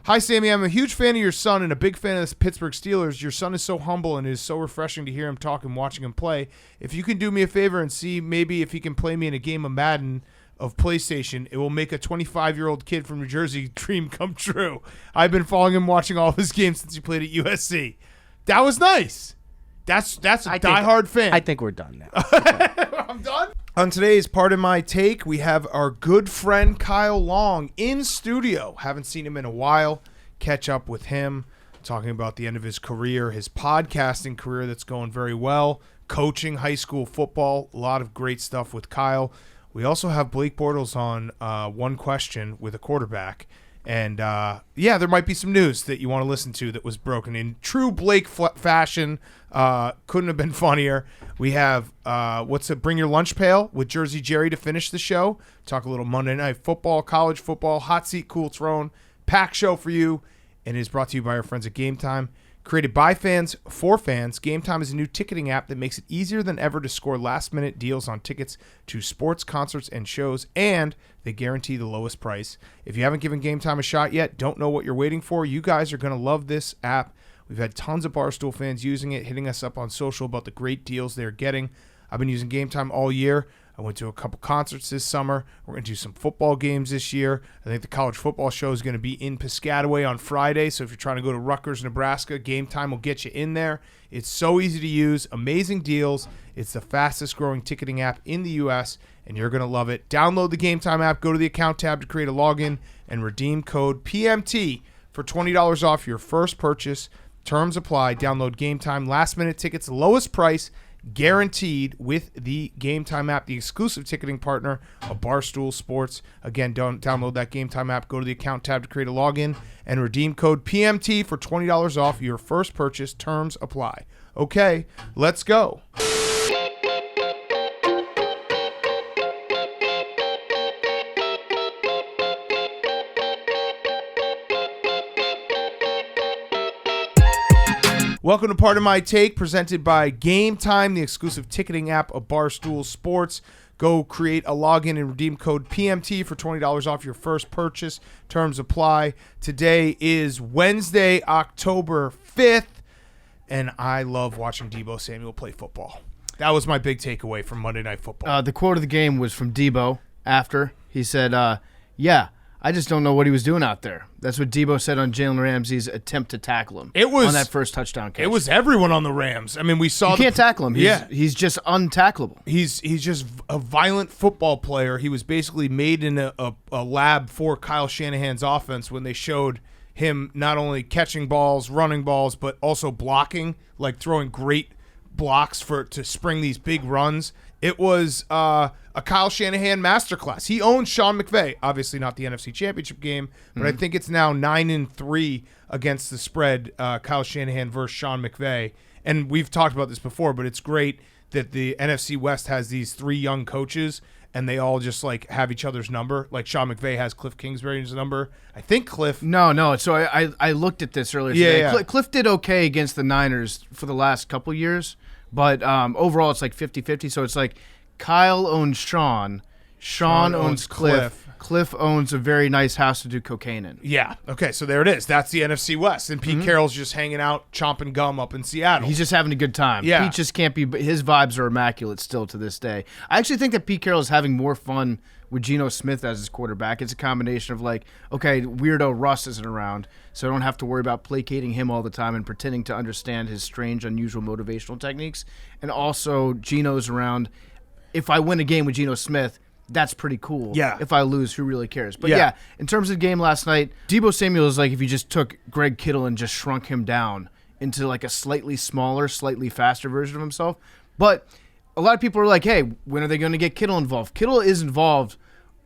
Hi, Sammy. I'm a huge fan of your son and a big fan of the Pittsburgh Steelers. Your son is so humble and it is so refreshing to hear him talk and watching him play. If you can do me a favor and see maybe if he can play me in a game of Madden of PlayStation, it will make a 25-year-old kid from New Jersey dream come true. I've been following him, watching all of his games since he played at USC. That was nice. That's a diehard fan. I think we're done now. I'm done. On today's Part of My Take, we have our good friend Kyle Long in studio. Haven't seen him in a while. Catch up with him, talking about the end of his career, his podcasting career that's going very well, coaching high school football, a lot of great stuff with Kyle. We also have Blake Bortles on One Question with a quarterback. And, there might be some news that you want to listen to that was broken in true Blake fashion. Couldn't have been funnier. We have Bring Your Lunch Pail with Jersey Jerry to finish the show. Talk a little Monday Night Football, college football, hot seat, cool throne, pack show for you. And it is brought to you by our friends at Game Time. Created by fans for fans, Game Time is a new ticketing app that makes it easier than ever to score last-minute deals on tickets to sports, concerts, and shows, and they guarantee the lowest price. If you haven't given Game Time a shot yet, don't know what you're waiting for, you guys are going to love this app. We've had tons of Barstool fans using it, hitting us up on social about the great deals they're getting. I've been using Game Time all year. I went to a couple concerts this summer. We're going to do some football games this year. I think the college football show is going to be in Piscataway on Friday. So if you're trying to go to Rutgers, Nebraska, Game Time will get you in there. It's so easy to use. Amazing deals. It's the fastest growing ticketing app in the U.S., and you're going to love it. Download the Game Time app. Go to the account tab to create a login and redeem code PMT for $20 off your first purchase. Terms apply. Download Game Time. Last minute tickets, lowest price, guaranteed with the Game Time app, the exclusive ticketing partner of Barstool Sports. Again, don't download that Game Time app. Go to the account tab to create a login and redeem code PMT for $20 off your first purchase. Terms apply. Okay, let's go. Welcome to Part of My Take, presented by Game Time, the exclusive ticketing app of Barstool Sports. Go create a login and redeem code PMT for $20 off your first purchase. Terms apply. Today is Wednesday, October 5th, and I love watching Deebo Samuel play football. That was my big takeaway from Monday Night Football. The quote of the game was from Deebo after. He said, I just don't know what he was doing out there. That's what Deebo said on Jalen Ramsey's attempt to tackle him. On that first touchdown catch. It was everyone on the Rams. I mean, we saw you can't tackle him. He's just untackleable. He's just a violent football player. He was basically made in a lab for Kyle Shanahan's offense when they showed him not only catching balls, running balls, but also blocking, like throwing great blocks to spring these big runs. It was a Kyle Shanahan masterclass. He owns Sean McVay. Obviously not the NFC Championship game, but I think it's now 9-3 against the spread, Kyle Shanahan versus Sean McVay. And we've talked about this before, but it's great that the NFC West has these three young coaches, and they all just like have each other's number. Like Sean McVay has Cliff Kingsbury's number. I think Cliff. No. So I looked at this earlier today. Yeah. Cliff did okay against the Niners for the last couple years. But overall, it's like 50-50. So it's like Kyle owns Sean owns Cliff owns a very nice house to do cocaine in. Yeah. Okay, so there it is. That's the NFC West. And Pete Carroll's just hanging out, chomping gum up in Seattle. He's just having a good time. Yeah. Pete just can't be – his vibes are immaculate still to this day. I actually think that Pete Carroll is having more fun with Geno Smith as his quarterback. It's a combination of like, okay, weirdo Russ isn't around, so I don't have to worry about placating him all the time and pretending to understand his strange, unusual motivational techniques. And also Geno's around. If I win a game with Geno Smith, that's pretty cool. Yeah. If I lose, who really cares? But yeah, in terms of the game last night, Deebo Samuel is like if you just took Greg Kittle and just shrunk him down into like a slightly smaller, slightly faster version of himself. But a lot of people are like, hey, when are they going to get Kittle involved? Kittle is involved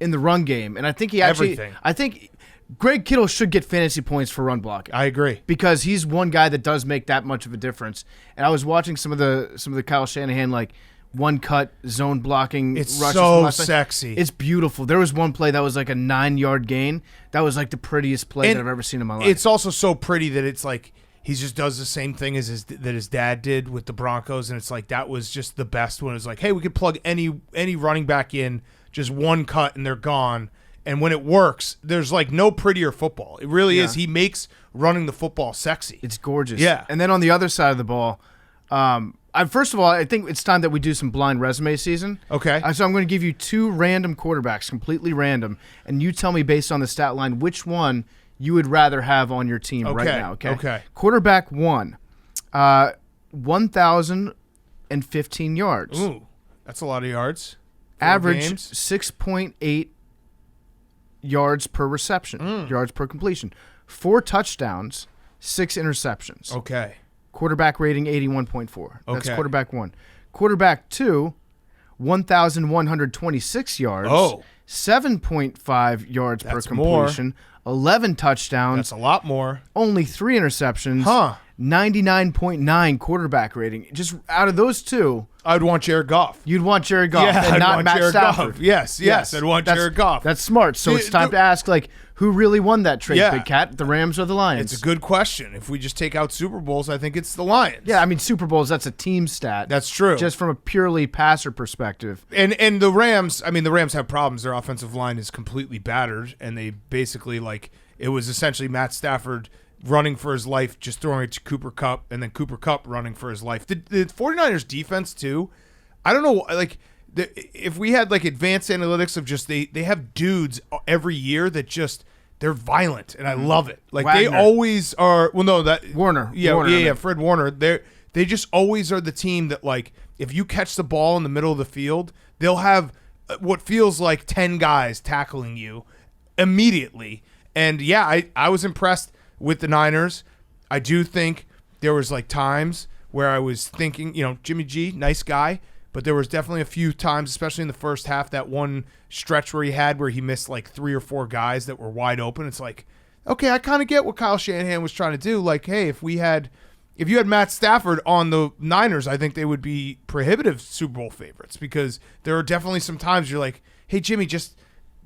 in the run game, and I think I think Greg Kittle should get fantasy points for run blocking. I agree. Because he's one guy that does make that much of a difference. And I was watching some of the Kyle Shanahan like one cut zone blocking. It's rushes so sexy. It's beautiful. There was one play that was like a 9-yard gain. That was like the prettiest play that I've ever seen in my life. It's also so pretty that it's like he just does the same thing as his dad did with the Broncos, and it's like that was just the best one. It's like, hey, we could plug any running back in, just one cut and they're gone. And when it works, there's like no prettier football. It really is. He makes running the football sexy. It's gorgeous. Yeah. And then on the other side of the ball, first of all, I think it's time that we do some blind resume season. Okay. So I'm going to give you 2 random quarterbacks, completely random, and you tell me based on the stat line which one you would rather have on your team right now. Okay. Quarterback 1, 1,015 yards. Ooh, that's a lot of yards. Average 6.8 yards per reception, yards per completion. 4 touchdowns, 6 interceptions. Okay. Quarterback rating 81.4. That's Okay. quarterback 1. Quarterback 2, 1,126 yards. 7.5 yards per completion. 11 touchdowns. That's a lot more. Only 3 interceptions. 99.9 quarterback rating. Just out of those 2, I'd want Jared Goff. you'd want Jared Goff Yeah, and I'd not want Matt Jared Stafford. Goff. Yes. I'd want Jared Goff. That's smart. So it's time to ask, like, who really won that trade, Yeah. Big Cat? The Rams or the Lions? It's a good question. If we just take out Super Bowls, I think it's the Lions. Yeah, I mean, Super Bowls, that's a team stat. That's true. Just from a purely passer perspective. And the Rams, I mean, the Rams have problems. Their offensive line is completely battered, and they basically, like, it was essentially Matt Stafford running for his life, just throwing it to Cooper Kupp, and then Cooper Kupp running for his life. The 49ers defense, too, I don't know, like, if we had, like, advanced analytics of just they have dudes every year that just – they're violent, and I love it. Like, Wagner. they always are – well, no, that – Warner. Fred Warner. They just always are the team that, like, if you catch the ball in the middle of the field, they'll have what feels like 10 guys tackling you immediately. And, yeah, I was impressed with the Niners. I do think there was, like, times where I was thinking, Jimmy G, nice guy, but there was definitely a few times, especially in the first half, that one stretch where he missed like 3 or 4 guys that were wide open. It's like, okay, I kind of get what Kyle Shanahan was trying to do. Like, hey, if you had Matt Stafford on the Niners, I think they would be prohibitive Super Bowl favorites, because there are definitely some times you're like, hey, Jimmy, just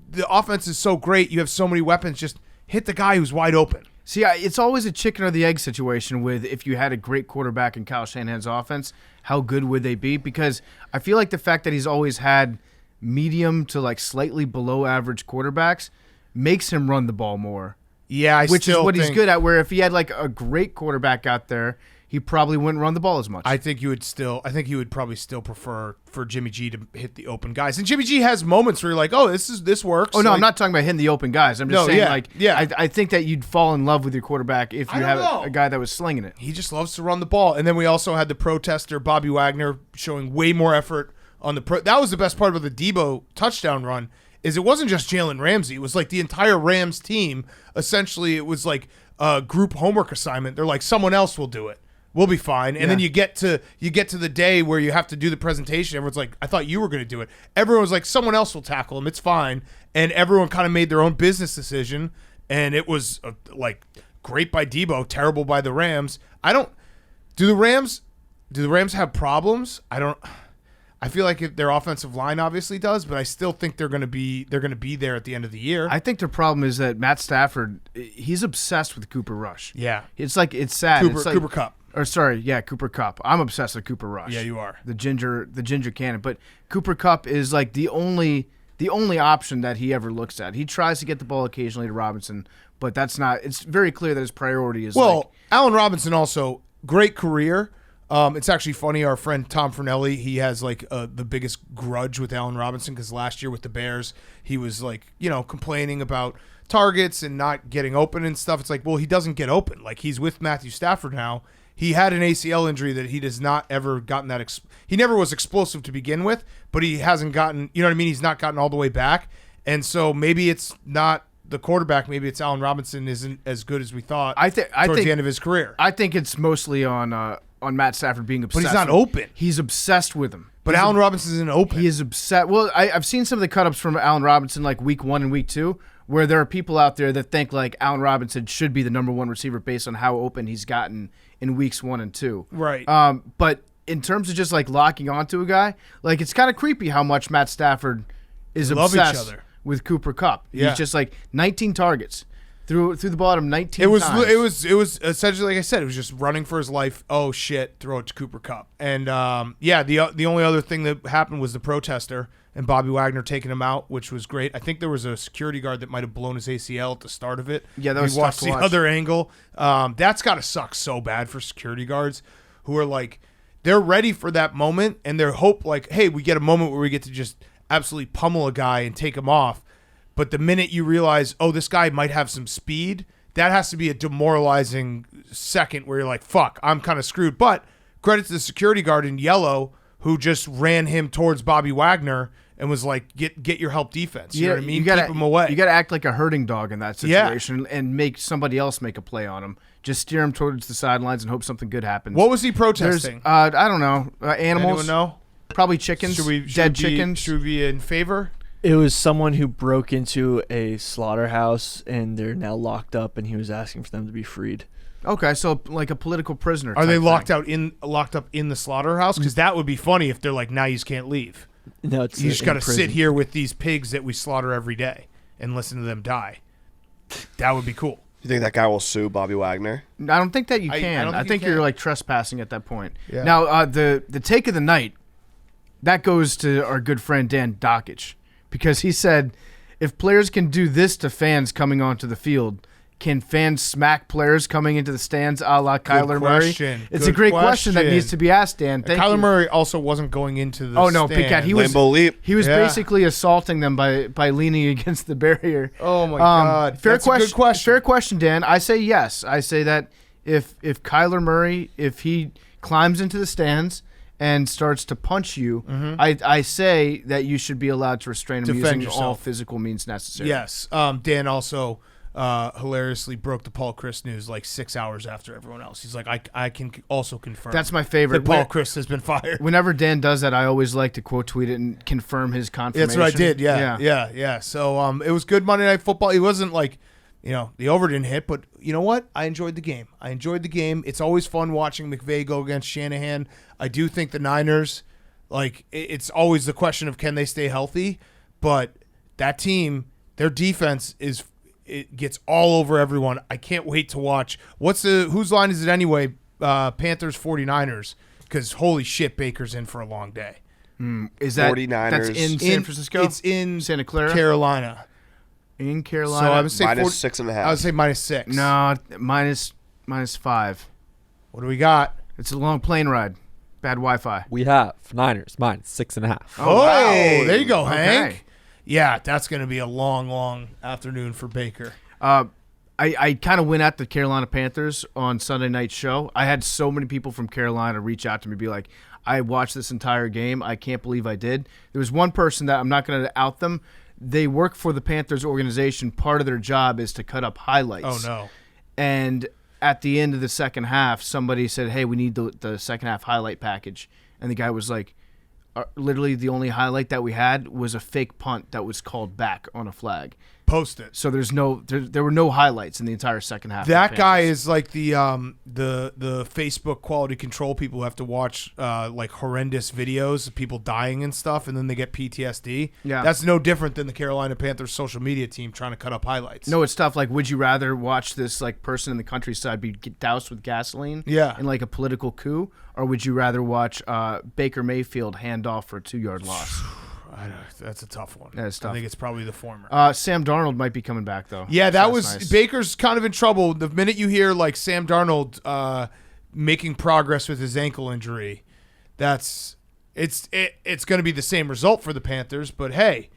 the offense is so great. You have so many weapons. Just hit the guy who's wide open. See, it's always a chicken or the egg situation with if you had a great quarterback in Kyle Shanahan's offense, how good would they be? Because I feel like the fact that he's always had medium to like slightly below average quarterbacks makes him run the ball more. Yeah, which is what he's good at. Where if he had like a great quarterback out there, he probably wouldn't run the ball as much. I think you would probably still prefer for Jimmy G to hit the open guys. And Jimmy G has moments where you're like, oh, this works. Oh no, like, I'm not talking about hitting the open guys. I'm just saying I think that you'd fall in love with your quarterback if you have a guy that was slinging it. He just loves to run the ball. And then we also had the protester Bobby Wagner showing way more effort on the that was the best part about the Deebo touchdown run. Is it wasn't just Jalen Ramsey. It was like the entire Rams team. Essentially, it was like a group homework assignment. They're like, someone else will do it. We'll be fine. And then you get to the day where you have to do the presentation. Everyone's like, I thought you were going to do it. Everyone was like, someone else will tackle him. It's fine. And everyone kind of made their own business decision. And it was like great by Deebo, terrible by the Rams. Do the Rams have problems? I feel like their offensive line obviously does, but I still think they're going to be there at the end of the year. I think their problem is that Matt Stafford, he's obsessed with Cooper Rush. Yeah. It's sad. Cooper Kupp. Cooper Kupp. I'm obsessed with Cooper Rush. Yeah, you are. The ginger cannon. But Cooper Kupp is like the only option that he ever looks at. He tries to get the ball occasionally to Robinson, but that's not. It's very clear that his priority is. Well, Allen Robinson also great career. It's actually funny. Our friend Tom Fernelli, he has like the biggest grudge with Allen Robinson because last year with the Bears, he was like complaining about targets and not getting open and stuff. It's like, well, he doesn't get open. Like he's with Matthew Stafford now. He had an ACL injury that he has not ever gotten that. He never was explosive to begin with, but he hasn't gotten. You know what I mean? He's not gotten all the way back, and so maybe it's not the quarterback. Maybe it's Allen Robinson isn't as good as we thought. I think the end of his career. I think it's mostly on Matt Stafford being obsessed. But he's not open. He's obsessed with him. But Allen Robinson isn't open. He is obsessed. Well, I've seen some of the cut-ups from Allen Robinson like week 1 and week 2, where there are people out there that think like Allen Robinson should be the number 1 receiver based on how open he's gotten in weeks 1 and 2. Right. But in terms of just like locking onto a guy, like it's kind of creepy how much Matt Stafford is obsessed with Cooper Kupp. Yeah. He's just like 19 targets, Threw the bottom 19 times. It was essentially, like I said, it was just running for his life. Oh shit, throw it to Cooper Kupp. And the only other thing that happened was the protester and Bobby Wagner taking him out, which was great. I think there was a security guard that might have blown his ACL at the start of it. Yeah, that was tough tough to to watch. The other angle. That's got to suck so bad for security guards who are like, they're ready for that moment and their hope like, hey, we get a moment where we get to just absolutely pummel a guy and take him off. But the minute you realize, oh, this guy might have some speed, that has to be a demoralizing second where you're like, fuck, I'm kind of screwed. But credit to the security guard in yellow who just ran him towards Bobby Wagner and was like, get your help defense. You know what I mean? Keep him away. You got to act like a herding dog in that situation and make somebody else make a play on him. Just steer him towards the sidelines and hope something good happens. What was he protesting? I don't know. Animals. Anyone know? Probably chickens. Dead chickens. Should we be in favor? It was someone who broke into a slaughterhouse and they're now locked up, and he was asking for them to be freed. Okay, so like a political prisoner. Are they locked up in the slaughterhouse? Because that would be funny if they're like, now you can't leave. No, it's you just got to sit here with these pigs that we slaughter every day and listen to them die. That would be cool. You think that guy will sue Bobby Wagner? I don't think that you can. I think you're like trespassing at that point. Yeah. Now, the take of the night, that goes to our good friend Dan Dockich. Because he said, if players can do this to fans coming onto the field, can fans smack players coming into the stands a la Kyler Murray? It's a great question that needs to be asked, Dan. Thank you. Kyler Murray also wasn't going into the stand. Big cat. He was basically assaulting them by leaning against the barrier. Oh, my God. Fair question. Fair question, Dan. I say yes. I say that if Kyler Murray, if he climbs into the stands and starts to punch you, I say that you should be allowed to restrain him using all physical means necessary. Yes. Dan also hilariously broke the Paul Chryst news like 6 hours after everyone else. He's like, I can also confirm. That's my favorite. That Paul Chryst has been fired. Whenever Dan does that, I always like to quote tweet it and confirm his confirmation. That's what I did. Yeah. So it was good Monday Night Football. It wasn't like, the over didn't hit, but you know what? I enjoyed the game. It's always fun watching McVay go against Shanahan. I do think the Niners, like, it's always the question of can they stay healthy, but that team, their defense it gets all over everyone. I can't wait to watch. Whose line is it anyway? Panthers 49ers, because holy shit, Baker's in for a long day. Is that 49ers? That's in San Francisco? It's in Santa Clara, Carolina. In Carolina, so I would say -6.5. I would say -6. No, -5. What do we got? It's a long plane ride. Bad Wi-Fi. We have Niners -6.5. Oh, wow. There you go, Hank. Okay. Yeah, that's going to be a long, long afternoon for Baker. I kind of went at the Carolina Panthers on Sunday night show. I had so many people from Carolina reach out to me, be like, I watched this entire game. I can't believe I did. There was one person that I'm not going to out them. They work for the Panthers organization. Part of their job is to cut up highlights. Oh, no. And at the end of the second half, somebody said, hey, we need the second half highlight package. And the guy was like, literally the only highlight that we had was a fake punt that was called back on a flag. Post it. So there were no highlights in the entire second half. That guy is like the Facebook quality control people who have to watch like horrendous videos of people dying and stuff, and then they get PTSD. Yeah, that's no different than the Carolina Panthers social media team trying to cut up highlights. No, it's tough. Like, would you rather watch this like person in the countryside be doused with gasoline? Yeah. In like a political coup, or would you rather watch Baker Mayfield hand off for a 2-yard loss? That's a tough one. That's tough. I think it's probably the former. Sam Darnold might be coming back though. Yeah, that was nice. Baker's kind of in trouble. The minute you hear like Sam Darnold making progress with his ankle injury, it's going to be the same result for the Panthers. But hey,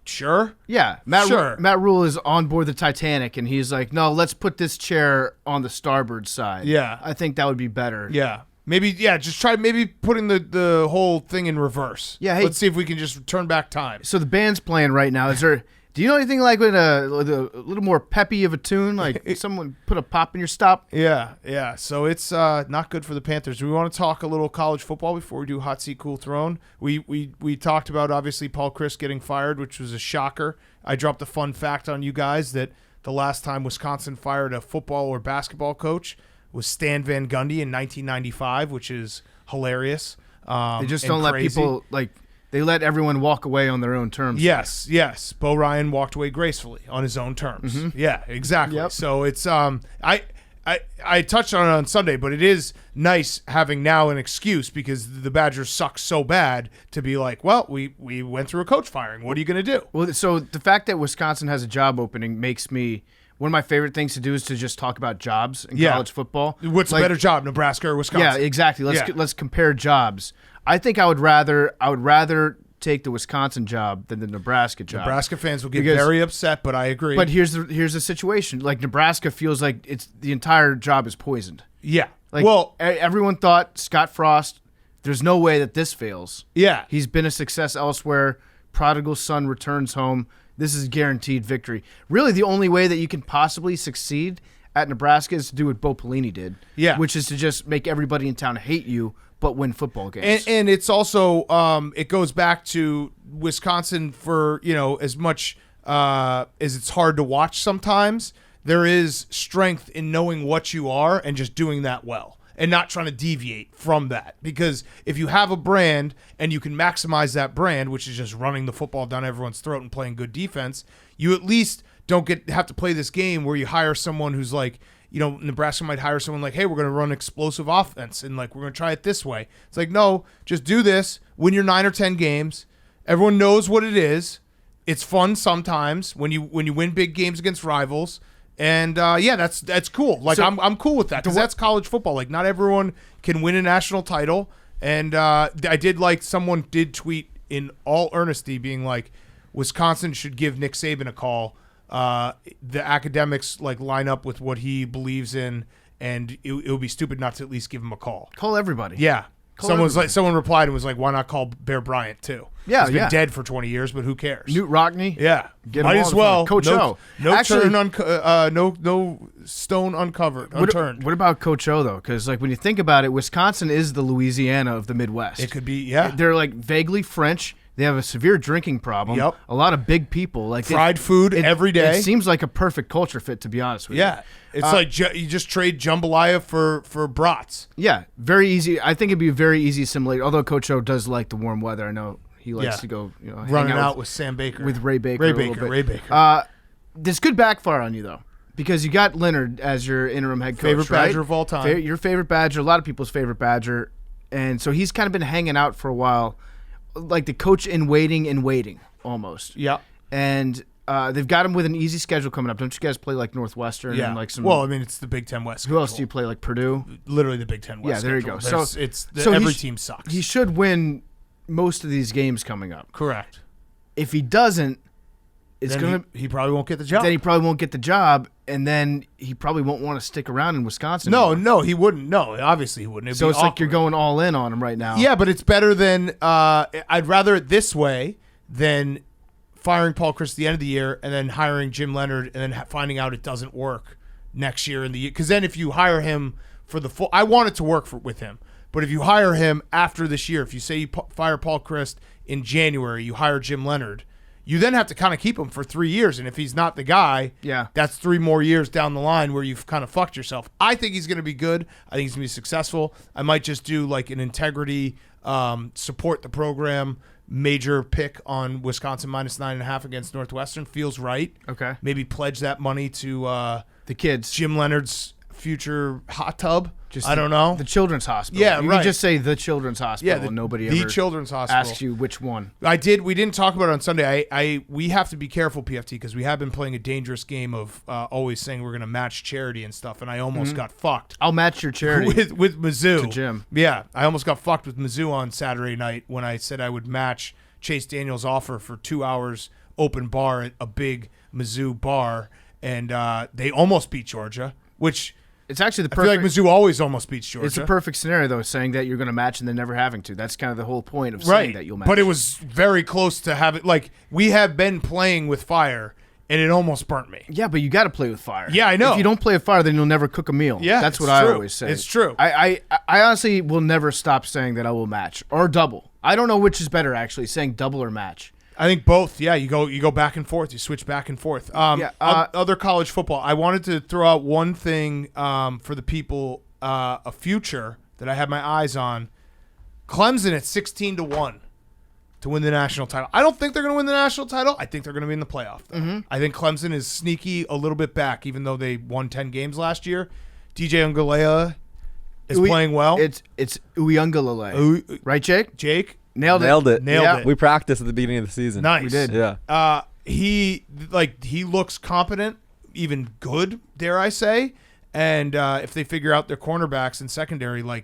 sure. Yeah, Matt Rule is on board the Titanic, and he's like, no, let's put this chair on the starboard side. Yeah, I think that would be better. Yeah. Maybe, just try putting the whole thing in reverse. Yeah, hey, let's see if we can just turn back time. So the band's playing right now. Do you know anything like with a little more peppy of a tune, like someone put a pop in your stop? Yeah. So it's not good for the Panthers. Do we want to talk a little college football before we do hot seat, cool throne? We talked about obviously Paul Chryst getting fired, which was a shocker. I dropped a fun fact on you guys that the last time Wisconsin fired a football or basketball coach was Stan Van Gundy in 1995, which is hilarious. They just don't let people like They let everyone walk away on their own terms. Yes. Bo Ryan walked away gracefully on his own terms. Mm-hmm. Yeah, exactly. Yep. So it's I touched on it on Sunday, but it is nice having now an excuse because the Badgers suck so bad to be like, well, we went through a coach firing. What are you going to do? Well, so the fact that Wisconsin has a job opening makes me one of my favorite things to do is to just talk about jobs in college football. What's a better job, Nebraska or Wisconsin? Yeah, exactly. Let's compare jobs. I think I would rather take the Wisconsin job than the Nebraska job. Nebraska fans will get very upset, but I agree. But here's the situation. Like Nebraska feels like it's the entire job is poisoned. Yeah. Like, everyone thought Scott Frost. There's no way that this fails. Yeah. He's been a success elsewhere. Prodigal son returns home. This is guaranteed victory. Really, the only way that you can possibly succeed at Nebraska is to do what Bo Pelini did. Yeah. Which is to just make everybody in town hate you, but win football games. And it's also it goes back to Wisconsin for, as much as it's hard to watch sometimes, there is strength in knowing what you are and just doing that well and not trying to deviate from that. Because if you have a brand and you can maximize that brand, which is just running the football down everyone's throat and playing good defense, you at least don't have to play this game where you hire someone who's like, Nebraska might hire someone like, hey, we're going to run explosive offense and like we're going to try it this way. It's like, no, just do this. Win your 9 or 10 games. Everyone knows what it is. It's fun sometimes when you win big games against rivals. And that's cool. Like I'm cool with that because that's college football. Like not everyone can win a national title. And I did like someone did tweet in all earnesty being like, Wisconsin should give Nick Saban a call. The academics like line up with what he believes in, and it would be stupid not to at least give him a call. Call everybody. Yeah. Someone replied and was like, why not call Bear Bryant too? Yeah, he's been dead for 20 years, but who cares? Newt Rockney. Yeah, might as well. Coach O. No stone uncovered, unturned. What about Coach O though? Because like when you think about it, Wisconsin is the Louisiana of the Midwest. It could be. Yeah, they're like vaguely French. They have a severe drinking problem. Yep. A lot of big people. Like fried food every day. It seems like a perfect culture fit, to be honest with you. Yeah. It's like you just trade jambalaya for brats. Yeah. Very easy. I think it'd be a very easy simulator. Although Coach O does like the warm weather. I know he likes to go running out with Sam Baker. With Ray Baker. Ray Baker. This could backfire on you, though. Because you got Leonard as your interim head coach, favorite right? Badger of all time. Your favorite Badger. A lot of people's favorite Badger. And so he's kind of been hanging out for a while. Like the coach in waiting almost. Yeah. And they've got him with an easy schedule coming up. Don't you guys play like Northwestern and like some? Well, I mean, it's the Big Ten West. Who else do you play? Like Purdue? Literally the Big Ten West. Yeah, there schedule. you go. So every team sucks. He should win most of these games coming up. Correct. If he doesn't, he probably won't get the job. Then he probably won't get the job, and then he probably won't want to stick around in Wisconsin. No, he wouldn't. No, obviously he wouldn't. So it's like you're going all in on him right now. Yeah, but it's better than I'd rather it this way than firing Paul Chryst at the end of the year and then hiring Jim Leonard and then finding out it doesn't work next year in the year. Because then if you hire him for the full, I want it to work with him. But if you hire him after this year, if you say you fire Paul Chryst in January, you hire Jim Leonard, you then have to kind of keep him for 3 years. And if he's not the guy, that's 3 more years down the line where you've kind of fucked yourself. I think he's going to be good. I think he's going to be successful. I might just do like an integrity, support the program, major pick on Wisconsin -9.5 against Northwestern. Feels right. Okay. Maybe pledge that money to the kids. Jim Leonard's future hot tub. I don't know. The Children's Hospital. Yeah, you right. can just say the Children's Hospital, and nobody the ever Children's Hospital. asks you which one. We didn't talk about it on Sunday. We have to be careful, PFT, because we have been playing a dangerous game of always saying we're going to match charity and stuff, and I almost got fucked. I'll match your charity with Mizzou. To Jim. Yeah, I almost got fucked with Mizzou on Saturday night when I said I would match Chase Daniel's offer for 2 hours open bar at a big Mizzou bar, and they almost beat Georgia, which... It's actually the perfect. I feel like Mizzou always almost beats Georgia. It's the perfect scenario, though, saying that you're going to match and then never having to. That's kind of the whole point of saying that you'll match. But it was very close to have it. Like, we have been playing with fire, and it almost burnt me. Yeah, but you got to play with fire. Yeah, I know. If you don't play with fire, then you'll never cook a meal. Yeah, that's what I always say. It's true. I honestly will never stop saying that I will match or double. I don't know which is better, actually, saying double or match. I think both. Yeah, you go back and forth. You switch back and forth. Other college football. I wanted to throw out one thing for the people, a future that I had my eyes on. Clemson at 16-1. to win the national title. I don't think they're going to win the national title. I think they're going to be in the playoff. I think Clemson is sneaky a little bit back, even though they won 10 games last year. DJ Uiagalelei is playing well. It's Uiagalelei, right, Jake? Jake nailed it. Nailed it. We practiced at the beginning of the season. Nice. We did. Yeah. He looks competent, even good, dare I say. And if they figure out their cornerbacks and secondary, I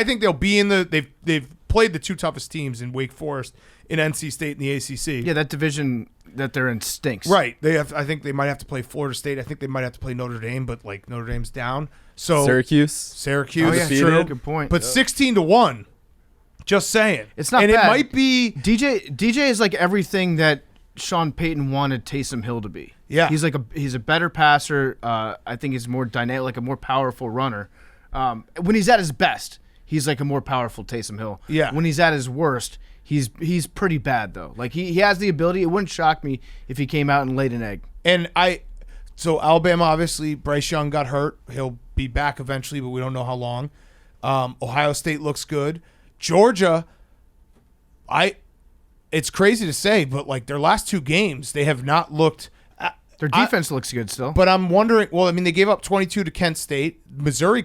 think they'll be in the. They've played the two toughest teams in Wake Forest, in NC State, and the ACC. Yeah, that division that they're in stinks. Right. I think they might have to play Florida State. I think they might have to play Notre Dame, but Notre Dame's down. So Syracuse. Oh, yeah, true. Good point. But 16-1. Just saying. It's not and bad. it might be DJ is like everything that Sean Payton wanted Taysom Hill to be. Yeah. He's a better passer. I think he's more dynamic, like a more powerful runner. When he's at his best, he's like a more powerful Taysom Hill. Yeah. When he's at his worst, he's pretty bad though. Like he has the ability. It wouldn't shock me if he came out and laid an egg. So Alabama, obviously, Bryce Young got hurt. He'll be back eventually, but we don't know how long. Ohio State looks good. Georgia, it's crazy to say, but their last two games, they have not looked. Their defense looks good still. But I'm wondering. Well, I mean, they gave up 22 to Kent State. Missouri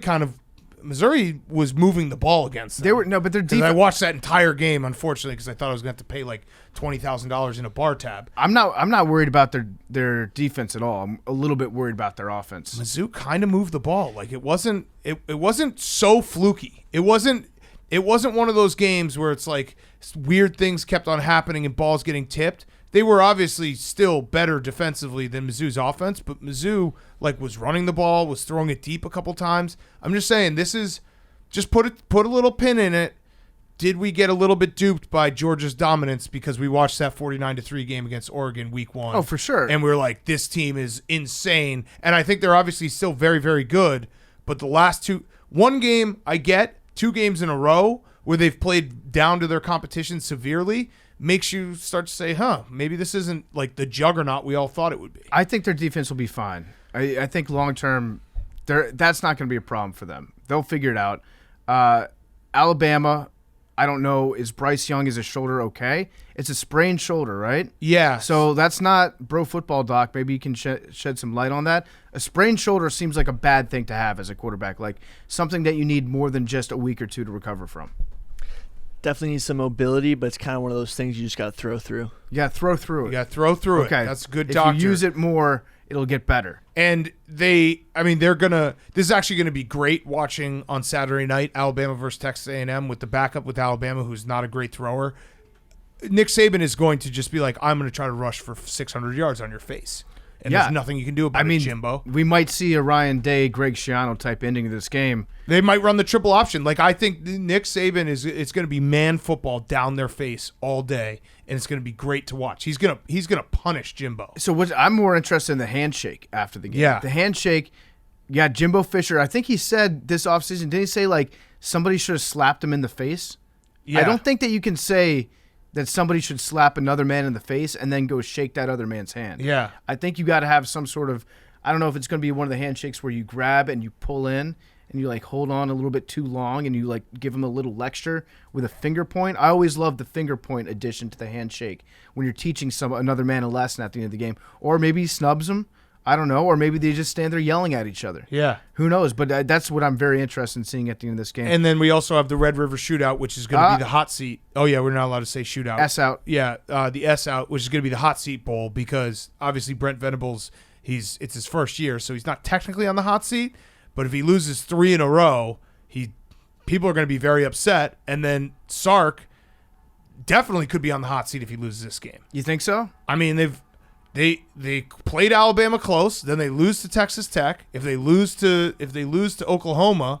was moving the ball against them. But their 'Cause defense. I watched that entire game, unfortunately, because I thought I was going to have to pay $20,000 in a bar tab. I'm not worried about their defense at all. I'm a little bit worried about their offense. Mizzou kind of moved the ball. It wasn't so fluky. It wasn't one of those games where it's weird things kept on happening and balls getting tipped. They were obviously still better defensively than Mizzou's offense, but Mizzou was running the ball, was throwing it deep a couple times. I'm just saying, this is just put a little pin in it. Did we get a little bit duped by Georgia's dominance because we watched that 49-3 game against Oregon week 1? Oh, for sure. And we were like, this team is insane. And I think they're obviously still very, very good. But the last one game I get, 2 games in a row where they've played down to their competition severely, makes you start to say, maybe this isn't the juggernaut we all thought it would be. I think their defense will be fine. I think long term, that's not going to be a problem for them. They'll figure it out. Alabama, I don't know. Is Bryce Young, is his shoulder okay? It's a sprained shoulder, right? Yeah. So that's not Bro Football Doc. Maybe you can shed some light on that. A sprained shoulder seems like a bad thing to have as a quarterback, something that you need more than just a week or two to recover from. Definitely needs some mobility, but it's kind of one of those things you just got to throw through. You got to throw through it. You got to throw through okay. it. That's a good if doctor. If you use it more, it'll get better. And this is actually going to be great watching on Saturday night, Alabama versus Texas A&M with the backup with Alabama, who's not a great thrower. Nick Saban is going to just be I'm going to try to rush for 600 yards on your face. And there's nothing you can do about it, Jimbo. We might see a Ryan Day, Greg Schiano type ending of this game. They might run the triple option. I think Nick Saban it's going to be man football down their face all day, and it's going to be great to watch. He's going to punish Jimbo. So I'm more interested in the handshake after the game. Yeah. The handshake, Jimbo Fisher, I think he said this offseason, didn't he say somebody should have slapped him in the face? Yeah. I don't think that you can say that somebody should slap another man in the face and then go shake that other man's hand. Yeah. I think you got to have some sort of, I don't know if it's going to be one of the handshakes where you grab and you pull in and you hold on a little bit too long and you give him a little lecture with a finger point. I always love the finger point addition to the handshake when you're teaching another man a lesson at the end of the game. Or maybe he snubs him. I don't know. Or maybe they just stand there yelling at each other. Yeah. Who knows? But that's what I'm very interested in seeing at the end of this game. And then we also have the Red River Shootout, which is going to be the hot seat. Oh, yeah, we're not allowed to say shootout. S out. Yeah, the S out, which is going to be the hot seat bowl because obviously Brent Venables, it's his first year, so he's not technically on the hot seat. But if he loses 3 in a row, people are going to be very upset. And then Sark definitely could be on the hot seat if he loses this game. You think so? I mean, They played Alabama close, then they lose to Texas Tech. If they lose to Oklahoma,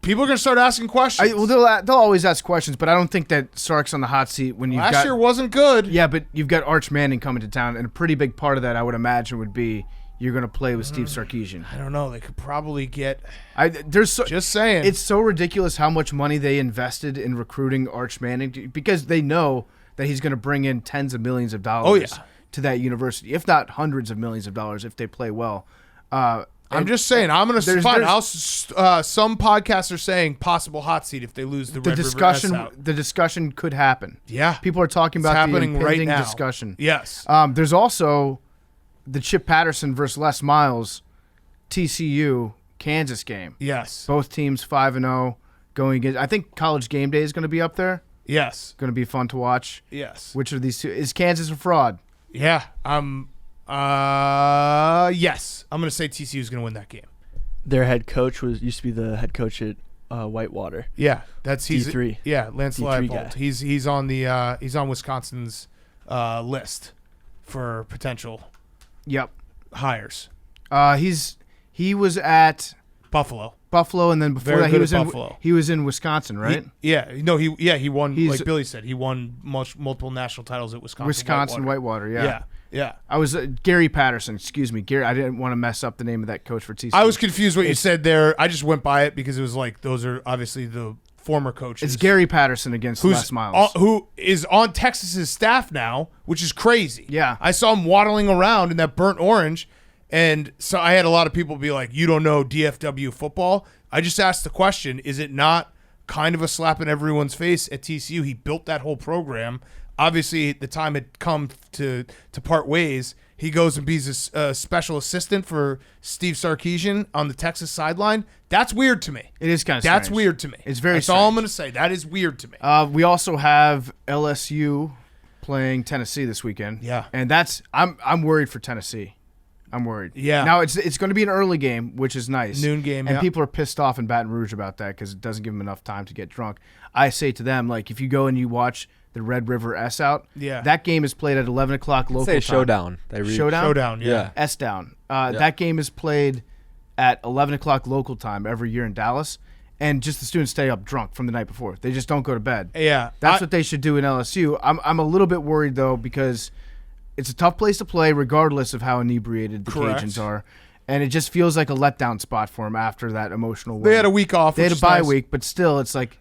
people are going to start asking questions. They'll always ask questions, but I don't think that Sark's on the hot seat when Last year wasn't good. Yeah, but you've got Arch Manning coming to town, and a pretty big part of that I would imagine would be you're going to play with Steve Sarkisian. I don't know. They could probably get. Just saying. It's so ridiculous how much money they invested in recruiting Arch Manning because they know that he's going to bring in tens of millions of dollars. Oh, yeah. To that university, if not hundreds of millions of dollars if they play well. I'm just saying. I'm going to there's- find. there's- Some podcasts are saying possible hot seat if they lose the Red River S out. The discussion could happen. Yeah, People are talking It's about the happening right impending now. discussion. Yes. There's also the Chip Patterson versus Les Miles TCU Kansas game. Yes. Both teams 5-0 going against. I think College Game Day is going to be up there. Yes. Going to be fun to watch. Yes. Which of these two is Kansas a fraud? Yeah. Yes. I'm going to say TCU is going to win that game. Their head coach used to be the head coach at Whitewater. Yeah, he's D3. Yeah, Lance D3 Leibold. guy. He's on Wisconsin's list for potential Yep. hires. He was at Buffalo. Buffalo, and then before Very that good he was at in Buffalo. he was in Wisconsin, right? He won. He's- Like Billy said, he won multiple national titles at Wisconsin. Wisconsin Whitewater. Yeah. Yeah. I was Gary Patterson. Excuse me, Gary. I didn't want to mess up the name of that coach for TCU. I was confused what you said there. I just went by it because it was like those are obviously the former coaches. It's Gary Patterson against Les Miles. Who is on Texas's staff now, which is crazy. Yeah. I saw him waddling around in that burnt orange, and so I had a lot of people be like, "You don't know DFW football." I just asked the question: is it not kind of a slap in everyone's face at TCU? He built that whole program. Obviously, the time had come to part ways. He goes and be's a special assistant for Steve Sarkisian on the Texas sideline. That's weird to me. It is kind of That's strange. weird to me. It's very That's all I'm strange. going to say. That is weird to me. We also have LSU playing Tennessee this weekend. Yeah. And I'm worried for Tennessee. I'm worried. Yeah. Now it's going to be an early game, which is nice. Noon game, and yeah. people are pissed off in Baton Rouge about that because it doesn't give them enough time to get drunk. I say to them, like, if you go and you watch the Red River S out, Yeah. that game is played at 11 o'clock local Say time. showdown. They read. Showdown? yeah. S down. That game is played at 11 o'clock local time every year in Dallas, and just the students stay up drunk from the night before. They just don't go to bed. Yeah. That's what they should do in LSU. I'm a little bit worried, though, because it's a tough place to play regardless of how inebriated the Correct. Cajuns are. And it just feels like a letdown spot for them after that emotional win. They had a week off. They had which a is bye nice. week, but still, it's like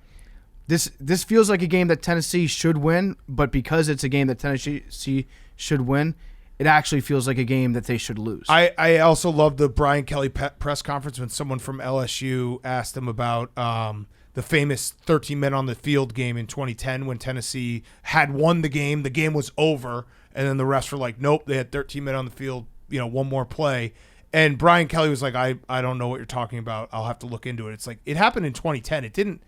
this feels like a game that Tennessee should win, but because it's a game that Tennessee should win, it actually feels like a game that they should lose. I also love the Brian Kelly press conference when someone from LSU asked him about the famous 13 men on the field game in 2010 when Tennessee had won the game. The game was over, and then the refs were like, nope, they had 13 men on the field, one more play. And Brian Kelly was like, I don't know what you're talking about. I'll have to look into it. It's like it happened in 2010. It didn't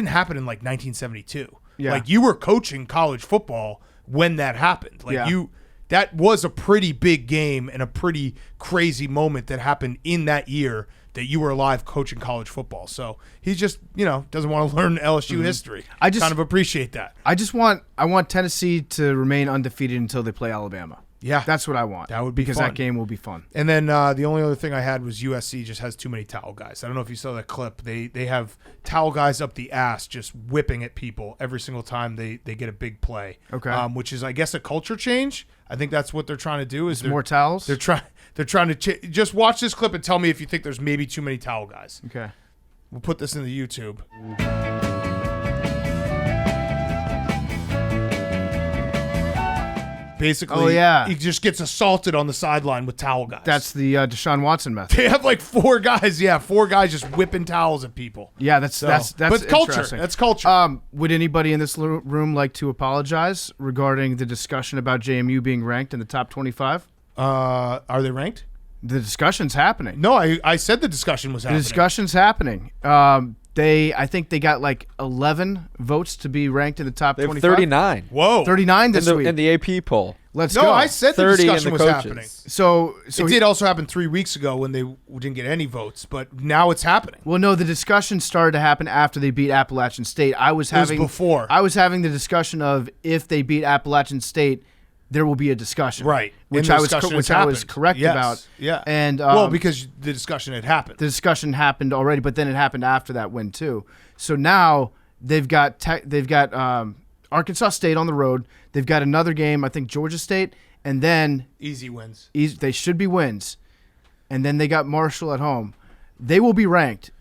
happen in like 1972. Yeah. Like you were coaching college football when that happened. Like Yeah. that was a pretty big game and a pretty crazy moment that happened in that year that you were alive coaching college football. So he just, doesn't want to learn LSU history. I just kind of appreciate that. I want Tennessee to remain undefeated until they play Alabama. Yeah. That's what I want. That would be because fun. that game will be fun. And then the only other thing I had was USC just has too many towel guys. I don't know if you saw that clip. They have towel guys up the ass just whipping at people every single time they get a big play. Okay. Which is, I guess, a culture change. I think that's what they're trying to do. Is More towels? They're trying to just watch this clip and tell me if you think there's maybe too many towel guys. Okay. We'll put this in the YouTube. Basically, he just gets assaulted on the sideline with towel guys. That's the Deshaun Watson method. They have like four guys just whipping towels at people. Yeah, that's but culture. interesting. That's culture. Would anybody in this room like to apologize regarding the discussion about JMU being ranked in the top 25? Are they ranked? The discussion's happening. No, I said the discussion was happening. The discussion's happening. I think they got like 11 votes to be ranked in the top They have 25. 39 Whoa. 39 this week. in the AP poll. Let's No, go. I said the 30 in discussion the was coaches. happening. So It did also happen 3 weeks ago when they didn't get any votes, but now it's happening. Well, no, the discussion started to happen after they beat Appalachian State. It was before. I was having the discussion of if they beat Appalachian State, there will be a discussion. Right. Which And the I was discussion has which I was happened. correct Yes. about. Yeah. And well, because the discussion had happened. the discussion happened already, but then it happened after that win too. So now they've got Arkansas State on the road. They've got another game, I think Georgia State, and then Easy wins. they should be wins. And then they got Marshall at home. They will be ranked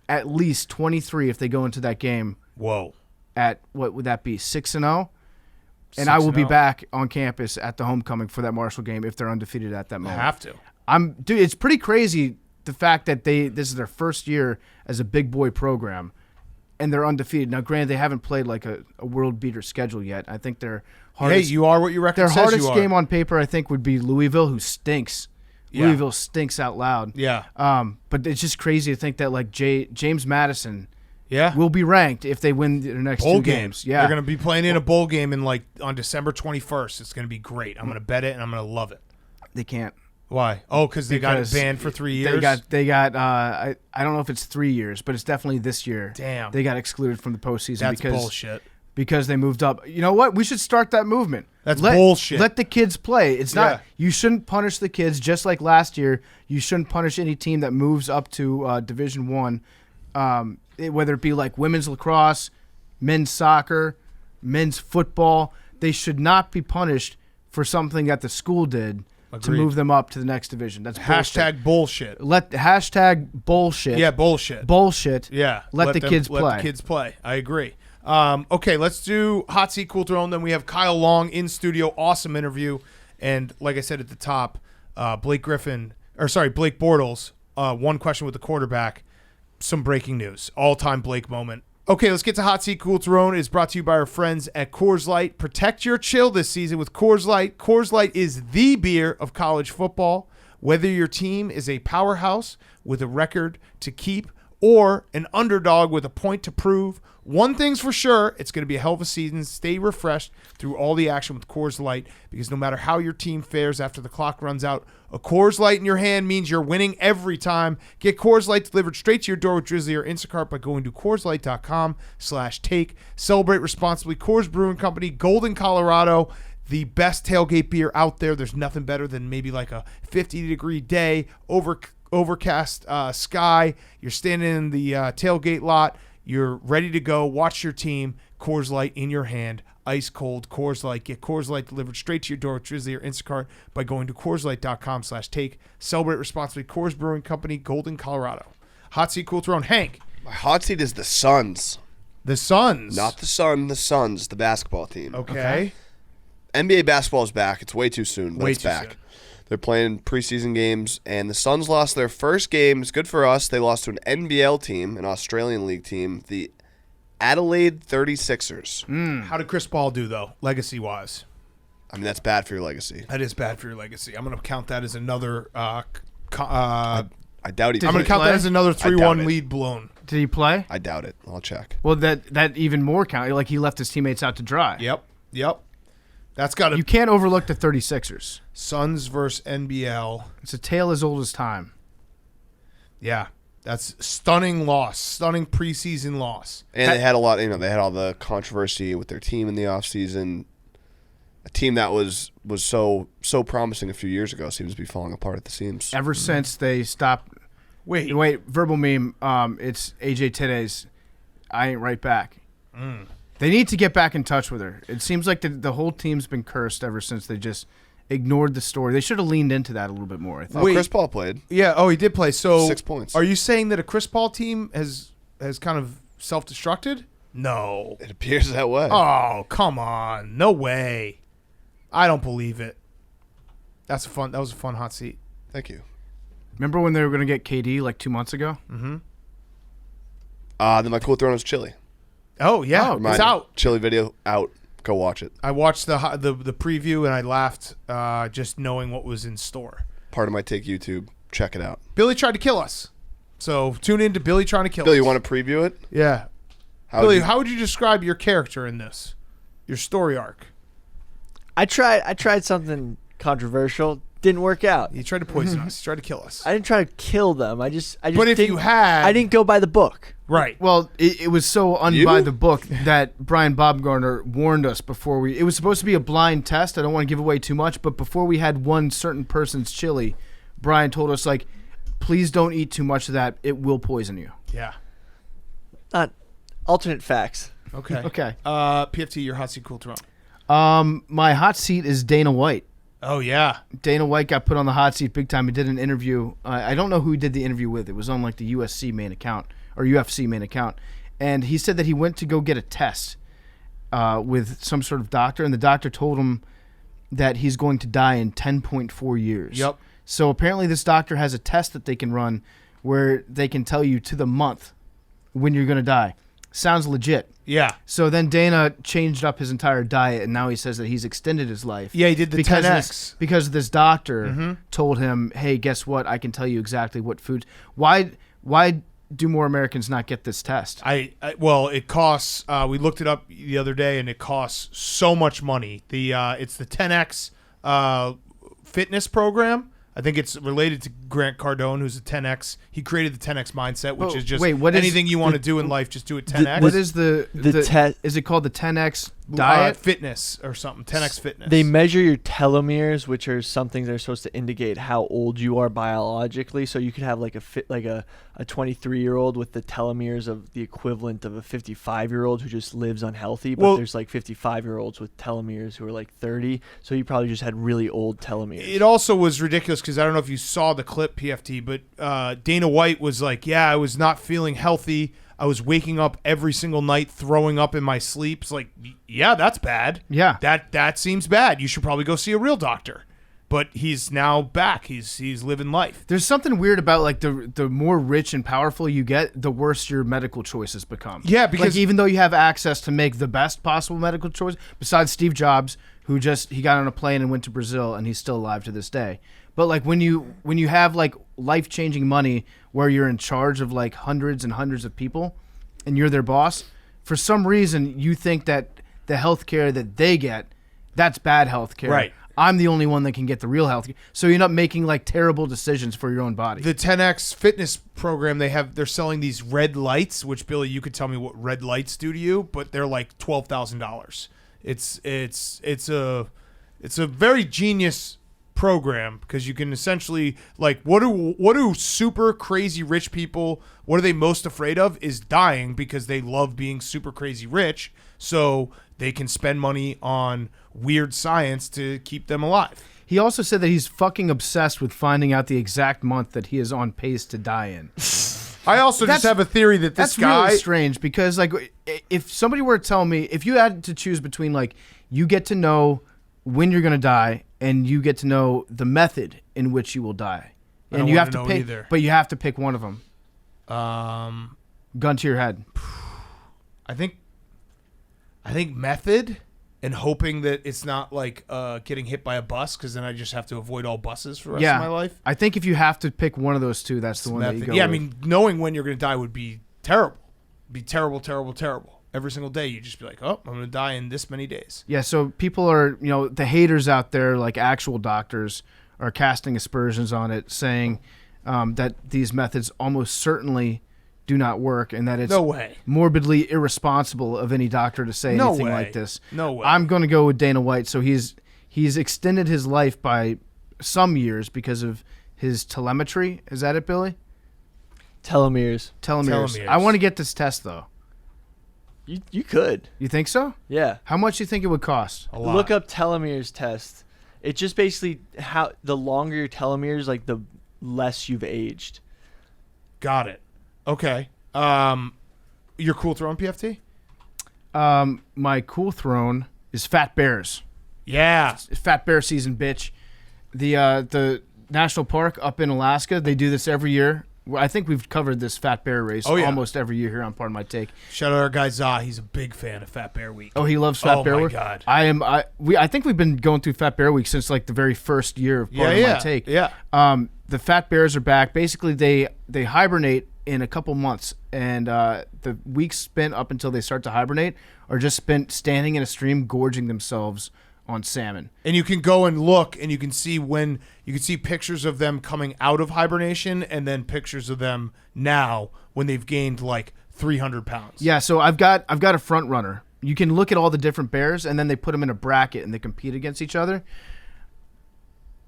at least 23 if they go into that game Whoa. at, what would that be, 6-0? And I will be 6-0. back on campus at the homecoming for that Marshall game if they're undefeated at that I moment. have to. Dude, it's pretty crazy the fact that this is their first year as a big boy program, and they're undefeated. Now, granted, they haven't played like a world beater schedule yet. I think their hardest, you are what your record their says hardest you are. game on paper, I think, would be Louisville, who stinks. Yeah. Louisville stinks out loud. Yeah. But it's just crazy to think that like James Madison Yeah. will be ranked if they win their next Bowl two game. games. Yeah. They're going to be playing in a bowl game on December 21st. It's going to be great. I'm going to bet it, and I'm going to love it. They can't. Why? Oh, because they got it Because banned for 3 years? They got I don't know if it's 3 years, but it's definitely this year. Damn. They got excluded from the postseason That's because bullshit. because they moved up. You know what? We should start that movement. That's bullshit. Let the kids play. It's not. Yeah. You shouldn't punish the kids. Just like last year, you shouldn't punish any team that moves up to Division I, whether it be like women's lacrosse, men's soccer, men's football. They should not be punished for something that the school did to Agreed. move them up to the next division. That's Hashtag bullshit. hashtag bullshit. Yeah, bullshit. Bullshit. Yeah. Let the kids Let play. the kids play. I agree. Okay, let's do Hot Seat Cool Throne. Then we have Kyle Long in studio. Awesome interview. And like I said at the top, Blake Bortles, one question with the quarterback. Some breaking news. All-time Blake moment. Okay, let's get to Hot Seat Cool Throne. It's brought to you by our friends at Coors Light. Protect your chill this season with Coors Light. Coors Light is the beer of college football. Whether your team is a powerhouse with a record to keep or an underdog with a point to prove, one thing's for sure, it's going to be a hell of a season. Stay refreshed through all the action with Coors Light, because no matter how your team fares after the clock runs out, a Coors Light in your hand means you're winning every time. Get Coors Light delivered straight to your door with Drizzly or Instacart by going to CoorsLight.com/take. Celebrate responsibly. Coors Brewing Company, Golden, Colorado. The best tailgate beer out there. There's nothing better than maybe like a 50-degree day, overcast sky. You're standing in the tailgate lot. You're ready to go. Watch your team. Coors Light in your hand. Ice cold Coors Light. Get Coors Light delivered straight to your door with Drizzly or Instacart by going to CoorsLight.com/take. Celebrate responsibly. Coors Brewing Company, Golden, Colorado. Hot Seat Cool Throne. Hank. My hot seat is the Suns. The Suns. Not the Sun, the Suns, the basketball team. Okay. NBA basketball is back. It's way too soon, but Way it's too back. soon. They're playing preseason games, and the Suns lost their first game. It's good for us. They lost to an NBL team, an Australian League team, the Adelaide 36ers. How did Chris Paul do, though, legacy-wise? I mean, that's bad for your legacy. That is bad for your legacy. I'm going to count that as another I doubt he I'm going to count play? that as another doubt 3-1 it. lead blown. Did he play? I doubt it. I'll check. Well, that even more count. Like he left his teammates out to dry. Yep. That's got to You can't overlook the 36ers. Suns versus NBL. It's a tale as old as time. Yeah. That's stunning loss. Stunning preseason loss. And they had a lot, they had all the controversy with their team in the offseason. A team that was so promising a few years ago seems to be falling apart at the seams. Ever since they stopped. Wait. Verbal meme. It's AJ today's. I ain't right back. They need to get back in touch with her. It seems like the whole team's been cursed ever since they just ignored the story. They should have leaned into that a little bit more, I think. Wait. Chris Paul played. Yeah. Oh, he did play. So 6 points. Are you saying that a Chris Paul team has kind of self-destructed? No. It appears that way. Oh, come on. No way. I don't believe it. That was a fun hot seat. Thank you. Remember when they were going to get KD like 2 months ago? Then my cool throne is Chili. Oh, yeah. Oh, it's out. Chili video out. Go watch it. I watched the preview and I laughed just knowing what was in store. Part of my take YouTube. Check it out. Billy tried to kill us. So tune in to Billy trying to kill Bill, us. you want to preview it? Yeah. How Billy, would you- how would you describe your character in this? Your story arc? I tried something controversial. Didn't work out. He tried to poison us. He tried to kill us. I didn't try to kill them. I just But if didn't, you had... I didn't go by the book. Right. Well, it was so You? by the book that Brian Baumgartner warned us before it was supposed to be a blind test. I don't want to give away too much, but before we had one certain person's chili, Brian told us, like, please don't eat too much of that. It will poison you. Yeah. Not alternate facts. Okay. Okay. PFT, your hot seat cool throne. My hot seat is Dana White. Oh, yeah. Dana White got put on the hot seat big time. He did an interview. I don't know who he did the interview with. It was on like the USC main account or UFC main account. And he said that he went to go get a test with some sort of doctor, and the doctor told him that he's going to die in 10.4 years. Yep. So apparently this doctor has a test that they can run where they can tell you to the month when you're going to die. Sounds legit. Yeah. So then Dana changed up his entire diet, and now he says that he's extended his life. Yeah, he did the 10X. Because this doctor told him, hey, guess what? I can tell you exactly what foods. Why do more Americans not get this test? Well, it costs. We looked it up the other day, and it costs so much money. It's the 10X fitness program. I think it's related to Grant Cardone, who's a 10X. He created the 10X mindset, which is just anything you want to do in life, just do it 10X. What is the is it called the 10X diet? Fitness or something, 10X fitness. They measure your telomeres, which are something they're supposed to indicate how old you are biologically. So you could have like a 23-year-old with the telomeres of the equivalent of a 55-year-old who just lives unhealthy. But there's like 55-year-olds with telomeres who are like 30. So you probably just had really old telomeres. It also was ridiculous because I don't know if you saw the clip, PFT, but Dana White was like, yeah, I was not feeling healthy. I was waking up every single night throwing up in my sleep. It's like, yeah, that's bad. Yeah. That seems bad. You should probably go see a real doctor. But he's now back. He's living life. There's something weird about like the more rich and powerful you get, the worse your medical choices become. Yeah, because like even though you have access to make the best possible medical choice, besides Steve Jobs, who he got on a plane and went to Brazil and he's still alive to this day. But like when you have like life-changing money where you're in charge of like hundreds and hundreds of people and you're their boss, for some reason you think that the healthcare that they get, that's bad healthcare. Right. I'm the only one that can get the real healthcare. So you end up making like terrible decisions for your own body. The 10X fitness program, they're selling these red lights, which Billy, you could tell me what red lights do to you, but they're like $12,000. It's a very genius program because you can essentially like what do super crazy rich people, what are they most afraid of is dying because they love being super crazy rich, so they can spend money on weird science to keep them alive. He also said that he's fucking obsessed with finding out the exact month that he is on pace to die in. I also just have a theory that this guy... That's really strange because like if somebody were to tell me, if you had to choose between like you get to know when you're going to die and you get to know the method in which you will die. And you have to pick either. But you have to pick one of them. Gun to your head. I think method and hoping that it's not like getting hit by a bus because then I just have to avoid all buses for the rest of my life. I think if you have to pick one of those two, that's the one method. That you go with. I mean, knowing when you're going to die would be terrible. Be terrible, terrible, terrible. Every single day you'd just be like, oh, I'm going to die in this many days. Yeah, so people are, the haters out there, like actual doctors, are casting aspersions on it, saying that these methods almost certainly do not work and that it's no way. Morbidly irresponsible of any doctor to say anything like this. No way. I'm going to go with Dana White. So he's extended his life by some years because of his telemetry. Is that it, Billy? Telomeres. I want to get this test, though. You could. You think so? Yeah. How much do you think it would cost? A lot. Look up telomeres test. It's just basically how the longer your telomeres, like the less you've aged. Got it. Okay. Your cool throne, PFT? My cool throne is Fat Bears. Yeah. It's Fat Bear season, bitch. The national park up in Alaska, they do this every year. I think we've covered this Fat Bear race almost every year here on Pardon My Take. Shout out our guy Zah. He's a big fan of Fat Bear Week. Oh, he loves Fat Bear Week? Oh, my God. I think we've been going through Fat Bear Week since like the very first year of Pardon My Take. Yeah. The Fat Bears are back. Basically, they hibernate in a couple months, and the weeks spent up until they start to hibernate are just spent standing in a stream gorging themselves on salmon. And you can go and look, and you can see pictures of them coming out of hibernation, and then pictures of them now when they've gained like 300 pounds. Yeah, so I've got a front runner. You can look at all the different bears, and then they put them in a bracket, and they compete against each other.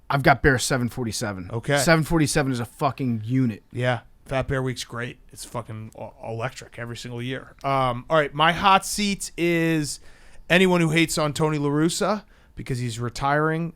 I've got Bear 747. Okay. 747 is a fucking unit. Yeah. Fat Bear Week's great. It's fucking electric every single year. All right, my hot seat is anyone who hates on Tony La Russa because he's retiring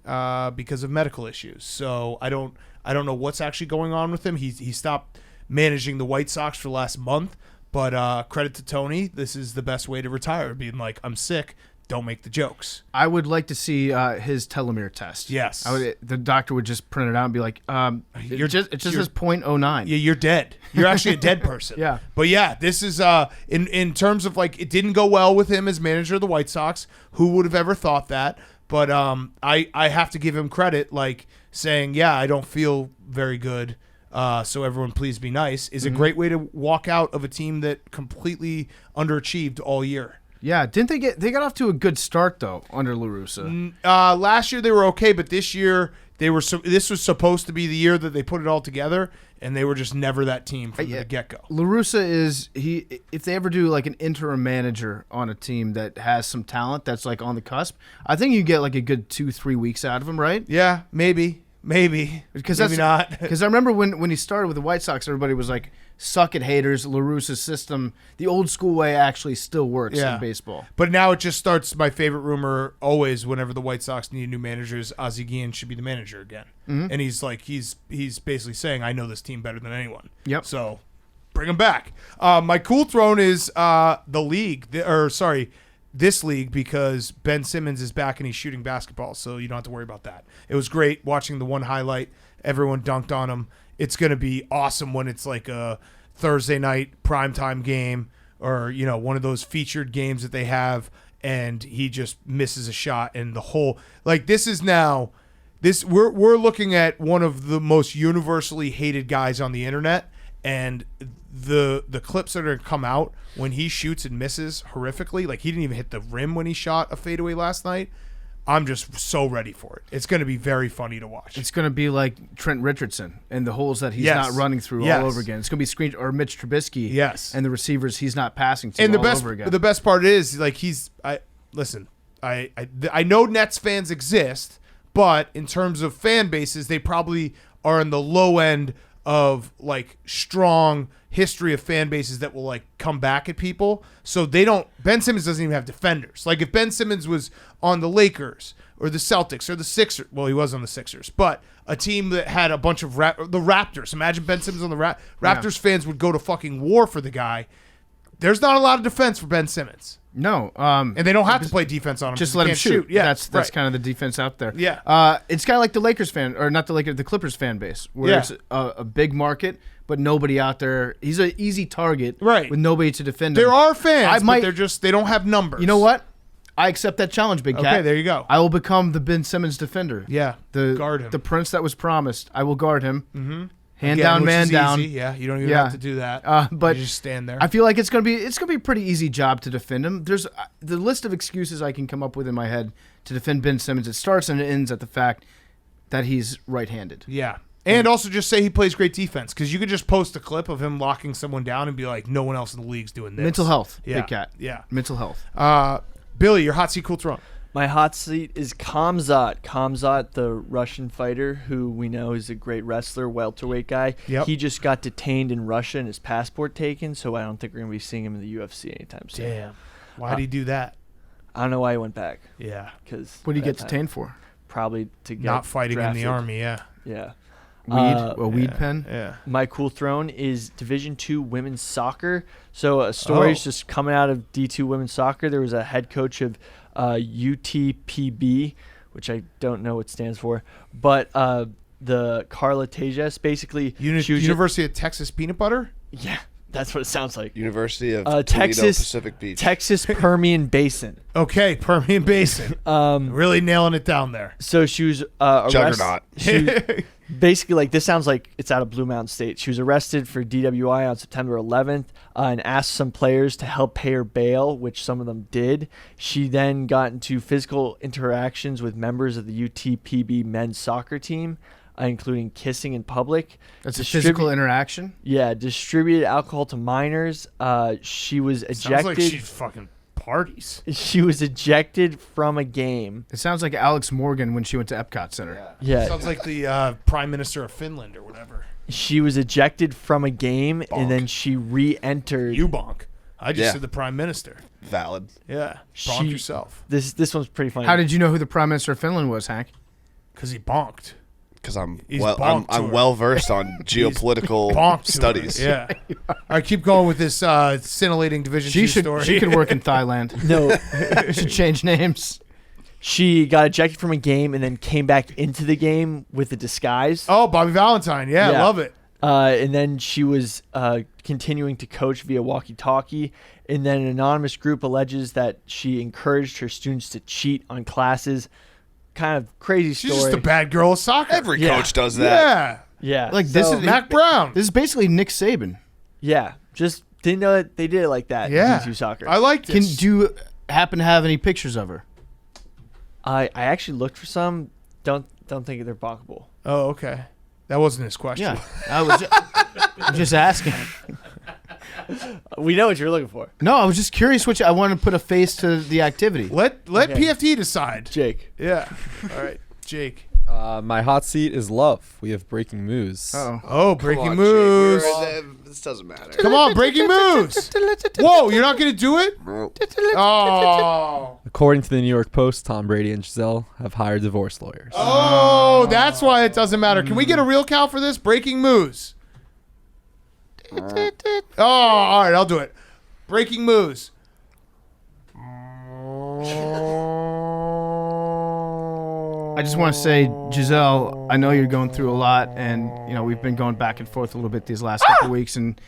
because of medical issues. So I don't know what's actually going on with him. He stopped managing the White Sox for the last month, but credit to Tony. This is the best way to retire, being like, I'm sick. don't make the jokes. I would like to see his telomere test. Yes. The doctor would just print it out and be like, it just says .09. Yeah, you're dead. You're actually a dead person. Yeah. But yeah, this is in terms of like it didn't go well with him as manager of the White Sox. Who would have ever thought that? But I have to give him credit, like saying, yeah, I don't feel very good. So everyone please be nice is a great way to walk out of a team that completely underachieved all year. Yeah, didn't they got off to a good start though under La Russa? Last year they were okay, but this year this was supposed to be the year that they put it all together, and they were just never that team from the get-go. La Russa is if they ever do like an interim manager on a team that has some talent that's like on the cusp, I think you get like a good 2-3 weeks out of him, right? Yeah, maybe because maybe not. Because I remember when he started with the White Sox, everybody was like, "Suck it, haters." La Russa's system, the old school way, actually still works in baseball. But now it just starts. My favorite rumor always, whenever the White Sox need a new manager, is Ozzie Guillen should be the manager again. And he's basically saying, "I know this team better than anyone." Yep. So bring him back. My cool throne is this league, because Ben Simmons is back and he's shooting basketball, so you don't have to worry about that. It was great watching the one highlight. Everyone dunked on him. It's going to be awesome when it's like a Thursday night primetime game or, one of those featured games that they have, and he just misses a shot. And the whole, like, we're looking at one of the most universally hated guys on the internet, and the clips that are going to come out when he shoots and misses horrifically, like he didn't even hit the rim when he shot a fadeaway last night. I'm just so ready for it. It's going to be very funny to watch. It's going to be like Trent Richardson and the holes that he's not running through all over again. It's going to be or Mitch Trubisky and the receivers he's not passing to all over again. The best part is, like, I know Nets fans exist, but in terms of fan bases, they probably are in the low end of like strong history of fan bases that will like come back at people. So Ben Simmons doesn't even have defenders. Like if Ben Simmons was on the Lakers or the Celtics or the Sixers, well, he was on the Sixers, but a team that had a bunch of the Raptors. Imagine Ben Simmons on the Raptors. Fans would go to fucking war for the guy. There's not a lot of defense for Ben Simmons. No, and they don't have to play defense on him. Just let him shoot. Yeah, that's kind of the defense out there. Yeah, it's kind of like the Lakers fan, or not the Lakers, the Clippers fan base, where it's a big market, but nobody out there. He's an easy target, right, with nobody to defend him. There are fans, but they don't have numbers. You know what? I accept that challenge, Big Cat. Okay, there you go. I will become the Ben Simmons defender. Yeah, guard him. The prince that was promised. I will guard him. Mm-hmm. Hand down, man down. Easy. Yeah, you don't even have to do that. But you just stand there. I feel like it's gonna be a pretty easy job to defend him. There's the list of excuses I can come up with in my head to defend Ben Simmons. It starts and it ends at the fact that he's right-handed. Yeah, and also just say he plays great defense, because you could just post a clip of him locking someone down and be like, no one else in the league's doing this. Mental health, yeah. Big Cat. Yeah, mental health. Billy, your hot seat, cool throne. My hot seat is Khamzat. Khamzat, the Russian fighter who we know is a great wrestler, welterweight guy. Yep. He just got detained in Russia and his passport taken, so I don't think we're going to be seeing him in the UFC anytime soon. Damn. Why did he do that? I don't know why he went back. Yeah. What did he get detained for? Probably to get not fighting drafted. in the Army, yeah. Yeah. Weed pen? Yeah. My cool throne is Division II women's soccer. So a story's just coming out of D2 women's soccer. There was a head coach of UTPB, which I don't know what it stands for, but the Carla Tejas, basically University of Texas Peanut Butter? Yeah, that's what it sounds like. University of Toledo, Texas Pacific Beach. Texas Permian Basin. Okay, Permian Basin. Really nailing it down there. So she was Juggernaut. Basically, like, this sounds like it's out of Blue Mountain State. She was arrested for DWI on September 11th and asked some players to help pay her bail, which some of them did. She then got into physical interactions with members of the UTPB men's soccer team, including kissing in public. That's a physical interaction? Yeah, distributed alcohol to minors. She was ejected. Sounds like she fucking parties. She was ejected from a game. It sounds like Alex Morgan when she went to Epcot Center. Yeah. Sounds like the Prime Minister of Finland or whatever. She was ejected from a game, Bonk. and then she re-entered. You bonk. I just said the Prime Minister. Valid. Yeah. Bonk yourself. This one's pretty funny. How did you know who the Prime Minister of Finland was, Hank? Because he bonked. Because I'm He's well, bonked to I'm her. well versed on geopolitical Bonked to her. studies. Yeah. All right, keep going with this scintillating Division She II should story. she could work in Thailand. No, Should change names. she got ejected from a game and then came back into the game with a disguise. Oh, Bobby Valentine. Yeah, Yeah. love it. And then she was continuing to coach via walkie-talkie. And then an anonymous group alleges that she encouraged her students to cheat on classes. Kind of crazy She's story. just a bad girl of soccer. Every Yeah. coach does that. Yeah. Yeah. Like, this so- is- Mac Brown. This is basically Nick Saban. Yeah. Just didn't know that they did it like that Yeah. in D2 soccer. I like Can this. do you happen to have any pictures of her? I actually looked for some. Don't think they're bonkable. Oh, okay. That wasn't his question. Yeah, I was just asking. We know what you're looking for, No, I was just curious. Which I wanted to put a face to the activity. Let Okay. PFT decide. Jake. Yeah. All right, Jake. My hot seat is love. We have breaking news. Oh, Oh, Come breaking on, moves. Jake. This doesn't matter. Come on, breaking moves. Whoa, you're not going to do it? No. Oh. According to the New York Post, Tom Brady and Gisele have hired divorce lawyers. Oh, that's why it doesn't matter. Can we get a real count for this? Breaking moves. Oh, all right, I'll do it. Breaking moves. I just want to say, Gisele, I know you're going through a lot, and we've been going back and forth a little bit these last couple weeks, and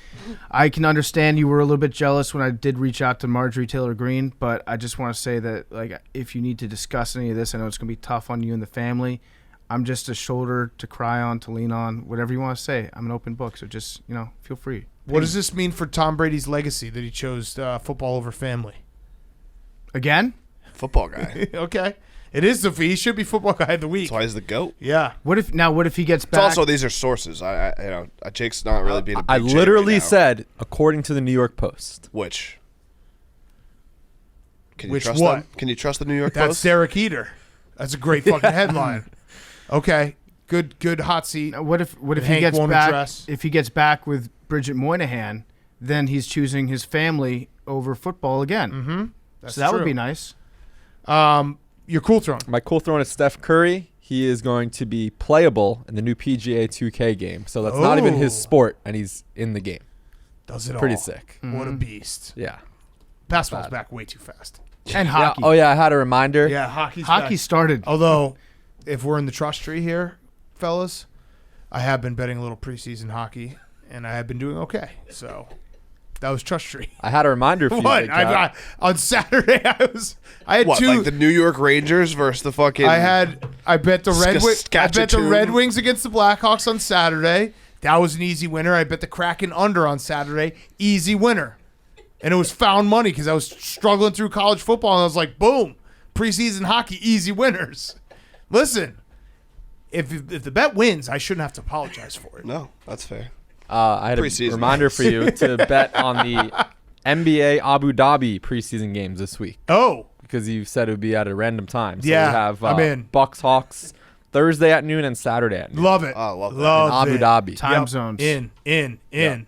I can understand you were a little bit jealous when I did reach out to Marjorie Taylor Greene, but I just want to say that, like, if you need to discuss any of this, I know it's going to be tough on you and the family. I'm just a shoulder to cry on, to lean on, whatever you want to say. I'm an open book, so just feel free. What does this mean for Tom Brady's legacy that he chose football over family? Again? Football guy. Okay. It is he should be football guy of the week. That's why he's the GOAT. Yeah. What if he gets It's back? also, these are sources. Jake's not really being a big I Jake literally right now. said, according to the New York Post. Which? Can you Which trust what? them? Can you trust the New York That's Post? Derek Eater. That's a great fucking headline. Okay. Good hot seat. What if he Hank gets won't back? address. If he gets back with Bridget Moynihan, then he's choosing his family over football again. Mm-hmm. That's So that true. would be nice. Your cool throne. My cool throne is Steph Curry. He is going to be playable in the new PGA 2K game. So that's not even his Oh. sport, and he's in the game. Does it Pretty all. sick. What a beast. Yeah. Basketball's Bad. back way too fast. And Yeah. hockey. Oh, yeah, I had a reminder. Yeah, hockey's Hockey back. started. Although, if we're in the trust tree here, fellas, I have been betting a little preseason hockey, and I have been doing okay. So that was trust tree. I had a reminder for you. What? Big Cat. On Saturday, I had What, two. like the New York Rangers versus the fucking... I bet the Red Wings. I bet the Saskatchewan. Red Wings against the Blackhawks on Saturday. That was an easy winner. I bet the Kraken under on Saturday. Easy winner. And it was found money because I was struggling through college football, and I was like, boom, preseason hockey, easy winners. Listen, if the bet wins, I shouldn't have to apologize for it. No, that's fair. I had a Preseason. reminder for you to bet on the NBA Abu Dhabi preseason games this week Oh, because you said it would be at a random time. So Yeah, we have I'm in. Bucks Hawks Thursday at noon and Saturday at noon. love it. Oh, I love that. Love in Abu it. Dhabi. Time Yep. zones. In. Yep.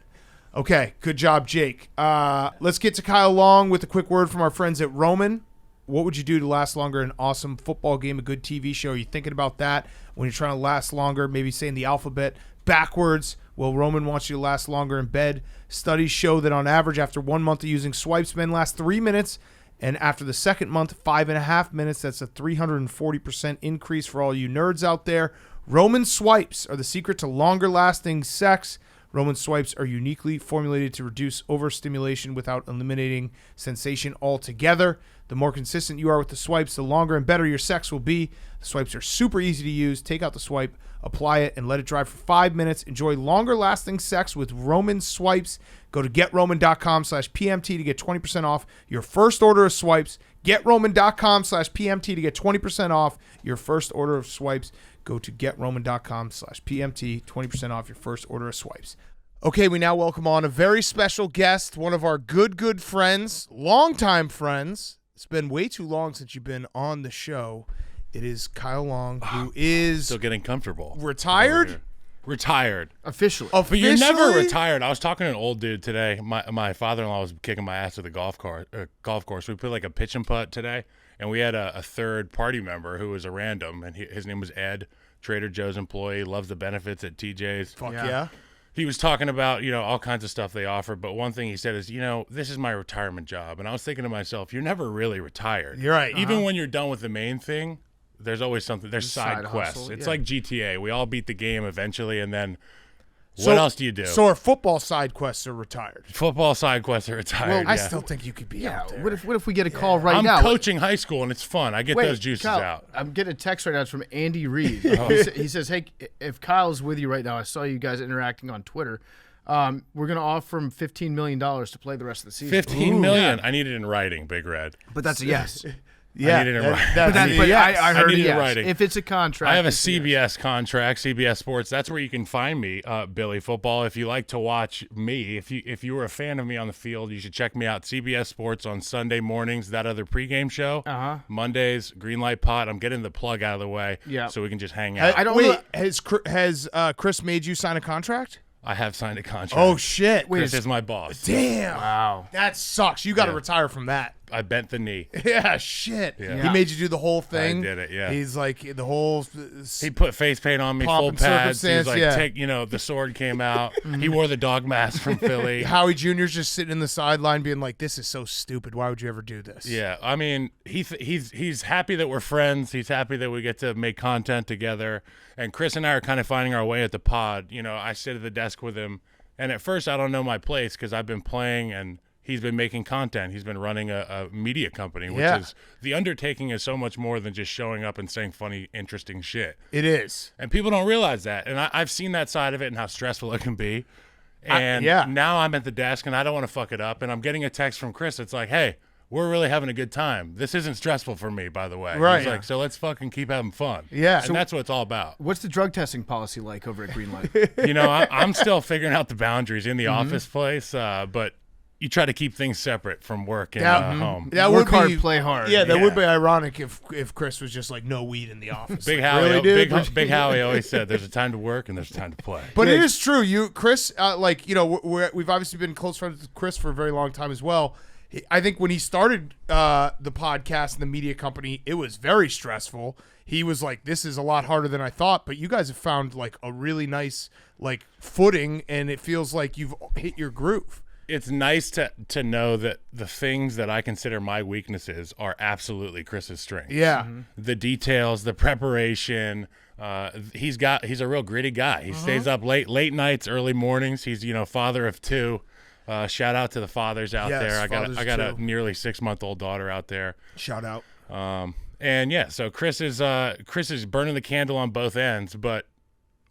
Okay, good job, Jake. Let's get to Kyle Long with a quick word from our friends at Roman. What would you do to last longer? An awesome football game, a good TV show. Are you thinking about that when you're trying to last longer? Maybe saying the alphabet backwards. Well, Roman wants you to last longer in bed. Studies show that on average, after 1 month of using swipes, men last 3 minutes. And after the second month, 5.5 minutes. That's a 340% increase for all you nerds out there. Roman swipes are the secret to longer lasting sex. Roman swipes are uniquely formulated to reduce overstimulation without eliminating sensation altogether. The more consistent you are with the swipes, the longer and better your sex will be. The swipes are super easy to use. Take out the swipe, apply it, and let it dry for 5 minutes. Enjoy longer lasting sex with Roman swipes. Go to GetRoman.com/PMT to get 20% off your first order of swipes. GetRoman.com/PMT to get 20% off your first order of swipes. Go to GetRoman.com/PMT, 20% off your first order of swipes. Okay, we now welcome on a very special guest, one of our good friends, longtime friends. It's been way too long since you've been on the show. It is Kyle Long, who is Still getting comfortable. retired. Retired. Officially. But you're never Officially? retired. I was talking to an old dude today. My father-in-law was kicking my ass at the golf course. We put like a pitch and putt today, and we had a third party member who was a random, and his name was Ed. Trader Joe's employee, loves the benefits at TJ's. Fuck yeah. He was talking about, all kinds of stuff they offer, but one thing he said is, this is my retirement job. And I was thinking to myself, you're never really retired. You're right. Even when you're done with the main thing, there's always something. There's side quests. hustle, It's yeah. like GTA. We all beat the game eventually, and then what else do you do? So our football side quests are retired. Football side quests are retired. I still think you could be Yeah. out there. What if we get a call right I'm now? coaching high school, and it's fun. I get Wait, those juices Kyle, out. I'm getting a text right now. It's from Andy Reed. He says, "Hey, if Kyle's with you right now, I saw you guys interacting on Twitter. We're going to offer him $15 million to play the rest of the season." $15 million. I need it in writing, Big Red. But that's a yes. Yeah, I need it in writing. But I heard I need a it in yes. writing. If it's a contract, I have a it's yes. CBS contract, CBS Sports. That's where you can find me, Billy Football. If you like to watch me, if you were a fan of me on the field, you should check me out. CBS Sports on Sunday mornings, that other pregame show. Mondays, Green Light Pot. I'm getting the plug out of the way, so we can just hang out. I don't Wait, know. has Chris made you sign a contract? I have signed a contract. Oh shit! Chris is my boss. Damn. Wow. That sucks. You got to Yeah. retire from that. I bent the knee. Yeah, shit. Yeah. He made you do the whole thing. I did it, yeah. He's like the whole. He put face paint on me, Pomp full and pads. He's circumstance, like, yeah. the sword came out. He wore the dog mask from Philly. Howie Jr.'s just sitting in the sideline, being like, "This is so stupid. Why would you ever do this?" Yeah, I mean, he's happy that we're friends. He's happy that we get to make content together. And Chris and I are kind of finding our way at the pod. I sit at the desk with him, and at first I don't know my place because I've been playing and he's been making content. He's been running a media company, which is the undertaking is so much more than just showing up and saying funny, interesting shit. It is. And people don't realize that. And I've seen that side of it and how stressful it can be. And yeah. now I'm at the desk and I don't want to fuck it up. And I'm getting a text from Chris. It's like, hey, we're really having a good time. This isn't stressful for me, by the way. Right. He's like, so let's fucking keep having fun. Yeah. And So- that's what it's all about. What's the drug testing policy like over at Greenlight? I'm still figuring out the boundaries in the office place, but you try to keep things separate from work and home. That Work would hard, be, play hard. Yeah, that Yeah. would be ironic if Chris was just like no weed in the office. Big Like, Howie, really, dude? Big Howie always said, "There's a time to work and there's a time to play." But it is true. You, Chris, we've obviously been close friends with Chris for a very long time as well. I think when he started the podcast and the media company, it was very stressful. He was like, "This is a lot harder than I thought." But you guys have found like a really nice like footing, and it feels like you've hit your groove. It's nice to know that the things that I consider my weaknesses are absolutely Chris's strengths. Yeah. The details, the preparation. He's a real gritty guy. He stays up late nights, early mornings. He's father of two. Shout out to the fathers out Yes, there. fathers I got a too. nearly 6-month-old daughter out there. Shout out. And yeah, so Chris is burning the candle on both ends, but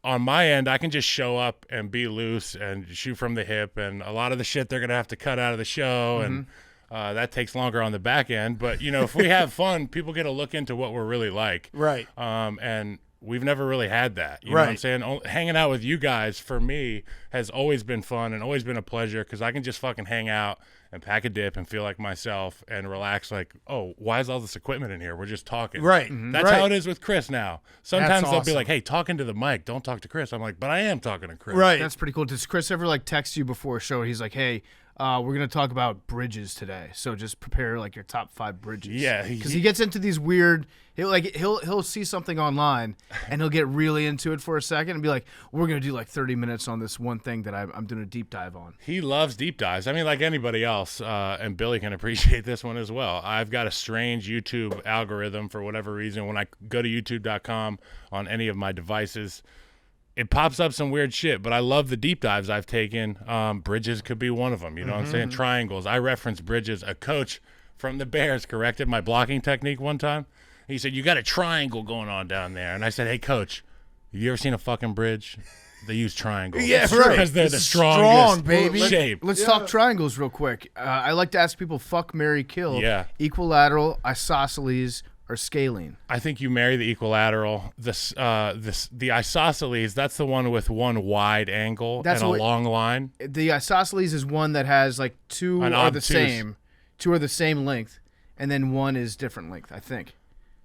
on my end, I can just show up and be loose and shoot from the hip, and a lot of the shit they're gonna have to cut out of the show, and that takes longer on the back end. But if we have fun, people get a look into what we're really like, Right. and we've never really had that. You know what I'm Right. saying? Hanging out with you guys for me has always been fun and always been a pleasure because I can just fucking hang out and pack a dip and feel like myself and relax. Like, oh, why is all this equipment in here? We're just talking. Right. That's Right. how it is with Chris now. Sometimes they'll be awesome. like, hey, talk into the mic. Don't talk to Chris. I'm like, but I am talking to Chris. Right. That's pretty cool. Does Chris ever text you before a show? He's like, "Hey, we're gonna talk about bridges today, so just prepare your top 5 bridges." Yeah, because he gets into these weird. He'll see something online and he'll get really into it for a second and be like, "We're gonna do 30 minutes on this one thing that I'm doing a deep dive on." He loves deep dives. I mean, like anybody else, and Billy can appreciate this one as well. I've got a strange YouTube algorithm for whatever reason. When I go to youtube.com on any of my devices, it pops up some weird shit, but I love the deep dives I've taken. Bridges could be one of them. You know what I'm saying? Triangles. I reference bridges. A coach from the Bears corrected my blocking technique one time. He said, "You got a triangle going on down there." And I said, "Hey, coach, have you ever seen a fucking bridge? They use triangles." Yeah, It's right. Because they're It's the strong, strongest baby. shape. Let's talk triangles real quick. I like to ask people: fuck, marry, kill. Yeah. Equilateral, isosceles, or scalene. I think you marry the equilateral. The isosceles, that's the one with one wide angle That's and a what- long line. The isosceles is one that has two An are the obtuse. same, 2 are the same length, and then 1 is different length. I think.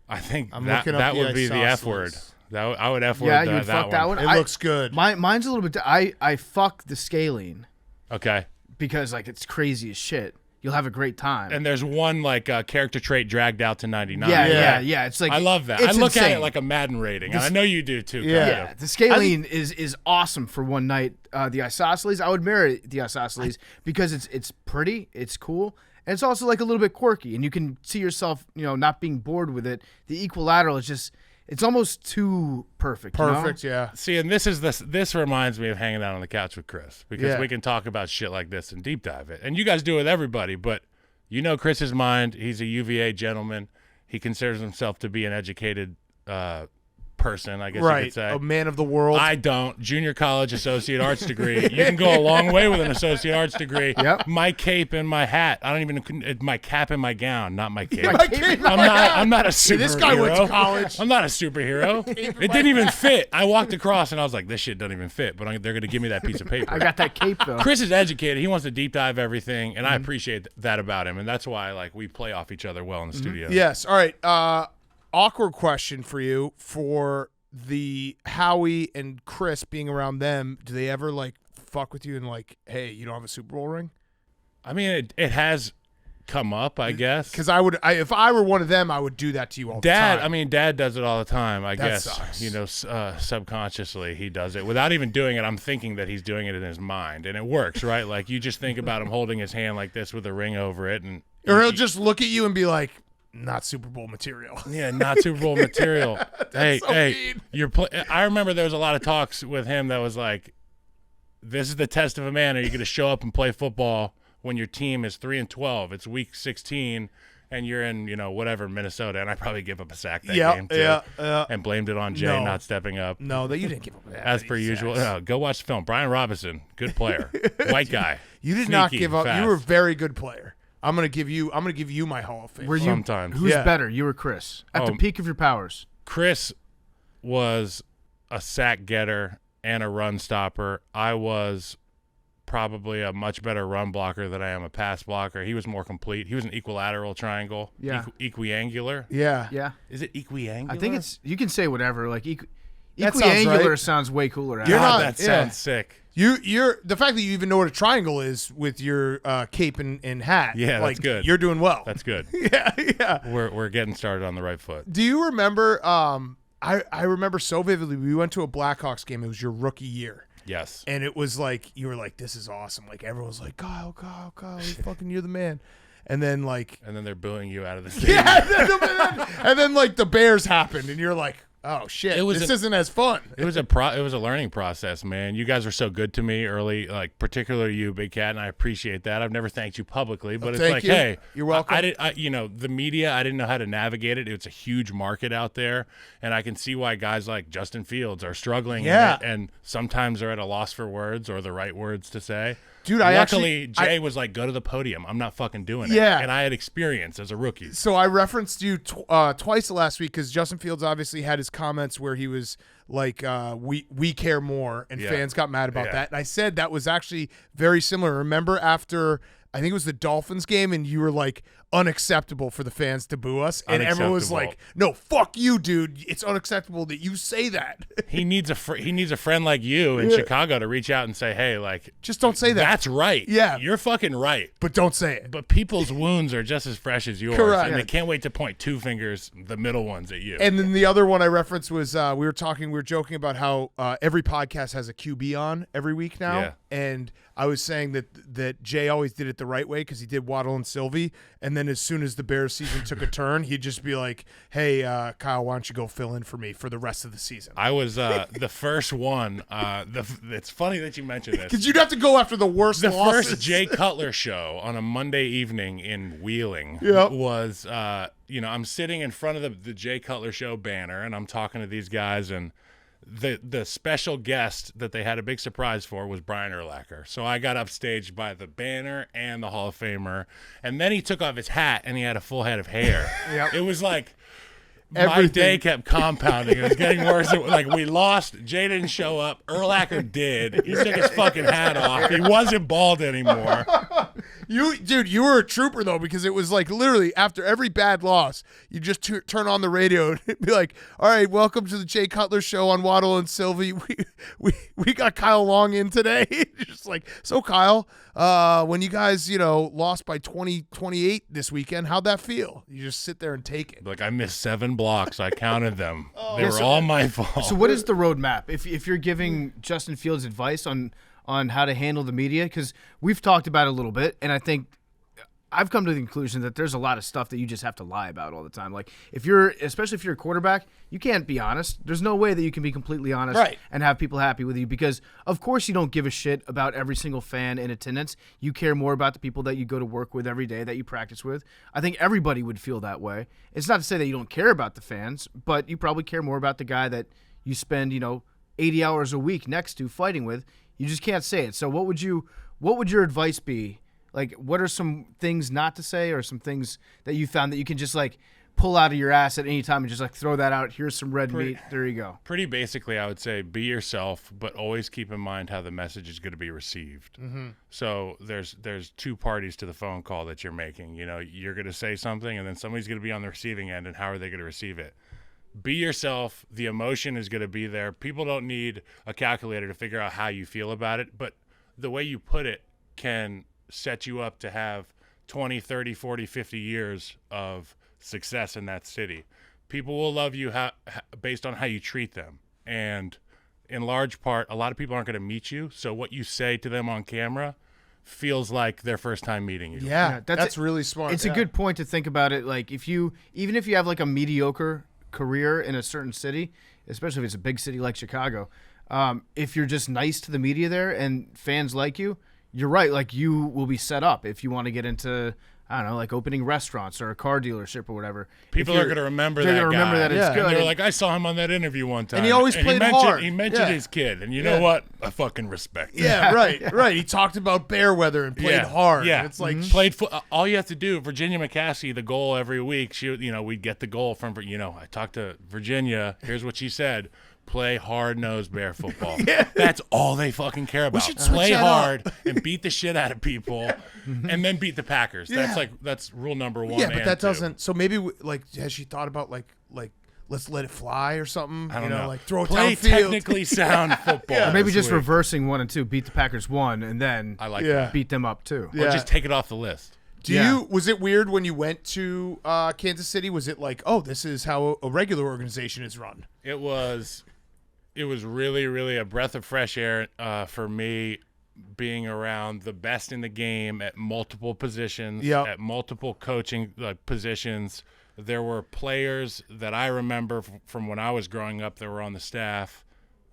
I think I'm that looking up the would be the F word. isosceles. I would F word Yeah, you that, would fuck that one. It looks good. Mine's a little bit. I fuck the scalene Okay. because it's crazy as shit, you'll have a great time. And there's one like character trait dragged out to 99. Yeah. It's like I love that. It's I look at insane. it like a Madden rating. And I know you do too. Yeah. Kind of. The scaling is awesome for one night. The isosceles, I would marry the isosceles because it's pretty, it's cool, and it's also like a little bit quirky, and you can see yourself, not being bored with it. The equilateral is just, it's almost too perfect. Perfect, yeah. See, and this reminds me of hanging out on the couch with Chris because we can talk about shit like this and deep dive it. And you guys do it with everybody, but Chris's mind. He's a UVA gentleman. He considers himself to be an educated person, I guess you could say. A man of the world. I don't. Junior college associate arts degree. You can go a long way with an associate arts degree. Yep. My cape and my hat. I don't even. My cap and my gown, not my cape. My cape. I'm not a superhero. This guy went to college. I'm not a superhero. It didn't even fit. I walked across and I was like, this shit doesn't even fit. But they're going to give me that piece of paper. I got that cape though. Chris is educated. He wants to deep dive everything, and I appreciate that about him. And that's why we play off each other well in the studio. Yes. All right. Awkward question for you for the Howie and Chris being around them. Do they ever fuck with you and hey, you don't have a Super Bowl ring? I mean, it has come up, I guess. Because if I were one of them, I would do that to you all the time. I mean, Dad does it all the time. I That guess sucks. subconsciously he does it without even doing it. I'm thinking that he's doing it in his mind, and it works, right? Like you just think about him holding his hand like this with a ring over it, and Or he'll just look at you and be like, not Super Bowl material. yeah, not Super Bowl material. Hey, so mean. I remember there was a lot of talks with him that was like, this is the test of a man. Are you going to show up and play football when your team is 3-12? It's week 16, and you're in, whatever, Minnesota. And I probably give up a sack that game too, and blamed it on Jay No. not stepping up. No, that you didn't give up that. As many per usual. sacks. No, go watch the film. Brian Robinson, good player, white guy. You did not Sneaky, give up. fast. You were a very good player. I'm gonna give you my Hall of Fame. Were you? Sometimes. Who's Yeah. better, you or Chris? At the peak of your powers. Chris was a sack getter and a run stopper. I was probably a much better run blocker than I am a pass blocker. He was more complete. He was an equilateral triangle. Yeah. Equiangular. Yeah. Yeah. Is it equiangular? I think you can say whatever. Like That sounds equiangular right. sounds way cooler. You're God, not- that sounds sick. You're the fact that you even know what a triangle is with your cape and hat. Yeah, that's good. You're doing well. That's good. yeah. We're getting started on the right foot. Do you remember? I remember so vividly. We went to a Blackhawks game. It was your rookie year. Yes. And it was like, you were like, this is awesome. Like, everyone was like, Kyle, fucking you're the man. And then, And then they're booing you out of the stadium. yeah. And then the Bears happened, and you're like, oh, shit, this isn't as fun. It was a learning process, man. You guys were so good to me early, particularly you, Big Cat, and I appreciate that. I've never thanked you publicly, but it's thank you. hey, You're welcome. The media, I didn't know how to navigate it. It's a huge market out there, and I can see why guys like Justin Fields are struggling in it, and sometimes they're at a loss for words or the right words to say. Dude, luckily, Jay was like, go to the podium. I'm not fucking doing it. Yeah. And I had experience as a rookie. So I referenced you twice last week because Justin Fields obviously had his comments where he was like, we care more, and fans got mad about that. And I said that was actually very similar. Remember after, I think it was the Dolphins game, and you were like, unacceptable for the fans to boo us, and everyone was like, no, fuck you, dude, it's unacceptable that you say that. He needs a friend like you in Chicago to reach out and say, hey, just don't say that. That's right. Yeah. You're fucking right. But don't say it. But people's wounds are just as fresh as yours. Correct. And they can't wait to point two fingers, the middle ones, at you. And then the other one I referenced was we were joking about how every podcast has a QB on every week now. Yeah. And I was saying that Jay always did it the right way because he did Waddle and Sylvie. And then as soon as the Bears season took a turn, he'd just be like, hey, Kyle, why don't you go fill in for me for the rest of the season? I was the first one. It's funny that you mentioned this. Because you'd have to go after the worst losses. First Jay Cutler show on a Monday evening in Wheeling was, I'm sitting in front of the Jay Cutler show banner, and I'm talking to these guys, and the special guest that they had a big surprise for was Brian Urlacher. So I got upstaged by the banner and the Hall of Famer, and then he took off his hat and he had a full head of hair. It was like my day kept compounding. It was getting worse. We lost. Jay didn't show up. Urlacher did. He took his fucking hat off. He wasn't bald anymore. You were a trooper though, because it was like literally after every bad loss, you just turn on the radio and be like, "All right, welcome to the Jay Cutler Show on Waddle and Sylvie. We got Kyle Long in today." Just like, so Kyle, when you guys lost by 28 this weekend, how'd that feel? You just sit there and take it. Like, I missed 7 blocks. I counted them. They were all my fault. So what is the roadmap? If you're giving Justin Fields advice on how to handle the media, because we've talked about it a little bit, and I think I've come to the conclusion that there's a lot of stuff that you just have to lie about all the time. Like, especially if you're a quarterback, you can't be honest. There's no way that you can be completely honest and have people happy with you, because of course you don't give a shit about every single fan in attendance. You care more about the people that you go to work with every day, that you practice with. I think everybody would feel that way. It's not to say that you don't care about the fans, but you probably care more about the guy that you spend 80 hours a week next to fighting with. You just can't say it. So what would your advice be? Like, what are some things not to say, or some things that you found that you can just like pull out of your ass at any time and just like throw that out? Here's some red meat. There you go. Pretty basically, I would say be yourself, but always keep in mind how the message is going to be received. Mm-hmm. So there's 2 parties to the phone call that you're making. You're going to say something, and then somebody's going to be on the receiving end, and how are they going to receive it? Be yourself. The emotion is going to be there. People don't need a calculator to figure out how you feel about it, but the way you put it can set you up to have 20, 30, 40, 50 years of success in that city. People will love you based on how you treat them. And in large part, a lot of people aren't going to meet you. So what you say to them on camera feels like their first time meeting you. Yeah, that's really smart. It's a good point to think about it. Like, even if you have like a mediocre career in a certain city, especially if it's a big city like Chicago, if you're just nice to the media there and fans like you, you're right. Like, you will be set up if you want to get into, I don't know, like opening restaurants or a car dealership or whatever. People are going to remember that guy. They're going to remember that it's good. And they're like, I saw him on that interview one time. And he always played hard. He mentioned his kid. And you know what? I fucking respect it. Yeah, right. He talked about bear weather and played hard. Yeah. And it's like, played all you have to do, Virginia McCaskey, the goal every week, we'd get the goal from, I talked to Virginia. Here's what she said. Play hard-nosed bear football. That's all they fucking care about. Play hard and beat the shit out of people, and then beat the Packers. That's rule number 1. Yeah, but that 2. doesn't. So maybe has she thought about like let's let it fly or something? I don't know. Like throw it Play downfield. technically sound football. Or maybe just reversing 1 and 2, beat the Packers 1, and then I like that. beat them up 2. Or just take it off the list. Was it weird when you went to Kansas City? Was it like, oh, this is how a regular organization is run? It was really, really a breath of fresh air for me, being around the best in the game at multiple positions, at multiple coaching positions. There were players that I remember from when I was growing up that were on the staff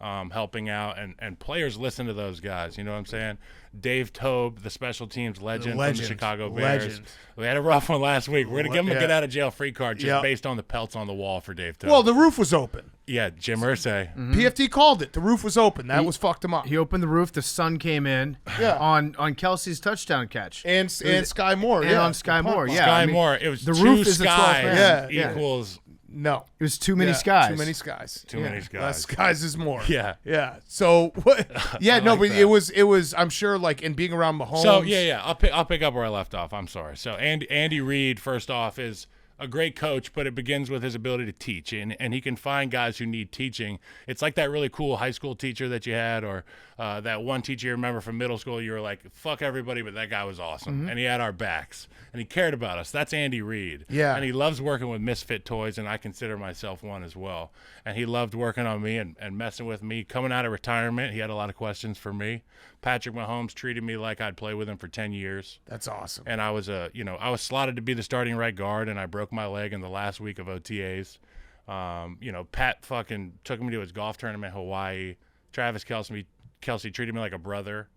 helping out, and players listen to those guys. You know what I'm saying? Dave Tobe, the special teams legend from the Chicago Bears. We had a rough one last week. We're going to give him a get-out-of-jail-free card just based on the pelts on the wall for Dave Tobe. Well, the roof was open. Yeah, Jim Irsay. PFT called it. The roof was open. That was fucked him up. He opened the roof. The sun came in on Kelsey's touchdown catch. And Sky Moore. And on Sky Moore. Yeah. Sky Moore. It was the two roof is skies equals... No. It was too many skies. Too many skies. Too many skies. Less skies is more. Yeah. Yeah. So what? Yeah. No, but that. it was. I'm sure, like, in being around Mahomes. So yeah. I'll pick up where I left off. I'm sorry. So Andy Reid, first off, is a great coach, but it begins with his ability to teach, and he can find guys who need teaching. It's like that really cool high school teacher that you had, or that one teacher you remember from middle school. You were like, fuck everybody, but that guy was awesome, and he had our backs, and he cared about us. That's Andy Reid. Yeah. And he loves working with misfit toys, and I consider myself one as well. And he loved working on me and messing with me. Coming out of retirement, he had a lot of questions for me. Patrick Mahomes treated me like I'd play with him for 10 years. That's awesome. And I was I was slotted to be the starting right guard, and I broke my leg in the last week of OTAs. Pat fucking took me to his golf tournament in Hawaii. Travis Kelsey treated me like a brother.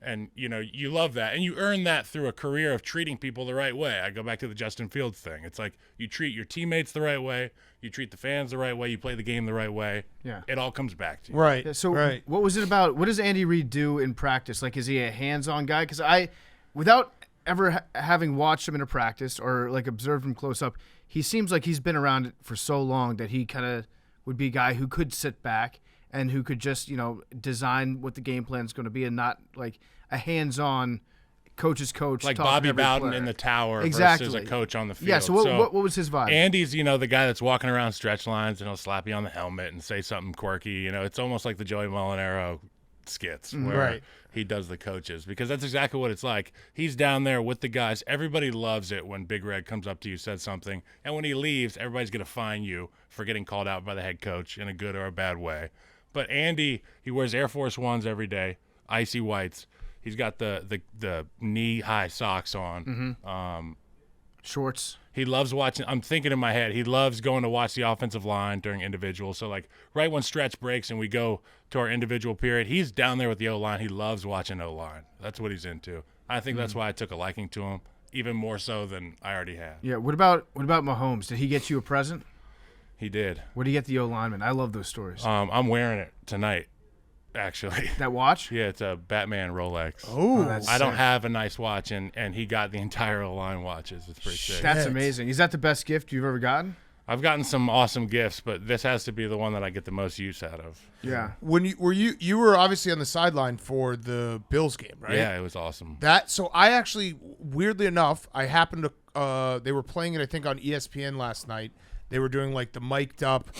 And, you love that. And you earn that through a career of treating people the right way. I go back to the Justin Fields thing. It's like you treat your teammates the right way. You treat the fans the right way. You play the game the right way. Yeah. It all comes back to you. Right. Yeah, so what was it about? What does Andy Reid do in practice? Like, is he a hands-on guy? Because without ever having watched him in a practice or, like, observed him close up, he seems like he's been around it for so long that he kind of would be a guy who could sit back and who could just, design what the game plan is going to be and not, like, a hands-on coach's coach, like talking Bobby to every Bowden player. in the tower Exactly. versus a coach on the field. Yeah. So what was his vibe? Andy's, the guy that's walking around stretch lines and he'll slap you on the helmet and say something quirky. It's almost like the Joey Molinaro skits where Right. he does the coaches, because that's exactly what it's like. He's down there with the guys. Everybody loves it when Big Red comes up to you, says something, and when he leaves, everybody's going to fine you for getting called out by the head coach in a good or a bad way. But Andy, he wears Air Force Ones every day, icy whites. He's got the knee-high socks on. Shorts. He loves watching. I'm thinking in my head, he loves going to watch the offensive line during individual. So, like, right when stretch breaks and we go to our individual period, he's down there with the O-line. He loves watching O-line. That's what he's into. I think that's why I took a liking to him, even more so than I already had. Yeah. What about Mahomes? Did he get you a present? He did. What did he get the O lineman? I love those stories. I'm wearing it tonight, actually. That watch? Yeah, it's a Batman Rolex. Oh, that's I don't sick. have a nice watch, and he got the entire O-line watches. It's pretty sick. That's Shit. amazing. Is that the best gift you've ever gotten? I've gotten some awesome gifts, but this has to be the one that I get the most use out of. Yeah. when you were obviously on the sideline for the Bills game, right? Yeah, it was awesome. So I actually, weirdly enough, I happened to they were playing it, I think, on ESPN last night. They were doing like the mic'd up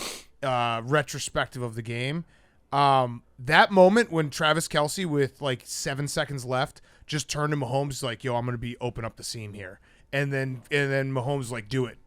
retrospective of the game. That moment when Travis Kelce, with like 7 seconds left, just turned to Mahomes like, "Yo, I'm gonna be open up the seam here." And then Mahomes was like, do it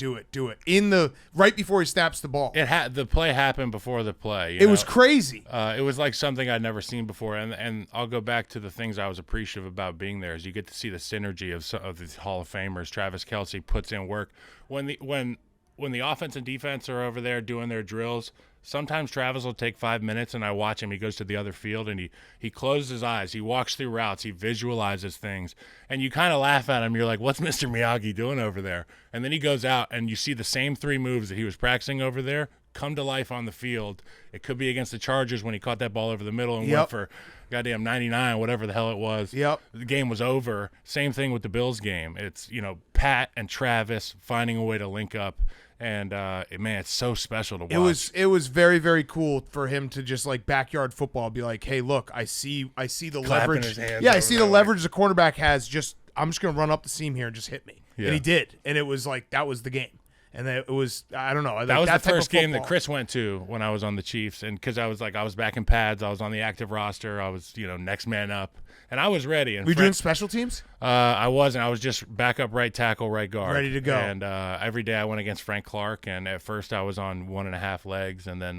in the right before he snaps the ball. The play happened before the play. It was crazy. It was like something I'd never seen before, and I'll go back to the things I was appreciative about being there. Is you get to see the synergy of these Hall of Famers. Travis Kelce puts in work when the offense and defense are over there doing their drills. Sometimes Travis will take 5 minutes, and I watch him. He goes to the other field, and he closes his eyes. He walks through routes. He visualizes things. And you kind of laugh at him. You're like, what's Mr. Miyagi doing over there? And then he goes out, and you see the same 3 moves that he was practicing over there come to life on the field. It could be against the Chargers when he caught that ball over the middle and went for goddamn 99, whatever the hell it was. Yep. The game was over. Same thing with the Bills game. It's, Pat and Travis finding a way to link up. And man, it's so special to watch. It was very, very cool for him to just like backyard football be like, "Hey, look, I see the Clapping leverage. his hands Yeah, I over see there, the leverage the cornerback has. I'm just gonna run up the seam here and just hit me." Yeah. And he did, and it was like that was the game. And it was, I don't know. That was the first game that football. Chris went to when I was on the Chiefs, and because I was back in pads, I was on the active roster, I was next man up, and I was ready. And Were you doing special teams? I wasn't. I was just backup right tackle, right guard, Ready to go. And every day I went against Frank Clark, and at first I was on 1.5 legs, and then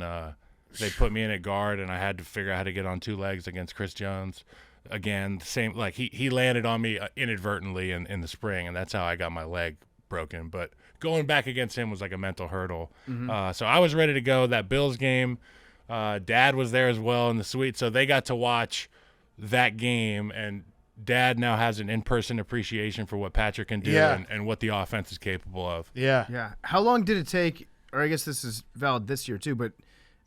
they put me in at guard, and I had to figure out how to get on 2 legs against Chris Jones. Again, the same. Like he landed on me inadvertently in the spring, and that's how I got my leg broken. But going back against him was like a mental hurdle. So I was ready to go. That Bills game, Dad was there as well in the suite, so they got to watch that game, and Dad now has an in-person appreciation for what Patrick can do and what the offense is capable of. Yeah. Yeah. How long did it take, or I guess this is valid this year too, but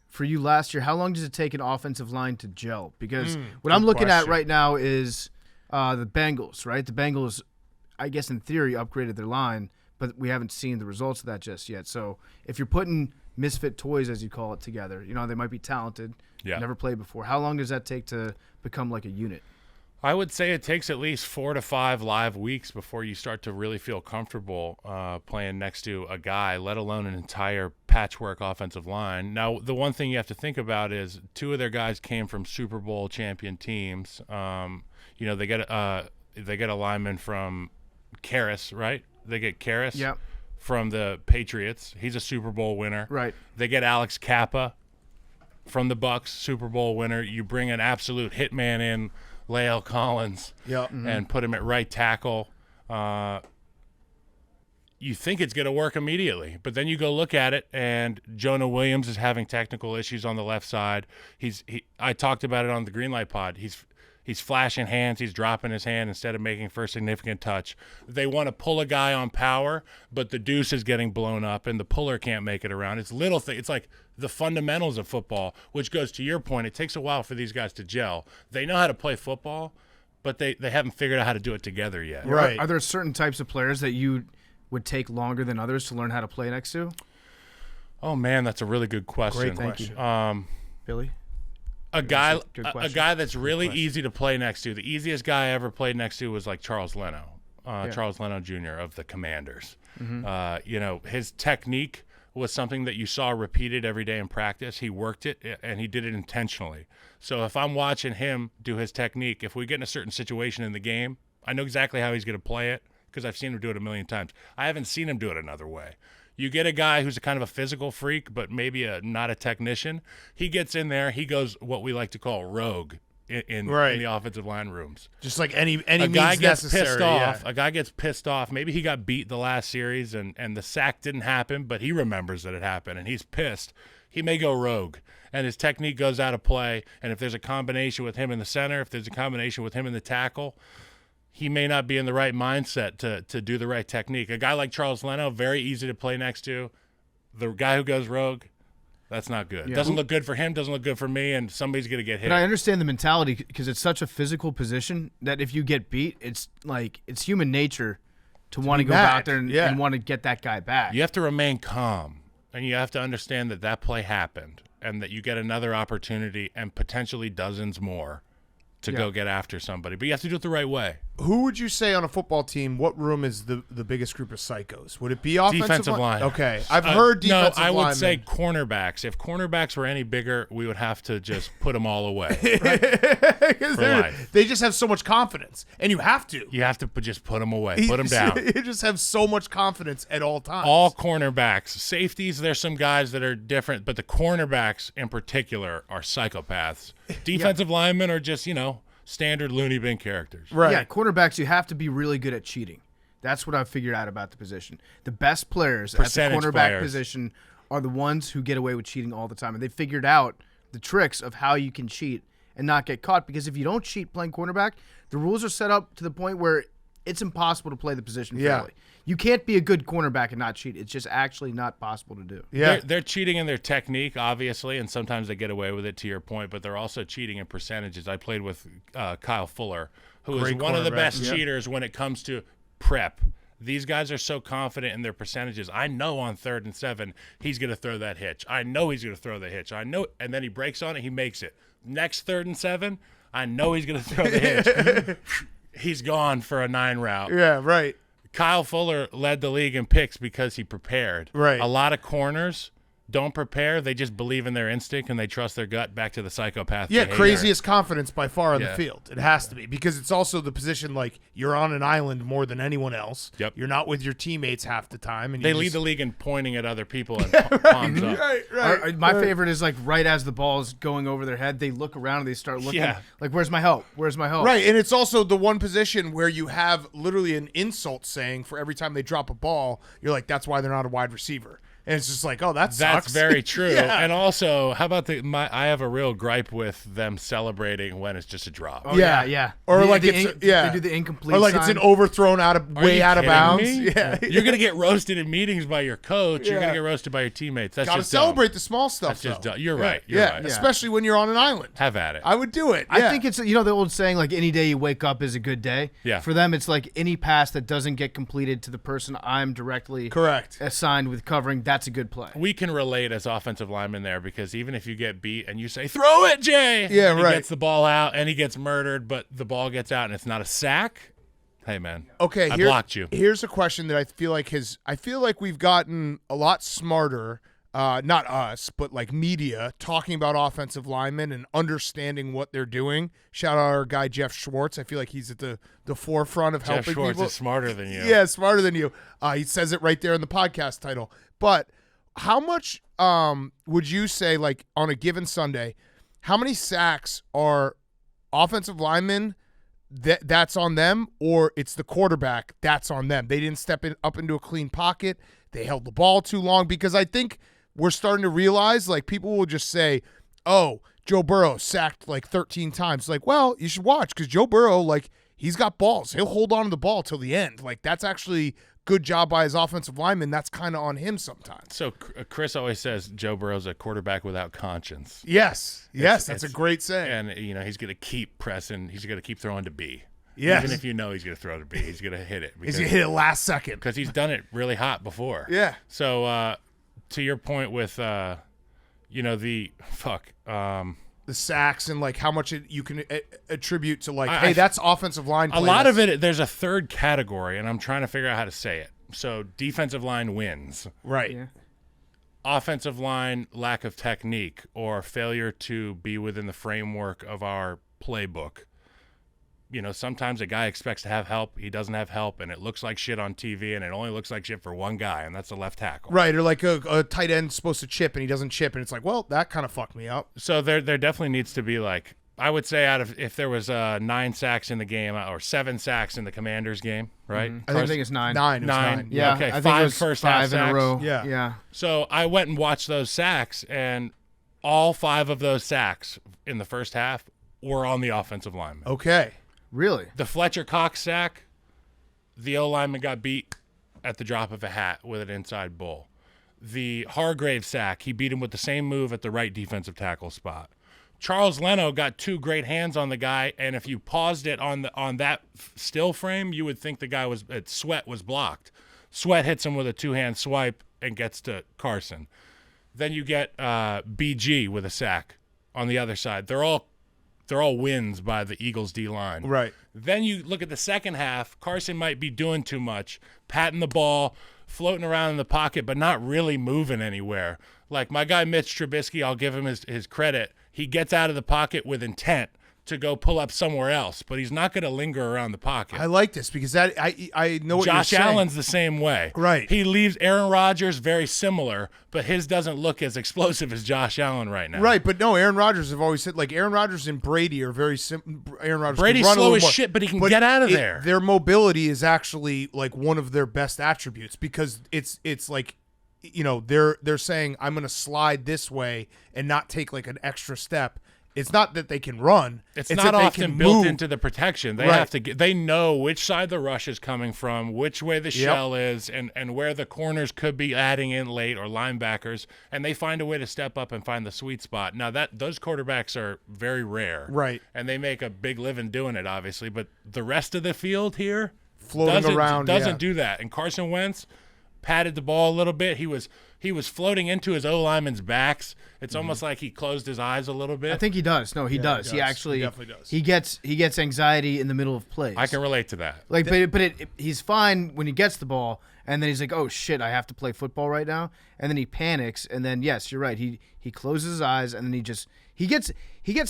for you last year, how long does it take an offensive line to gel? Because what I'm looking at right now is the Bengals, right? The Bengals, I guess in theory, upgraded their line, but we haven't seen the results of that just yet. So if you're putting misfit toys, as you call it, together, they might be talented, never played before. How long does that take to become like a unit? I would say it takes at least 4 to 5 live weeks before you start to really feel comfortable playing next to a guy, let alone an entire patchwork offensive line. Now, the one thing you have to think about is 2 of their guys came from Super Bowl champion teams. They get a lineman from Karras, right? They get Karras from the Patriots. He's a Super Bowl winner. Right. They get Alex Kappa from the Bucs, Super Bowl winner. You bring an absolute hitman in, Lael Collins, and put him at right tackle. You think it's going to work immediately, but then you go look at it, and Jonah Williams is having technical issues on the left side. I talked about it on the Greenlight Pod. He's flashing hands. He's dropping his hand instead of making first significant touch. They want to pull a guy on power, but the deuce is getting blown up, and the puller can't make it around. It's little thing. It's like the fundamentals of football, which goes to your point. It takes a while for these guys to gel. They know how to play football, but they haven't figured out how to do it together yet. Right. Are there certain types of players that you would take longer than others to learn how to play next to? Oh, man, that's a really good question. Great question. Billy? A guy question. that's really easy to play next to. The easiest guy I ever played next to was like Charles Leno, Charles Leno Jr. of the Commanders. His technique was something that you saw repeated every day in practice. He worked it, and he did it intentionally. So if I'm watching him do his technique, if we get in a certain situation in the game, I know exactly how he's going to play it because I've seen him do it a million times. I haven't seen him do it another way. You get a guy who's a kind of a physical freak, but maybe not a technician. He gets in there. He goes what we like to call rogue in the offensive line rooms. Just like any a means guy gets necessary. pissed off. A guy gets pissed off. Maybe he got beat the last series and the sack didn't happen, but he remembers that it happened and he's pissed. He may go rogue and his technique goes out of play. And if there's a combination with him in the center, if there's a combination with him in the tackle, he may not be in the right mindset to do the right technique. A guy like Charles Leno, very easy to play next to. The guy who goes rogue, that's not good. Yeah. Doesn't look good for him, doesn't look good for me, and somebody's going to get hit. But I understand the mentality because it's such a physical position that if you get beat, it's human nature to want to go mad. out there and want to get that guy back. You have to remain calm, and you have to understand that play happened and that you get another opportunity and potentially dozens more to go get after somebody. But you have to do it the right way. Who would you say on a football team, what room is the biggest group of psychos? Would it be offensive line? Okay. I've heard defensive No, I would linemen. say cornerbacks. If cornerbacks were any bigger, we would have to just put them all away. For life. They just have so much confidence, and you have to. You have to just put them away. Put them down. You just have so much confidence at all times. All cornerbacks. Safeties, there's some guys that are different, but the cornerbacks in particular are psychopaths. Defensive linemen are just, standard loony bin characters. Right. Yeah, quarterbacks, you have to be really good at cheating. That's what I've figured out about the position. The best players at the cornerback position are the ones who get away with cheating all the time. And they figured out the tricks of how you can cheat and not get caught. Because if you don't cheat playing cornerback, the rules are set up to the point where it's impossible to play the position fairly. You can't be a good cornerback and not cheat. It's just actually not possible to do. Yeah. They're cheating in their technique, obviously, and sometimes they get away with it, to your point, but they're also cheating in percentages. I played with Kyle Fuller, who is one of the best cheaters when it comes to prep. These guys are so confident in their percentages. I know on 3rd and 7, he's going to throw that hitch. I know he's going to throw the hitch. I know, and then he breaks on it, he makes it. Next 3rd and 7, I know he's going to throw the hitch. He's gone for a 9 route. Yeah, right. Kyle Fuller led the league in picks because he prepared. Right. A lot of corners don't prepare. They just believe in their instinct and they trust their gut, back to the psychopath behavior. Craziest confidence by far on the field. It has to be because it's also the position like you're on an island more than anyone else. Yep. You're not with your teammates half the time. And they lead the league in pointing at other people and palms up. Right. My favorite is like right as the ball is going over their head, they look around and they start looking like, where's my help? Where's my help? Right, and it's also the one position where you have literally an insult saying for every time they drop a ball, you're like, that's why they're not a wide receiver. And it's just like, oh, that sucks. That's very true. Yeah. And also, how about I have a real gripe with them celebrating when it's just a drop. Oh, yeah. Or like they do the incomplete or like sign. it's an overthrown way out of bounds. Me? Yeah. You're going to get roasted in meetings by your coach. You're going to get roasted by your teammates. That's Gotta just celebrate dumb. the small stuff. That's just though. dumb. You're right. You're right. Especially when you're on an island. Have at it. I would do it. I think it's, the old saying, like, any day you wake up is a good day. Yeah. For them, it's like any pass that doesn't get completed to the person I'm directly assigned with covering, that's a good play. We can relate as offensive linemen there because even if you get beat and you say, throw it, Jay, and he gets the ball out and he gets murdered, but the ball gets out and it's not a sack, hey, man, okay, I blocked you. Here's a question that I feel like we've gotten a lot smarter, not us, but like media, talking about offensive linemen and understanding what they're doing. Shout out our guy, Jeff Schwartz. I feel like he's at the forefront of helping people. Jeff Schwartz is smarter than you. Yeah, smarter than you. He says it right there in the podcast title. But how much would you say, like, on a given Sunday, how many sacks are offensive linemen that's on them, or it's the quarterback that's on them? They didn't step up into a clean pocket. They held the ball too long. Because I think we're starting to realize, like, people will just say, oh, Joe Burrow sacked like 13 times. Like, well, you should watch because Joe Burrow, like, he's got balls. He'll hold on to the ball till the end. Like, that's actually good job by his offensive lineman. That's kind of on him sometimes. So Chris always says Joe Burrow's a quarterback without conscience. Yes, that's a great saying. And he's going to keep pressing. He's going to keep throwing to B. Yes. Even if you know he's going to throw to B, he's going to hit it. He's going to hit it last second because he's done it really hot before. Yeah. So to your point with the sacks and like how much you can attribute to like, I- hey, that's offensive line play. A lot of That's- it, there's a third category, and I'm trying to figure out how to say it. So defensive line wins. right? Yeah. Offensive line lack of technique or failure to be within the framework of our playbook. You know, sometimes a guy expects to have help. He doesn't have help, and it looks like shit on TV, and it only looks like shit for one guy, and that's the left tackle. Right, or like a tight end supposed to chip and he doesn't chip, and it's like, well, that kind of fucked me up. So there definitely needs to be like, I would say out of if there was 9 sacks in the game or 7 sacks in the Commanders game, right? I think it's 9. Nine. It was Nine. nine. Yeah, Okay, I think 5 it was first half 5 in a sacks. row. Yeah. Yeah. So I went and watched those sacks, and all 5 of those sacks in the first half were on the offensive lineman. Okay. Really? The Fletcher Cox sack, the O-lineman got beat at the drop of a hat with an inside bull. The Hargrave sack, he beat him with the same move at the right defensive tackle spot. Charles Leno got 2 great hands on the guy, and if you paused it on that still frame, you would think the guy Sweat was blocked. Sweat hits him with a 2-hand swipe and gets to Carson. Then you get BG with a sack on the other side. They're all wins by the Eagles D-line. Right. Then you look at the second half. Carson might be doing too much, patting the ball, floating around in the pocket, but not really moving anywhere. Like my guy Mitch Trubisky, I'll give him his credit. He gets out of the pocket with intent to go pull up somewhere else, but he's not going to linger around the pocket. I like this because that I know what Josh you're saying. Allen's the same way. Right. He leaves Aaron Rodgers very similar, but his doesn't look as explosive as Josh Allen right now. Right, but no, Aaron Rodgers have always said like Aaron Rodgers and Brady are very Aaron Rodgers. Brady's can run a slow little as more, shit, but he can get out of there. Their mobility is actually like one of their best attributes because it's like, you know, they're saying I'm going to slide this way and not take like an extra step. It's not that they can run. It's that not they often can built move. into the protection. They Right. have to they know which side the rush is coming from, which way the shell is, and where the corners could be adding in late or linebackers, and they find a way to step up and find the sweet spot. Now those quarterbacks are very rare. Right. And they make a big living doing it, obviously, but the rest of the field here Floating around, doesn't yeah. do that. And Carson Wentz patted the ball a little bit. He was floating into his O-linemen's backs. It's almost like he closed his eyes a little bit. I think he does. No, he does. he He does. actually He definitely does. He gets anxiety in the middle of plays. I can relate to that. Like, but he's fine when he gets the ball, and then he's like, "Oh shit, I have to play football right now," and then he panics, and then yes, you're right. He closes his eyes, and then he gets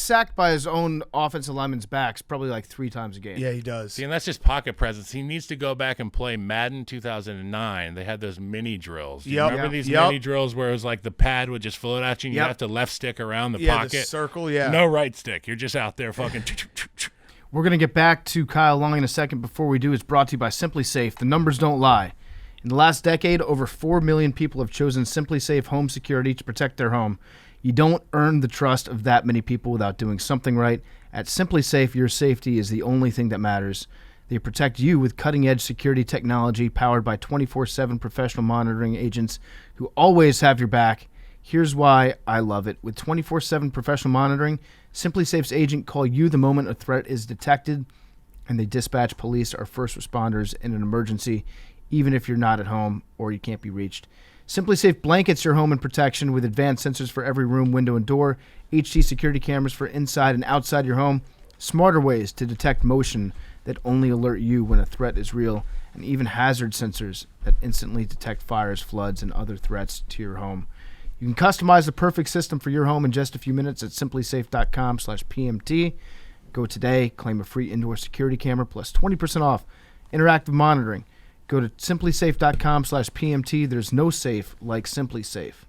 sacked by his own offensive lineman's backs probably like 3 times a game. Yeah, he does. See, and that's just pocket presence. He needs to go back and play Madden 2009. They had those mini drills. Do you Yep. remember these Yep. mini drills where it was like the pad would just float at you and you Yep. have to left stick around the Yeah, pocket? the circle. Yeah. No right stick. You're just out there fucking. We're going to get back to Kyle Long in a second. Before we do, it's brought to you by Simply Safe. The numbers don't lie. In the last decade, over 4 million people have chosen Simply Safe Home Security to protect their home. You don't earn the trust of that many people without doing something right. At Simply Safe, your safety is the only thing that matters. They protect you with cutting-edge security technology powered by 24/7 professional monitoring agents who always have your back. Here's why I love it. With 24/7 professional monitoring, Simply Safe's agent call you the moment a threat is detected, and they dispatch police or first responders in an emergency, even if you're not at home or you can't be reached. Simply Safe blankets your home in protection with advanced sensors for every room, window, and door, HD security cameras for inside and outside your home, smarter ways to detect motion that only alert you when a threat is real, and even hazard sensors that instantly detect fires, floods, and other threats to your home. You can customize the perfect system for your home in just a few minutes at simplysafe.com/PMT. Go today, claim a free indoor security camera plus 20% off interactive monitoring. Go to simplysafe.com/PMT. There's no safe like Simply Safe.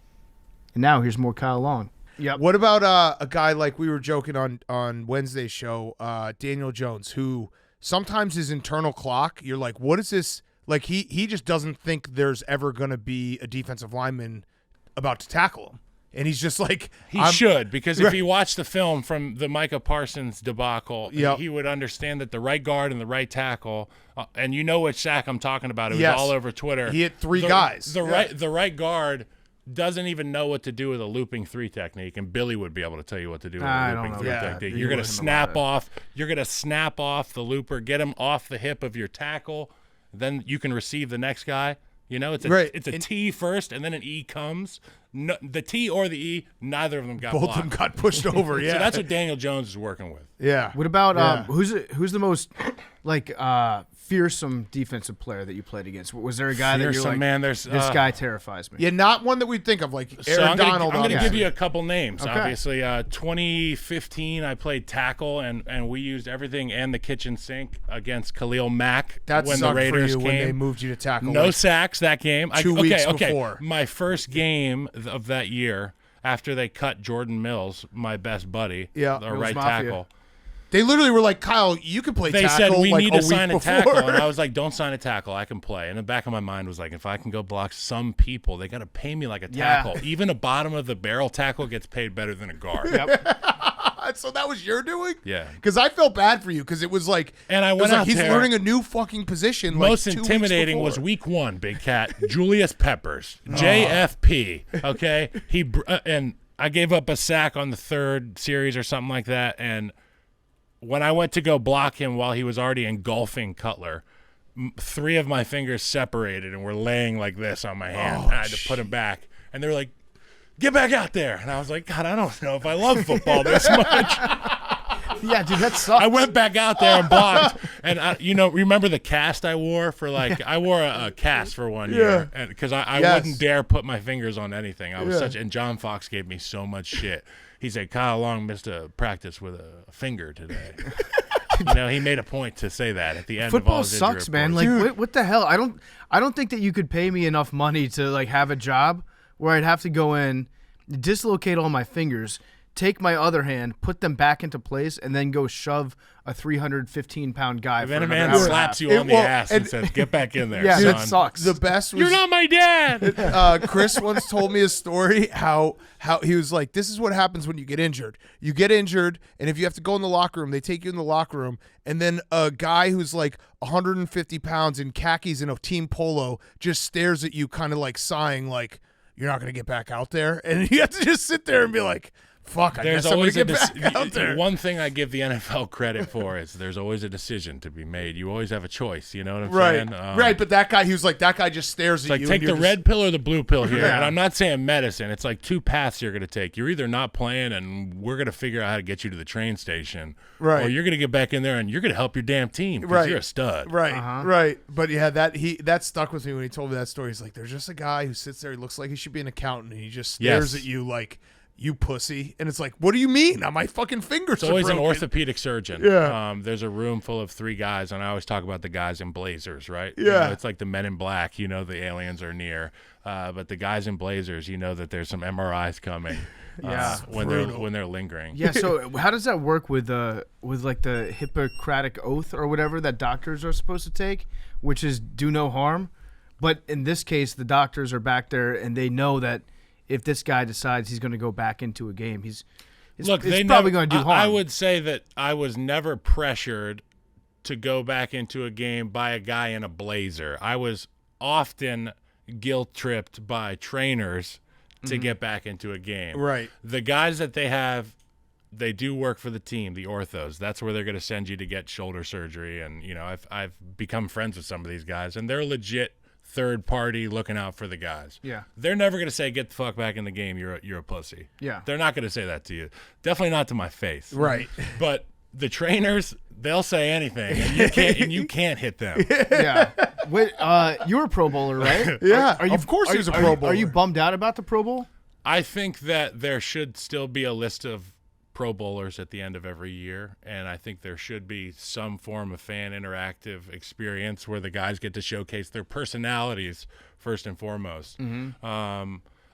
And now here's more Kyle Long. Yep. What about a guy like we were joking on Wednesday's show, Daniel Jones, who sometimes his internal clock, you're like, what is this? Like he just doesn't think there's ever going to be a defensive lineman about to tackle him. And he's just like, He should, because if he watched the film from the Micah Parsons debacle, Yep. he would understand that the right guard and the right tackle, and you know which sack I'm talking about. It was Yes. all over Twitter. He hit 3 guys. The Yeah. right guard doesn't even know what to do with a looping 3 technique, and Billy would be able to tell you what to do with I a don't looping know 3 about that. technique. You You're gonna listen snap about off. You're gonna snap off the looper, get him off the hip of your tackle, then you can receive the next guy. You know, it's a Right. T first, and then an E comes. No, the T or the E, neither of them got Both blocked. of them got pushed over. Yeah. So that's what Daniel Jones is working with. Yeah. What about Yeah. who's the most like fearsome defensive player that you played against? Was there a guy that you're Fearsome, like, man, there's, this guy terrifies me? Yeah, not one that we'd think of, like So Aaron I'm gonna, Donald. I'm going to obviously. give you a couple names. Okay. Obviously, 2015, I played tackle, and we used everything and the kitchen sink against Khalil Mack That when sucked the Raiders for you came. when they moved you to tackle. No like, sacks that game. 2 weeks okay. before. My first game of that year, after they cut Jordan Mills, my best buddy, Yeah. the Mills right Mafia. tackle. They literally were like, Kyle, you can play They tackle. said we like need a to sign a week tackle, before. and I was like, "Don't sign a tackle. I can play." And the back of my mind was like, "If I can go block some people, they got to pay me like a Yeah. tackle. Even a bottom of the barrel tackle gets paid better than a guard." So that was your doing? Yeah. Because I felt bad for you because it was like, And I it was went like out he's there. learning a new fucking position. Most like 2 weeks intimidating was before. week 1, Big Cat. Julius Peppers, Oh. JFP. Okay, and I gave up a sack on the 3rd series or something like that. And when I went to go block him while he was already engulfing Cutler, 3 of my fingers separated and were laying like this on my hand. And I had to put him back, and they were like, "Get back out there!" And I was like, "God, I don't know if I love football this much." Yeah, dude, that sucks. I went back out there and blocked, and remember the cast I wore for I wore a cast for 1 year, and because I Yes. wouldn't dare put my fingers on anything. I was Yeah. and John Fox gave me so much shit. He said Kyle Long missed a practice with a finger today. He made a point to say that at the end. of all Football his injury sucks, man. reports. Like, what the hell? I don't think that you could pay me enough money to like have a job where I'd have to go in, dislocate all my fingers, take my other hand, put them back into place, and then go shove a 315-pound guy. If for any another man hour and a slaps half. you on the well, ass and and- says, "Get back in there, Yeah, son." that sucks. The best was You're not my dad. Chris once told me a story how he was like, this is what happens when you get injured. You get injured, and if you have to go in the locker room, they take you in the locker room, and then a guy who's like 150 pounds in khakis in a team polo just stares at you kind of like sighing like, you're not going to get back out there? And you have to just sit there and be like, fuck, I There's guess I'm going always to get back out there. One thing I give the NFL credit for is there's always a decision to be made. You always have a choice. You know what I'm Right, saying? right. But that guy, he was like, that guy just stares It's at like you. take and the you're red pill or the blue pill here. Yeah. And I'm not saying medicine. It's like 2 paths you're going to take. You're either not playing and we're going to figure out how to get you to the train station. Right. Or you're going to get back in there and you're going to help your damn team because Right. you're a stud. Right, right. But yeah, that stuck with me when he told me that story. He's like, there's just a guy who sits there, he looks like he should be an accountant, and he just stares Yes. at you like, you pussy. And it's like, what do you mean? My fucking fingers It's are always an broken. orthopedic surgeon. Yeah. There's a room full of 3 guys, and I always talk about the guys in blazers, right? Yeah. It's like the men in black. The aliens are near. But the guys in blazers, that there's some MRIs coming. Yeah. when they're lingering. Yeah, so how does that work with like the Hippocratic Oath or whatever that doctors are supposed to take, which is do no harm? But in this case, the doctors are back there and they know that if this guy decides he's going to go back into a game, he's probably going to do harm. I would say that I was never pressured to go back into a game by a guy in a blazer. I was often guilt tripped by trainers to get back into a game. Right. The guys that they have, they do work for the team, the orthos. That's where they're going to send you to get shoulder surgery. And, I've become friends with some of these guys, and they're legit third party looking out for the guys. Yeah. They're never going to say, "Get the fuck back in the game. You're a pussy." Yeah. They're not going to say that to you. Definitely not to my face. Right. But the trainers, they'll say anything, and you can't hit them. Yeah. Wait, you're a Pro Bowler, right? Yeah, Are you, of course he was a Pro Bowler. Are you bummed out about the Pro Bowl? I think that there should still be a list of Pro Bowlers at the end of every year, and I think there should be some form of fan interactive experience where the guys get to showcase their personalities first and foremost.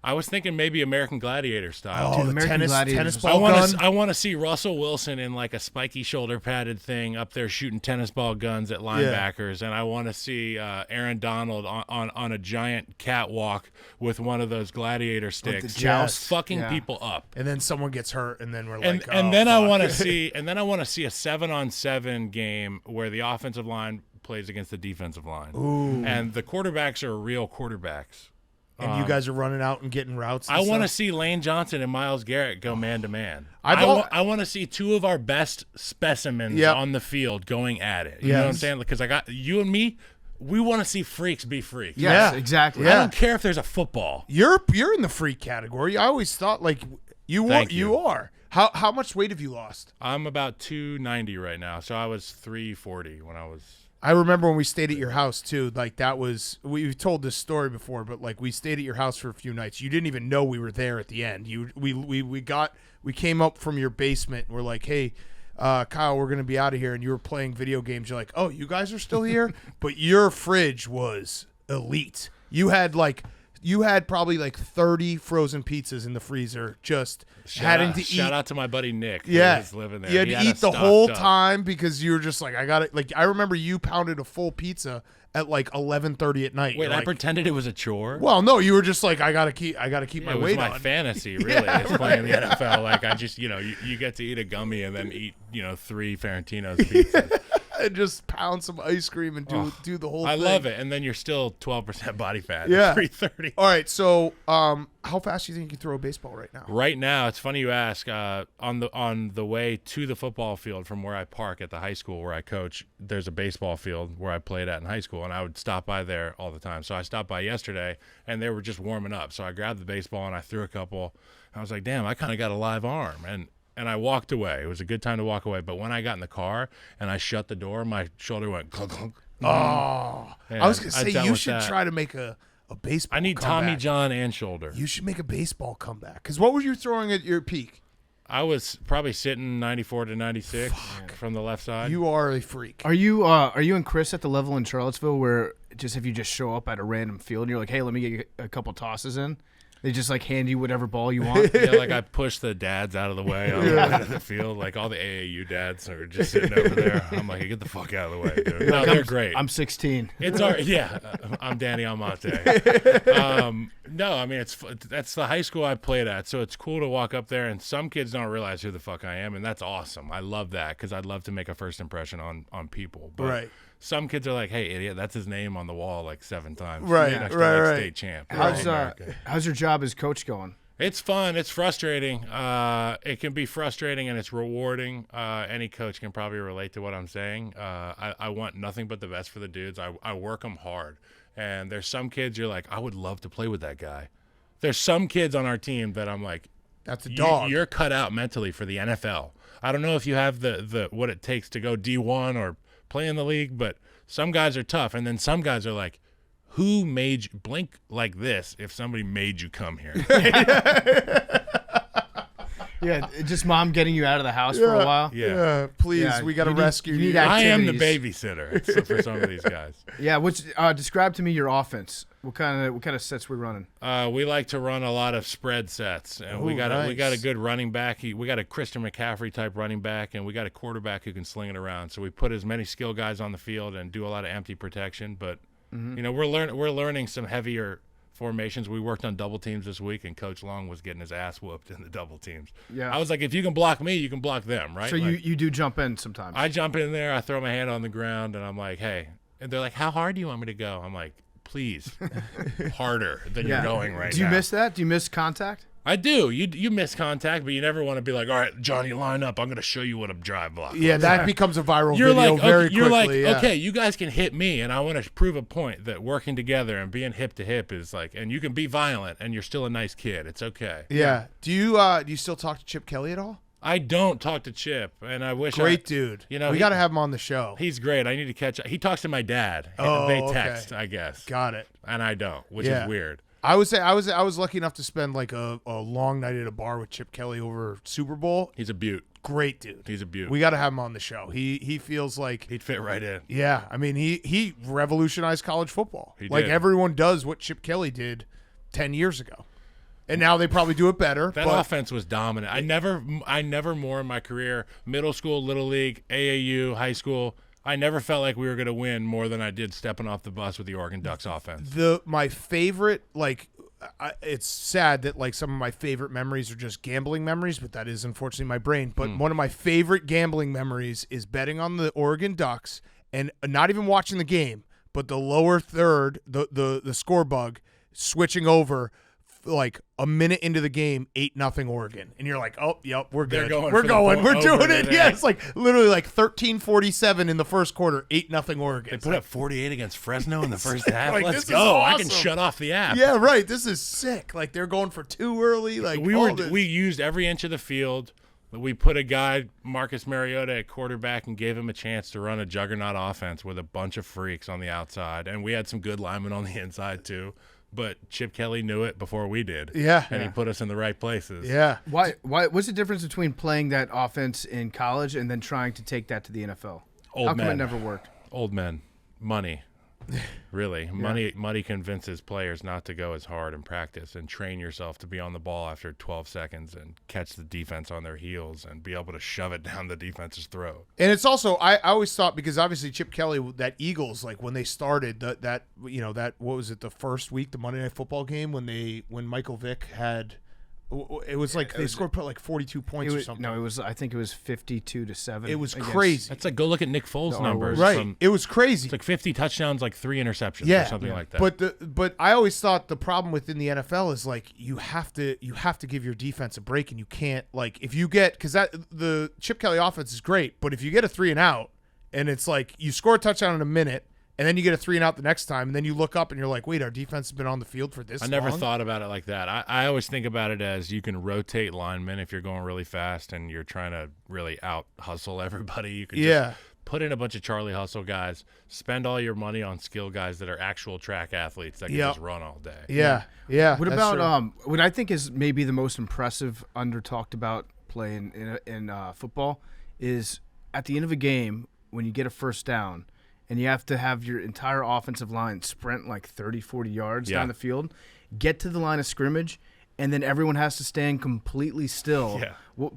I was thinking maybe American Gladiator style. Oh, Dude, the American Gladiators tennis was- ball gun. I want to see Russell Wilson in like a spiky shoulder padded thing up there shooting tennis ball guns at linebackers, and I want to see Aaron Donald on a giant catwalk with one of those gladiator sticks, joust. fucking Yeah. people up. And then someone gets hurt, and then we're And like, and oh, then I fuck. want to see a 7-on-7 game where the offensive line plays against the defensive line, and the quarterbacks are real quarterbacks. And you guys are running out and getting routes. I want to to see Lane Johnson and Myles Garrett go man to man. I've I want to see 2 of our best specimens Yep. on the field going at it. You know what I'm Yes. saying? Because I got you and me, We want to see freaks be freaks. Yes, Yeah. exactly. I Yeah. don't care if there's a football. You're in the freak category. I always thought like you Thank you you. are. How much weight have you lost? I'm about 290 right now, so I was 340 when I was. I remember when we stayed at your house too. Like that was we've told this story before, but like we stayed at your house for a few nights. You didn't even know we were there at the end. We came up from your basement. And we're like, hey, Kyle, we're gonna be out of here, and you were playing video games. You're like, oh, you guys are still here, but your fridge was elite. You had probably like 30 frozen pizzas in the freezer, just having to eat. Shout out to my buddy Nick. Yeah, who's living there. you had He to it eat the stocked whole up. time because you were just like, I got it. Like I remember you pounded a full pizza at like 11:30 at night. Wait, You're I like, pretended it was a chore. well, no, you were just like, I gotta keep Yeah, my it was weight my on. fantasy, really. Yeah, It's playing the NFL. Like I just, you get to eat a gummy and then eat, 3 Ferentino's pizzas. And just pound some ice cream and do the whole I thing. love it. And then you're still 12% body fat. Yeah. 330. All right, so how fast do you think you can throw a baseball right now? Right now, it's funny you ask. On the way to the football field from where I park at the high school where I coach, there's a baseball field where I played at in high school, and I would stop by there all the time. So I stopped by yesterday, and they were just warming up. So I grabbed the baseball and I threw a couple. I was like, damn, I kind of got a live arm, and I walked away. It was a good time to walk away. But when I got in the car and I shut the door, my shoulder went clunk, clunk. Oh, Yeah, I was gonna I say dealt you with should that. try to make a baseball. I need comeback. Tommy John and shoulder. You should make a baseball comeback. Because what were you throwing at your peak? I was probably sitting 94 to 96 from the left side. You are a freak. Are you and Chris at the level in Charlottesville where just if you just show up at a random field and you're like, hey, let me get a couple tosses in, they just like hand you whatever ball you want? Yeah, like I pushed the dads out of the way on the way to the field. Like all the AAU dads are just sitting over there. I'm like, get the fuck out of the way, dude. No, they're great. I'm 16. It's our I'm Danny Almonte. No, I mean that's the high school I played at, so it's cool to walk up there, and some kids don't realize who the fuck I am, and that's awesome. I love that because I'd love to make a first impression on people. But Right. some kids are like, "Hey, idiot, that's his name on the wall like 7 times." Right, next to, right, like, right. State champ. How's your job as coach going? It's fun. It's frustrating. It can be frustrating and it's rewarding. Any coach can probably relate to what I'm saying. I want nothing but the best for the dudes. I work them hard. And there's some kids you're like, I would love to play with that guy. There's some kids on our team that I'm like, That's a dog. You're cut out mentally for the NFL. I don't know if you have the what it takes to go D1 or play in the league, but some guys are tough. And then some guys are like, who made you blink like this if somebody made you come here? Yeah, just mom getting you out of the house for a while. Yeah. Please, Yeah, we got to you need- rescue you you. need I am the activities. babysitter for some of these guys. Yeah, which describe to me your offense. What kind of sets we running? We like to run a lot of spread sets, and we Ooh, got a nice. good running back. We got a Christian McCaffrey type running back, and we got a quarterback who can sling it around. So we put as many skill guys on the field and do a lot of empty protection. But we're learning some heavier formations. We worked on double teams this week, and Coach Long was getting his ass whooped in the double teams. Yeah. I was like, if you can block me, you can block them, right? So Like, you do jump in sometimes. I jump in there, I throw my hand on the ground, and I'm like, hey. And they're like, how hard do you want me to go? I'm like, please, harder than you're going right now. Do you miss that? Do you miss contact? I do. You miss contact, but you never want to be like, all right, Johnny, line up. I'm going to show you what a drive block. Yeah, that becomes a viral You're video like, very okay, you're quickly. like, yeah. okay, you guys can hit me, and I want to prove a point that working together and being hip to hip is like, and you can be violent, and you're still a nice kid. It's okay. Yeah. Do you still talk to Chip Kelly at all? I don't talk to Chip, and I wish Great dude. You know, we he- got to have him on the show. He's great. I need to catch up. He talks to my dad. Oh, they okay. text, I guess. Got it. And I don't, which Yeah. is weird. I would say I was lucky enough to spend like a long night at a bar with Chip Kelly over Super Bowl. He's a beaut. Great dude. He's a beaut. We got to have him on the show. He feels like He'd fit right in. yeah. I mean he revolutionized college football. He like did. everyone does what Chip Kelly did 10 years ago, and now they probably do it better. That but offense was dominant. I never more in my career, middle school, little league, AAU, high school, I never felt like we were going to win more than I did stepping off the bus with the Oregon Ducks offense. my favorite it's sad that like some of my favorite memories are just gambling memories, but that is unfortunately my brain. But one of my favorite gambling memories is betting on the Oregon Ducks and not even watching the game, but the lower third, the score bug switching over like a minute into the game, 8-0 Oregon, and you're like, oh, yep, we're good. They're going we're for the going. We're over doing it. today. Yeah, it's like literally like 13:47 in the first quarter, 8-0 Oregon. They It's put like, up 48 against Fresno in the first half. like, Let's this is go. I can awesome. shut off the app. yeah, right. This is sick. Like they're going for too early. Like we used every inch of the field. We put a guy, Marcus Mariota, at quarterback and gave him a chance to run a juggernaut offense with a bunch of freaks on the outside. And we had some good linemen on the inside too. But Chip Kelly knew it before we did. Yeah. And he put us in the right places. Yeah. Why? What's the difference between playing that offense in college and then trying to take that to the NFL? Old How come men. it never worked? Old men. Money. Really. Money convinces players not to go as hard in practice and train yourself to be on the ball after 12 seconds and catch the defense on their heels and be able to shove it down the defense's throat. And it's also I always thought, because obviously Chip Kelly, that Eagles, like when they started that what was it, the first week, the Monday Night Football game when Michael Vick had, it was like they scored like 42 points or something. No, I think it was 52-7. It was against- crazy. That's like, go look at Nick Foles' The numbers. Right. It was crazy. It's like 50 touchdowns, like 3 interceptions or something like that. But I always thought the problem within the NFL is like you have to give your defense a break, and you can't, like, if you get, because the Chip Kelly offense is great, but if you get a 3 and out and it's like you score a touchdown in a minute and then you get a 3 and out the next time, and then you look up and you're like, wait, our defense has been on the field for this I never long? thought about it like that. I always think about it as you can rotate linemen if you're going really fast and you're trying to really out hustle everybody. You can just put in a bunch of Charlie Hustle guys, spend all your money on skill guys that are actual track athletes that can just run all day. Yeah. What that's true. about what I think is maybe the most impressive, under talked about play in football is at the end of a game when you get a first down and you have to have your entire offensive line sprint like 30, 40 yards down the field, get to the line of scrimmage, and then everyone has to stand completely still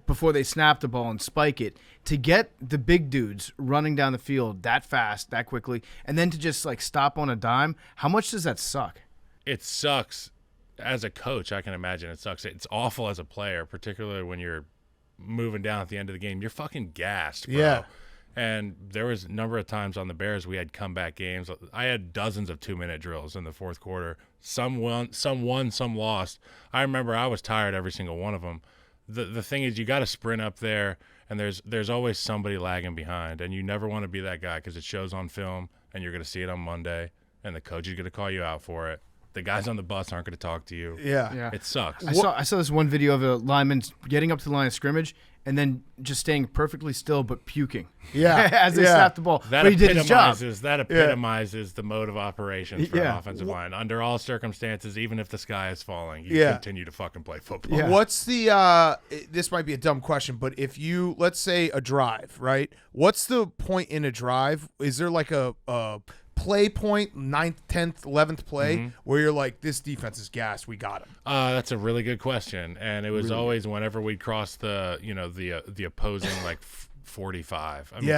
before they snap the ball and spike it. To get the big dudes running down the field that fast, that quickly, and then to just like stop on a dime, how much does that suck? It sucks. As a coach, I can imagine it sucks. It's awful as a player, particularly when you're moving down at the end of the game. You're fucking gassed, bro. Yeah. And there was a number of times on the Bears we had comeback games. I had dozens of 2-minute drills in the fourth quarter. Some won, some lost. I remember I was tired every single one of them. The thing is, you got to sprint up there, and there's always somebody lagging behind, and you never want to be that guy because it shows on film, and you're going to see it on Monday, and the coach is going to call you out for it. The guys on the bus aren't going to talk to you. Yeah. It sucks. I saw this one video of a lineman getting up to the line of scrimmage and then just staying perfectly still but puking. Yeah. as they snap the ball. That but he did his job. epitomizes the mode of operations for an offensive line. Under all circumstances, even if the sky is falling, you continue to fucking play football. Yeah. What's the this might be a dumb question, but if you, let's say a drive, right? What's the point in a drive? Is there like a play point, 9th, 10th, 11th play, where you're like, this defense is gassed, we got him? That's a really good question, and it was always whenever we'd cross the opposing like 45. I mean,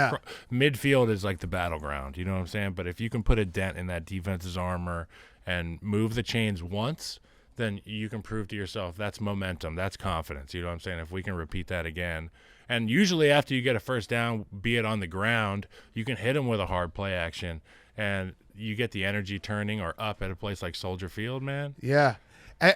midfield is like the battleground. You know what I'm saying? But if you can put a dent in that defense's armor and move the chains once, then you can prove to yourself that's momentum, that's confidence. You know what I'm saying? If we can repeat that again. And usually after you get a first down, be it on the ground, you can hit them with a hard play action, and you get the energy turning or up at a place like Soldier Field, man. Yeah.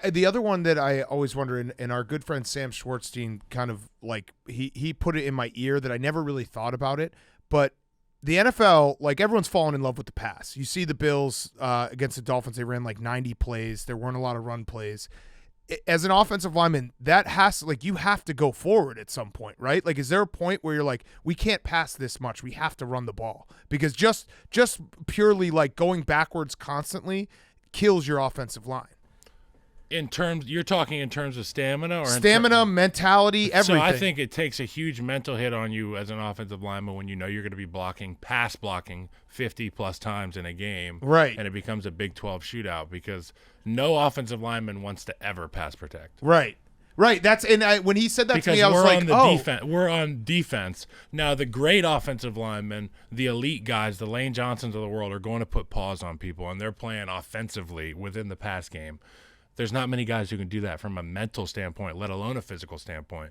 The other one that I always wonder, and our good friend Sam Schwartzstein kind of like, he put it in my ear that I never really thought about it, but the NFL, like, everyone's fallen in love with the pass. You see the Bills against the Dolphins, they ran like 90 plays. There weren't a lot of run plays. As an offensive lineman, that has to, like, you have to go forward at some point, right? Like, is there a point where you're like, we can't pass this much, we have to run the ball? Because just purely like going backwards constantly kills your offensive line. You're talking in terms of stamina or stamina, mentality, everything. So I think it takes a huge mental hit on you as an offensive lineman when you know you're going to be pass blocking 50 plus times in a game, right? And it becomes a Big 12 shootout because no offensive lineman wants to ever pass protect, right? That's when he said that to me, I was like, we're on defense now. The great offensive linemen, the elite guys, the Lane Johnsons of the world, are going to put paws on people, and they're playing offensively within the pass game. There's not many guys who can do that from a mental standpoint, let alone a physical standpoint.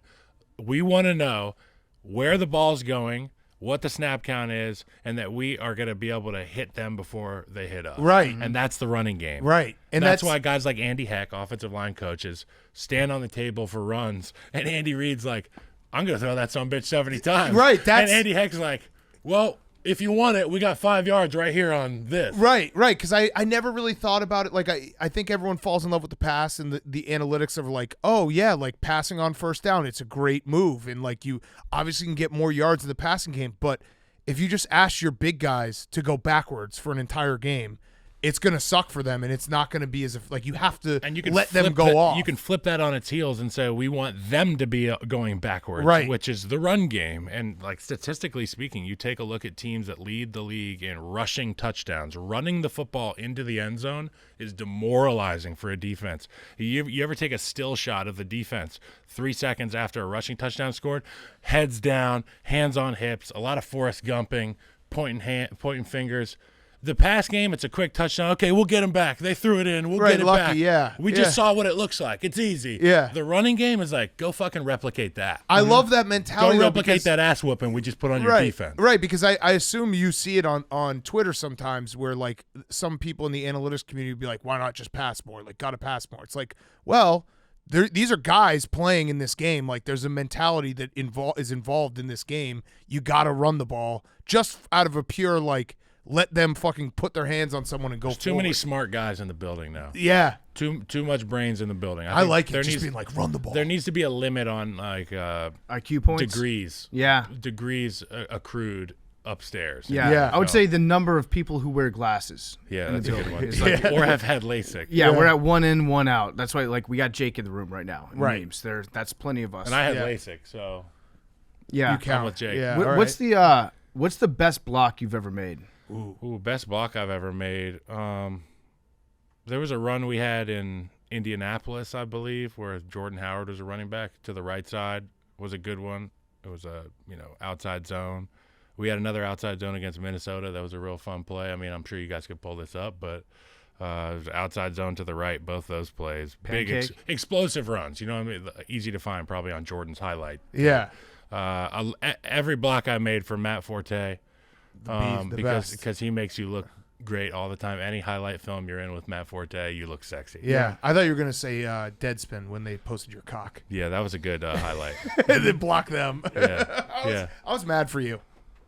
We want to know where the ball's going, what the snap count is, and that we are going to be able to hit them before they hit us. Right. And that's the running game. Right. And that's why guys like Andy Heck, offensive line coaches, stand on the table for runs. And Andy Reid's like, I'm going to throw that son-bitch 70 times. Right. And Andy Heck's like, well, if you want it, we got 5 yards right here on this. Right. Because I never really thought about it. Like, I think everyone falls in love with the pass and the analytics of like, oh, yeah, like passing on first down, it's a great move. And like you obviously can get more yards in the passing game. But if you just ask your big guys to go backwards for an entire game, it's going to suck for them, and it's not going to be as if like you have to And you can let them go off. You can flip that on its heels and say we want them to be going backwards, Right. which is the run game. And like statistically speaking, you take a look at teams that lead the league in rushing touchdowns. Running the football into the end zone is demoralizing for a defense. You ever take a still shot of the defense 3 seconds after a rushing touchdown scored? Heads down, hands on hips, a lot of Forrest Gumping, pointing fingers. The pass game, it's a quick touchdown. Okay, we'll get them back. They threw it in. We'll get it back. Yeah. We just saw what it looks like. It's easy. Yeah. The running game is like, go fucking replicate that. I love that mentality. Go though, replicate because- that ass whooping we just put on your defense. Right, because I assume you see it on Twitter sometimes where like some people in the analytics community would be like, why not just pass more? Like, gotta pass more. It's like, well, these are guys playing in this game. Like, there's a mentality that is involved in this game. You gotta run the ball just out of a pure like, let them fucking put their hands on someone and go There's forward. too many smart guys in the building now. Yeah. Too much brains in the building. I think like it there just needs- being like, run the ball. There needs to be a limit on like IQ points. degrees. Yeah. Degrees accrued upstairs. Yeah. Yeah. I would say the number of people who wear glasses. Yeah, in the that's a good building one. is It's like- like, or have had LASIK. Yeah, we're at one in, one out. That's why, like, we got Jake in the room right now. In Right. Names. That's plenty of us. And I had Yeah. LASIK, so yeah. You count. with Jake. Yeah, What- all what's right. what's the best block you've ever made? Ooh, best block I've ever made. There was a run we had in Indianapolis, I believe, where Jordan Howard was a running back to the right side. Was a good one. It was a outside zone. We had another outside zone against Minnesota. That was a real fun play. I mean, I'm sure you guys could pull this up, but it was outside zone to the right. Both those plays, big explosive runs. You know what I mean? Easy to find probably on Jordan's highlight. Yeah. Every block I made for Matt Forte. the best. Because he makes you look great all the time. Any highlight film you're in with Matt Forte, you look sexy. Yeah. I thought you were going to say Deadspin when they posted your cock. Yeah, that was a good highlight. And then block them. Yeah. I was mad for you.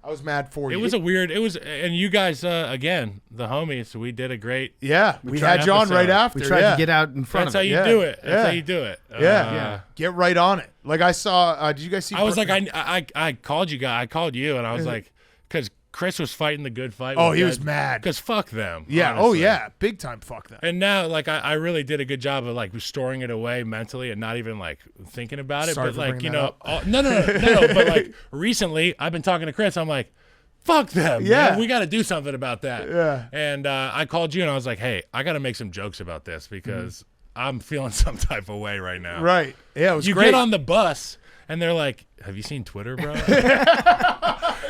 I was mad for you. It was and you guys, again, the homies, we did a great. Yeah, we tried had you on episode. right after. We tried yeah. to get out in front That's of how it. you Yeah. do it. That's Yeah. how you do it. Yeah. Get right on it. Like I saw, did you guys see? I was like, I called you guys. I called you, and I was like, because Chris was fighting the good fight. Oh, he was mad. Because fuck them. Yeah. honestly. Oh, yeah. Big time. Fuck that. And now, like, I really did a good job of like storing it away mentally and not even like thinking about it. Sorry But for like, bringing that up. no. But like recently, I've been talking to Chris. I'm like, fuck them. Yeah. Man. We got to do something about that. Yeah. And I called you and I was like, hey, I got to make some jokes about this because I'm feeling some type of way right now. Right. Yeah. It was You great. get on the bus and they're like, have you seen Twitter, bro?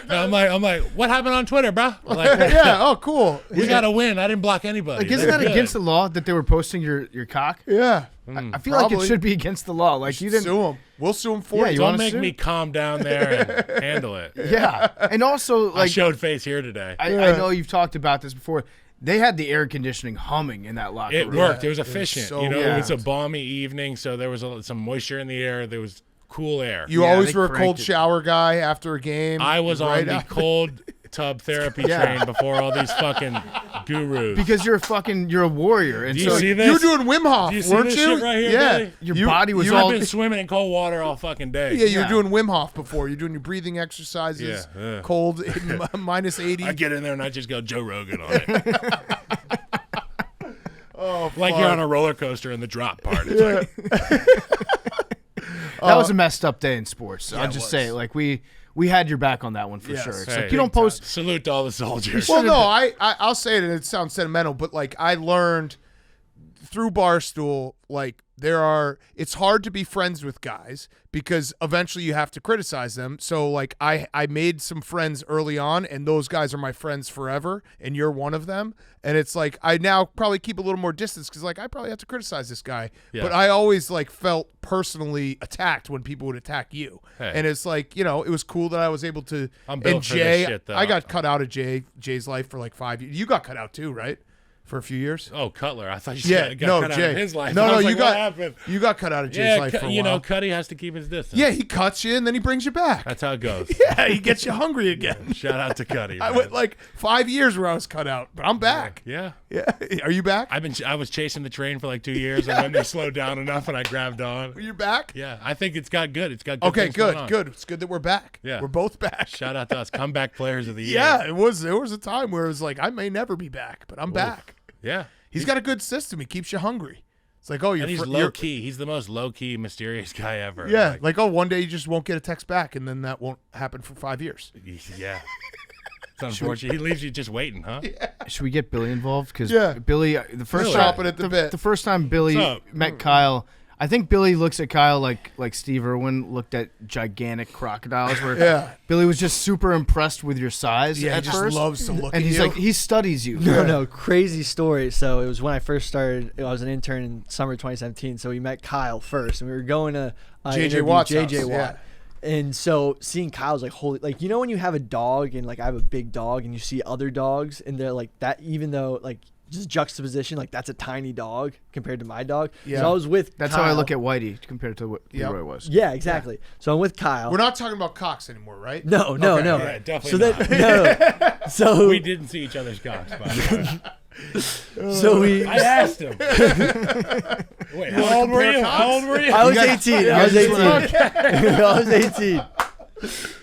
And I'm like, what happened on Twitter, bro? Like, Yeah. Oh, cool. we got to win. I didn't block anybody. Like, isn't They're that good. against the law that they were posting your cock? Yeah. I feel like Probably. it should be against the law. Like, you didn't. Sue him. We'll sue him for Yeah, it. you Don't wanna make sue? me calm down there and handle it. Yeah. And also, I like, showed face here today. I know you've talked about this before. They had the air conditioning humming in that locker It room. worked. It was efficient. so It was a good. balmy evening, so there was some moisture in the air. There was cool air. You Yeah, always they were a cranked cold it. shower guy after a game. I was right on the after- cold tub therapy train before all these fucking gurus. Because you're a warrior. And Do you so see this? You were doing Wim Hof, Do you see weren't this you? shit right here, yeah. Billy? your body was I've all. been swimming in cold water all fucking day. Yeah, you were Yeah. doing Wim Hof before. You're doing your breathing exercises. Yeah. Cold, minus 80. I get in there and I just go Joe Rogan on it. Oh, Like fuck. you're on a roller coaster in the drop part. It's like, That was a messed up day in sports. I'll it just was. say, like, we had your back on that one for Yes. sure. It's Hey, like you don't big post. salute to all the soldiers. Well, no, I'll say it, and it sounds sentimental, but like I learned through Barstool, like it's hard to be friends with guys because eventually you have to criticize them. So like I made some friends early on, and those guys are my friends forever, and you're one of them. And it's like I now probably keep a little more distance because like I probably have to criticize this guy, but I always like felt personally attacked when people would attack you. Hey. And it's like, it was cool that I was able to. I'm built and for Jay, this shit, though. I got cut out of Jay's life for like 5 years. You got cut out too, right? For a few years. Oh, Cutler. I thought you said got cut Jay. out of his life. No, I was you like, got what happened? You got cut out of Jay's life for a while. Cuddy has to keep his distance. Yeah, he cuts you and then he brings you back. That's how it goes. Yeah, he gets you hungry again. Shout out to Cuddy. I man. went like 5 years where I was cut out, but I'm back. Yeah. Yeah. Are you back? I was chasing the train for like 2 years, and then they slowed down enough, and I grabbed on. You're back? Yeah, I think it's got good. It's got good. Okay, things going on. good. It's good that we're back. Yeah. We're both back. Shout out to us, comeback players of the year. Yeah, there was a time where it was like I may never be back, but I'm back. Yeah. He's got a good system. He keeps you hungry. It's like, oh, you're And he's low key. He's the most low key, mysterious guy ever. Yeah, like oh, one day you just won't get a text back, and then that won't happen for 5 years. Yeah. It's unfortunate. He leaves you just waiting, huh? Should we get Billy involved? Because Yeah. Billy, the first Chopping at the bit. the first time Billy What's up? met Kyle, I think Billy looks at Kyle like Steve Irwin looked at gigantic crocodiles. Where Yeah. Billy was just super impressed with your size. Yeah, he at just first, loves to look and at he's you. like he studies you. No, crazy story. So it was when I first started. I was an intern in summer 2017. So we met Kyle first, and we were going to J.J. Watt's J.J. house, Watt. yeah. And so seeing Kyle's like holy, like when you have a dog and like I have a big dog and you see other dogs and they're like that, even though like just juxtaposition, like that's a tiny dog compared to my dog. Yeah. So I was with. That's Kyle. how I look at Whitey compared to what Yep. Leroy was. Yeah, exactly. So I'm with Kyle. We're not talking about cocks anymore, right? No. Yeah, definitely So not. then, no. So We didn't see each other's cocks, by the way. So we. I asked him. Wait, how old were you? How old were you? I was 18. I was 18. I was 18.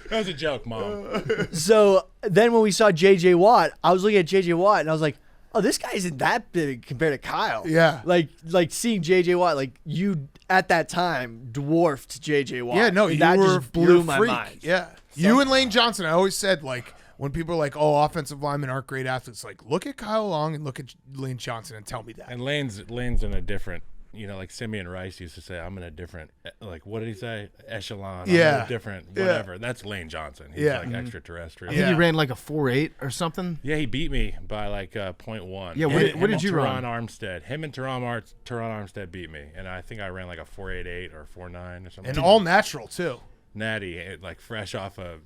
That was a joke, Mom. So then when we saw J.J. Watt, I was looking at J.J. Watt and I was like, oh, this guy isn't that big compared to Kyle. Yeah. Like seeing J.J. Watt, like you at that time dwarfed J.J. Watt. Yeah, no, And you that were just blew you're a my freak. mind. Yeah. You and Lane Johnson, I always said, like, when people are like, oh, offensive linemen aren't great athletes, like, look at Kyle Long and look at Lane Johnson and tell me that. And Lane's in a different, like Simeon Rice used to say, I'm in a different, like, what did he say? Echelon. I'm in Yeah. a different, Yeah. whatever. That's Lane Johnson. He's Yeah. like extraterrestrial. I think Yeah. he ran like a 4.8 or something. Yeah, he beat me by like 0.1. Yeah, what did you run? Armstead. Him and Teron Armstead beat me, and I think I ran like a 4.88 or 4.9 or something. And all natural, too. natty, like fresh off of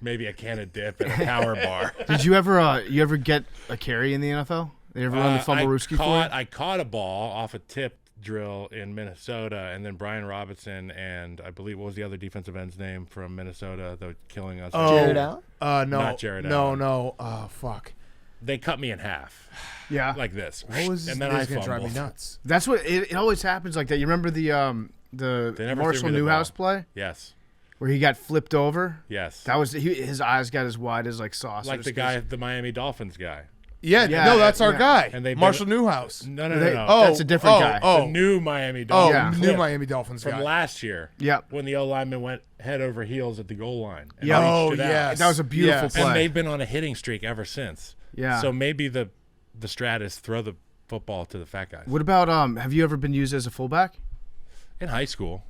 maybe a can of dip and a power bar. Did you ever get a carry in the NFL? They ever run the Fumblerooski for you? I caught a ball off a tip drill in Minnesota, and then Brian Robinson and I believe what was the other defensive end's name from Minnesota, though, killing us. Jared Allen? No, Not Jared Allen. No. Fuck. They cut me in half. Yeah. Like this. What was and then this I gonna drive me fumbled. nuts? That's what it always happens like that. You remember the never Marshall threw me the Newhouse ball. play Yes. where he got flipped over? Yes. That was his eyes got as wide as like saucers. Like the guy, the Miami Dolphins guy. Yeah, Yeah, no, that's our yeah. guy. And they Marshall Newhouse. No. That's a different guy. The new Miami Oh, Dolphins. new clip Miami Dolphins from guy. last year. Yep. When the O lineman went head over heels at the goal line. And Yeah. Oh, reached it out. yes. That was a beautiful Yes. play. And they've been on a hitting streak ever since. Yeah. So maybe the strat is throw the football to the fat guys. What about have you ever been used as a fullback? In high school.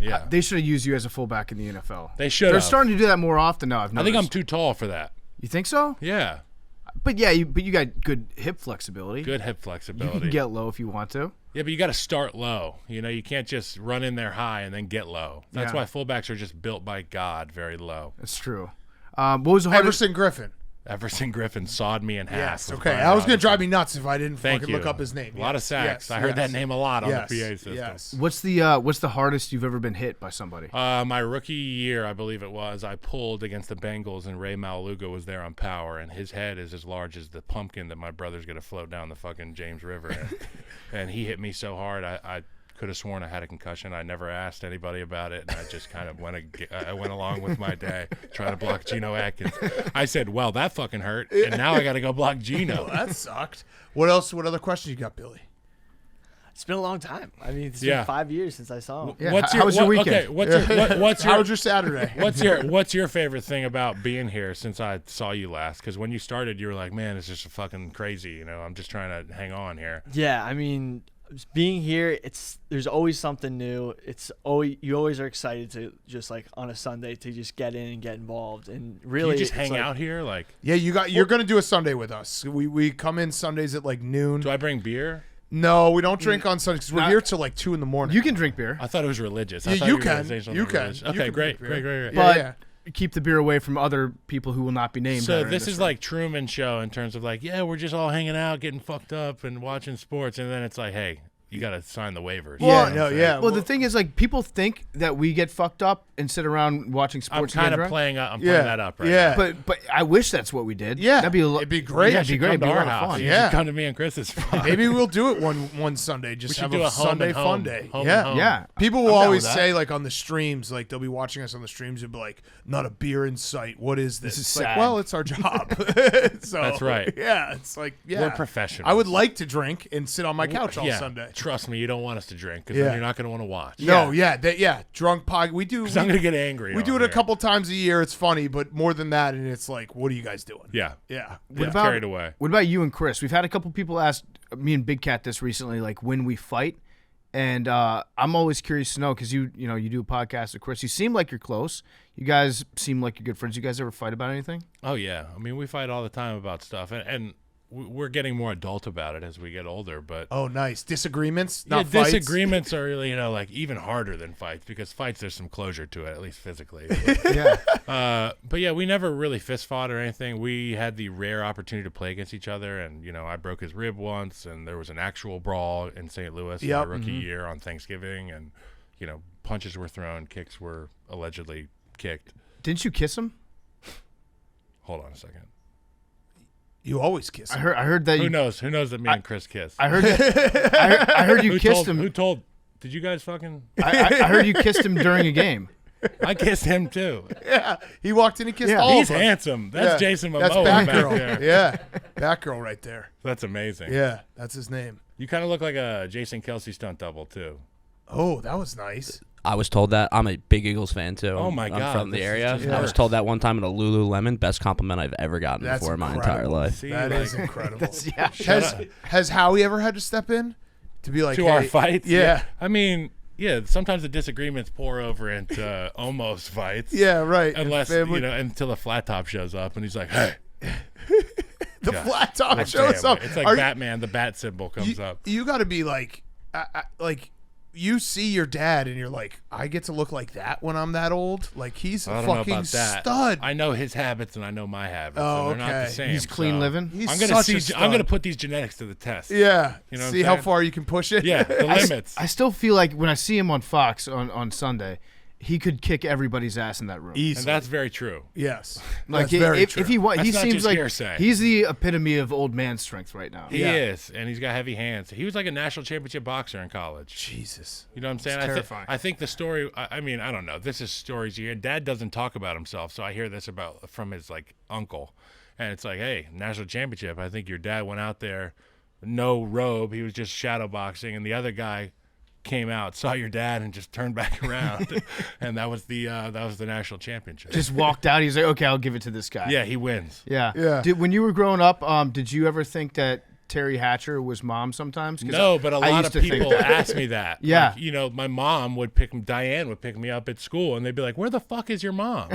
Yeah. They should have used you as a fullback in the NFL. They should They're have. starting to do that more often now. I think I'm too tall for that. You think so? Yeah. But yeah, you got good hip flexibility. Good hip You flexibility. can get low if you want to. Yeah, but you got to start low. You can't just run in there high and then get low. That's Yeah. why fullbacks are just built by God very low. That's true. What was the hardest? Everson Griffin. Everson Griffin sawed me in half. Yes. with Okay. Brian I was gonna Robinson. drive me nuts if I didn't Thank fucking you. look up his name. A lot of Yes, sacks. yes, I heard yes. that name a lot on Yes, the PA system. Yes. What's the hardest you've ever been hit by somebody? My rookie year, I believe it was, I pulled against the Bengals, and Ray Maluga was there on power, and his head is as large as the pumpkin that my brother's going to float down the fucking James River in. And he hit me so hard, I could have sworn I had a concussion. I never asked anybody about it, and I just kind of went along with my day trying to block Geno Atkins. I said, well, that fucking hurt, and now I got to go block Geno. That sucked. What else? What other questions you got, Billy? It's been a long time. I mean, it's Yeah. been 5 years since I saw him. Yeah, how was your weekend? Okay, what's How your was your Saturday? what's your favorite thing about being here since I saw you last? Because when you started, you were like, "Man, it's just fucking crazy." I'm just trying to hang on here. Yeah, I mean, being here, there's always something new. You always are excited to just like on a Sunday to just get in and get involved, and really you just it's hang like, out here. Like, Yeah, you're gonna do a Sunday with us. We come in Sundays at like noon. do I bring beer? No, we don't drink on Sundays 'cause we're Nah. here till like 2 in the morning. You can drink beer, I thought it was religious. I Yeah, thought you were gonna can. say something You can. religious. You Okay, can great, drink beer. great. Yeah, but yeah. keep the beer away from other people who will not be named. that So are in this is room. like Truman Show in terms of like, yeah, we're just all hanging out, getting fucked up, and watching sports, and then it's like, hey, you got to sign the waivers. Yeah, You know what no, I'm saying? yeah. Well, the thing is, like, people think that we get fucked up and sit around watching I'm sports. and kind get of drunk. playing. I'm Yeah, playing that up right yeah. now. But I wish that's what we did. Yeah, that'd be it'd be great. Yeah, You it'd be should great. come It'd be to a lot our of house. fun. You Yeah. should come to me and Chris's spot. Maybe we'll do it one Sunday. Just should have do a a home Sunday and fun home. day. Home yeah, and home. Yeah. People I'm will down always with that. say like on the streams, like they'll be watching us on the streams and be like, "Not a beer in sight. What is this?" is It's like, sad. well, it's our job. So That's right. Yeah, it's like We're professionals. I would like to drink and sit on my couch all yeah, Sunday. Trust me, you don't want us to drink because Yeah. then you're not going to want to watch. No, yeah, drunk pod. We do. 'Cause I'm going to get angry. We on do it a here. couple times a year. It's funny, but more than that, and it's like, what are you guys doing? Yeah. Yeah. Get about- carried away. What about you and Chris? We've had a couple people ask me and Big Cat this recently, like when we fight, and I'm always curious to know because you do a podcast with Chris. You seem like you're close. You guys seem like you're good friends. You guys ever fight about anything? Oh yeah, I mean we fight all the time about stuff, and we're getting more adult about it as we get older. But Oh, nice. Disagreements, yeah, not fights. disagreements are really like even harder than fights because fights there's some closure to it, at least physically. Yeah. But yeah, we never really fist fought or anything. We had the rare opportunity to play against each other, and I broke his rib once, and there was an actual brawl in St. Louis in my Yep. rookie year on Thanksgiving, and punches were thrown, kicks were allegedly kicked. Didn't you kiss him? Hold on a second. You always kiss. I him. heard that. Who You, knows? Who knows that me and Chris kissed? I heard. I heard you Who kissed told, him. Who told? Did you guys fucking? I heard you kissed him during a game. I kissed him too. Yeah, he walked in and kissed Yeah. all He's of us. handsome. That's Yeah. Jason Momoa That's back Batgirl. there. Yeah, Batgirl right there. That's amazing. Yeah, that's his name. You kind of look like a Jason Kelsey stunt double too. Oh, that was nice. I was told that. I'm a big Eagles fan too. Oh, my I'm God, from the this is area. just I was worse. told that one time at a Lululemon. Best compliment I've ever gotten That's before in my incredible. entire life. See, That like, is incredible. Yeah. Has Howie ever had to step in to be like to hey, our fights. Yeah, I mean, yeah. Sometimes the disagreements pour over into almost fights. yeah, right. Unless Family- until the flat top shows up and he's like, "Hey, the yeah. flat top Like shows family. up. It's like Are Batman. The bat symbol comes up. You got to be like, like. You see your dad and you're like, I get to look like that when I'm that old. Like he's I a don't know fucking about that. stud. I know his habits and I know my habits. Oh, and they're not okay. the same. He's clean so living. He's I'm gonna such a see. I'm gonna stud. put these genetics to the test. Yeah. You know what I'm see how saying? far you can push it. Yeah, the limits. I still feel like when I see him on Fox on Sunday, he could kick everybody's ass in that room. Easily. and that's very true. Yes. Like That's very if true. he That's he not seems just like hearsay. he's the epitome of old man strength right now. He Yeah. is, and he's got heavy hands. He was like a national championship boxer in college. Jesus. You know what I'm saying? terrifying. I think the story. I mean, I don't know. This is stories you hear. Dad doesn't talk about himself, so I hear this from his like uncle, and it's like, hey, national championship. I think your dad went out there, no robe. He was just shadow boxing, and the other guy came out, saw your dad, and just turned back around, and that was the national championship. Just walked out. He's like, okay, I'll give it to this guy. yeah, he wins. Yeah. Yeah. When you were growing up, did you ever think that Terry Hatcher was mom sometimes? 'Cause No, but a I lot used of to think people that. ask me that. Yeah. Like, my mom Diane would pick me up at school, and they'd be like, "Where the fuck is your mom?"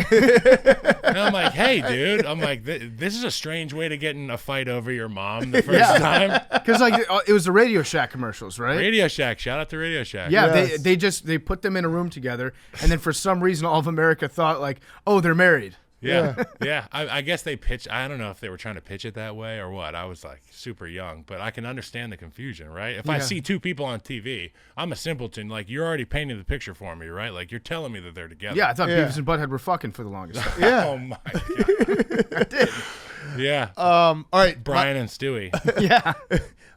And I'm like, "Hey, dude," I'm like, "This is a strange way to get in a fight over your mom the first time." Because like it was the Radio Shack commercials, right? Radio Shack, shout out to Radio Shack. Yeah, Yes. they put them in a room together, and then for some reason, all of America thought like, oh, they're married. Yeah. I guess they pitched. I don't know if they were trying to pitch it that way or what. I was like super young, but I can understand the confusion, right? If I see two people on TV, I'm a simpleton. Like you're already painting the picture for me, right? Like you're telling me that they're together. Yeah, I thought Yeah. Beavis and Butthead were fucking for the longest time. Yeah. Oh my god. I did. Yeah. All right. Brian and Stewie. Yeah.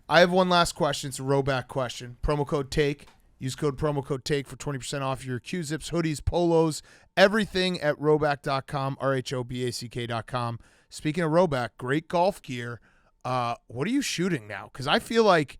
I have one last question. It's a rowback question. Promo code TAKE. Use promo code TAKE for 20% off your Q-Zips, hoodies, polos, everything at rowback.com, RHOBACK.com. Speaking of rowback, great golf gear. What are you shooting now? Because I feel like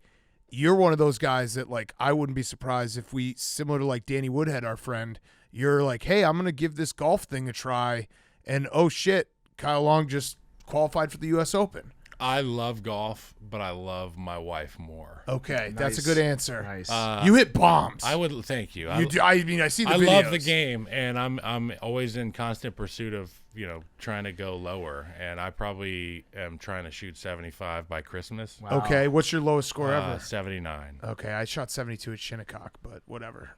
you're one of those guys that, like, I wouldn't be surprised if we, similar to, like, Danny Woodhead, our friend, you're like, hey, I'm going to give this golf thing a try. And, oh, shit, Kyle Long just qualified for the U.S. Open. I love golf, but I love my wife more. Okay, that's a Nice. good answer. Nice. You hit bombs. I would thank you. You do, I mean, I see the I videos. love the game, and I'm always in constant pursuit of trying to go lower, and I probably am trying to shoot 75 by Christmas. Wow. Okay, what's your lowest score ever? 79. Okay, I shot 72 at Shinnecock, but whatever.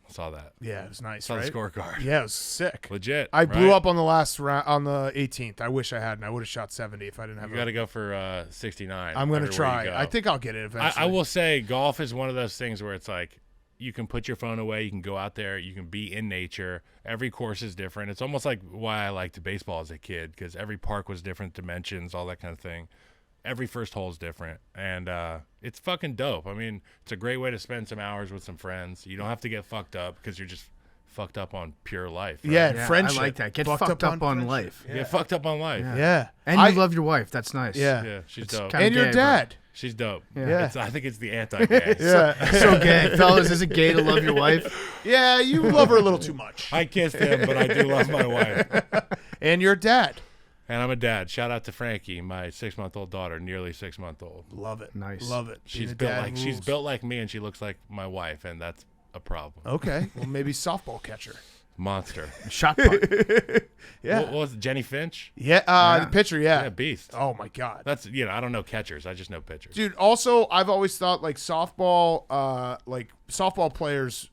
Saw that. Yeah, it was nice, Saw right? the scorecard. Yeah, it was sick. Legit. I blew right? up on the last round on the 18th. I wish I hadn't. I would have shot 70 if I didn't have. You got to go for 69. I'm gonna everywhere you try. go. I think I'll get it eventually. I will say golf is one of those things where it's like you can put your phone away, you can go out there, you can be in nature. Every course is different. It's almost like why I liked baseball as a kid, because every park was different dimensions, all that kind of thing. Every first hole is different, and it's fucking dope. I mean, it's a great way to spend some hours with some friends. You don't have to get fucked up because you're just fucked up on pure life. Right? Yeah, Yeah, friendship. I like that. Get Fucked fucked up on friendship. life. You get fucked up on life. Yeah, And you love your wife. That's nice. Yeah, Yeah, she's It's dope. kinda and your gay, dad. She's dope. Yeah. I think it's the anti-gay. Yeah, So gay. Fellas, is it gay to love your wife? yeah. You love her a little too much. I kissed him, but I do love my wife. And your dad. And I'm a dad. Shout out to Frankie, my 6-month-old daughter, nearly 6-month-old. Love it. Nice. Love it. She's Being a built dad she's rules. built like me, and she looks like my wife, and that's a problem. Okay, well maybe softball catcher. Monster. Shot put. Yeah, What was it, Jenny Finch? yeah. The pitcher. Yeah, Yeah. beast. Oh my god. That's I don't know catchers. I just know pitchers. Dude, also I've always thought like softball players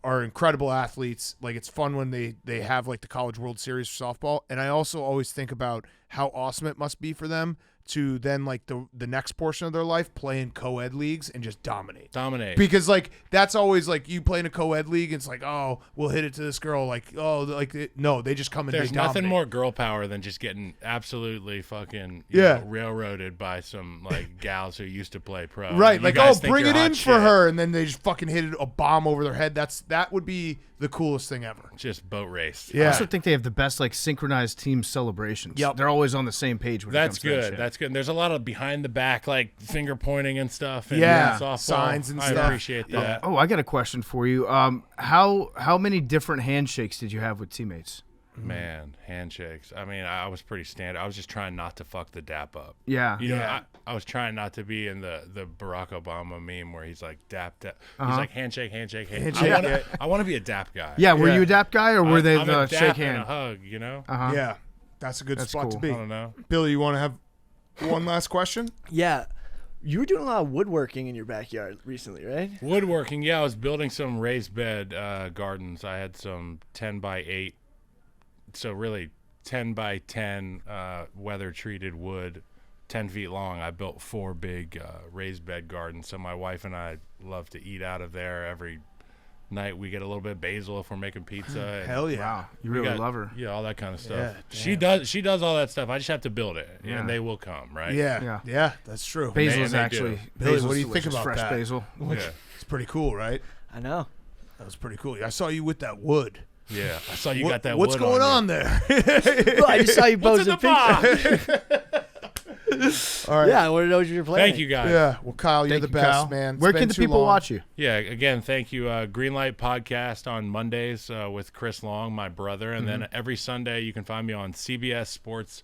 are incredible athletes. Like it's fun when they have like the College World Series for softball. And I also always think about how awesome it must be for them to then like the next portion of their life play in co-ed leagues and just dominate. Because like that's always like you play in a co-ed league, it's like, oh, we'll hit it to this girl, like, oh, like no, they just come and There's they nothing dominate. more girl power than just getting absolutely fucking railroaded by some like gals who used to play pro. Right, You like, guys oh, think bring you're it hot in shit. for her, and then they just fucking hit a bomb over their head. That would be the coolest thing ever. Just boat race. I Yeah, also think they have the best like synchronized team celebrations. Yep. They're always on the same page when That's it comes to that good. shit. That's good. And there's a lot of behind the back like finger pointing and stuff. And Yeah, softball. signs and I stuff. appreciate that. Oh, I got a question for you. How many different handshakes did you have with teammates? Man, handshakes. I mean, I was pretty standard. I was just trying not to fuck the dap up. Yeah. You know, I was trying not to be in the Barack Obama meme where he's like dap. He's like handshake. I want to be a dap guy. Yeah, were Yeah. you a dap guy or were they I'm the a dap shake and a hand? hug, you know? Uh-huh. yeah, that's a good That's spot to cool. be. I don't know. Billy, you want to have one last question? Yeah. You were doing a lot of woodworking in your backyard recently, right? Woodworking, yeah. I was building some raised bed gardens. I had some 10 by 8, so really 10 by 10 weather treated wood, 10 feet long. I built 4 big raised bed gardens. So my wife and I love to eat out of there every night. We get a little bit of basil if we're making pizza. and Hell yeah. Wow, you we really got- love her. Yeah, all that kind of stuff. Yeah, She does all that stuff. I just have to build it, Yeah. and they will come, right? Yeah, that's true. Basil is they do. actually Billy, basil's what do you think delicious, about fresh that? basil? Yeah. It's pretty cool, right? I know. That was pretty cool. I saw you with that wood. Yeah, I saw you What- got that. What's wood going on on there? Well, I just saw you What's post in a the picture. box? All right. Yeah, I want to know what you're planning. Thank you guys. Yeah. Well, Kyle, you're Thank the you, best, Kyle. man. It's Where been can the too people long. watch you? Yeah, again, thank you. Greenlight Podcast on Mondays with Chris Long, my brother. And then every Sunday you can find me on CBS Sports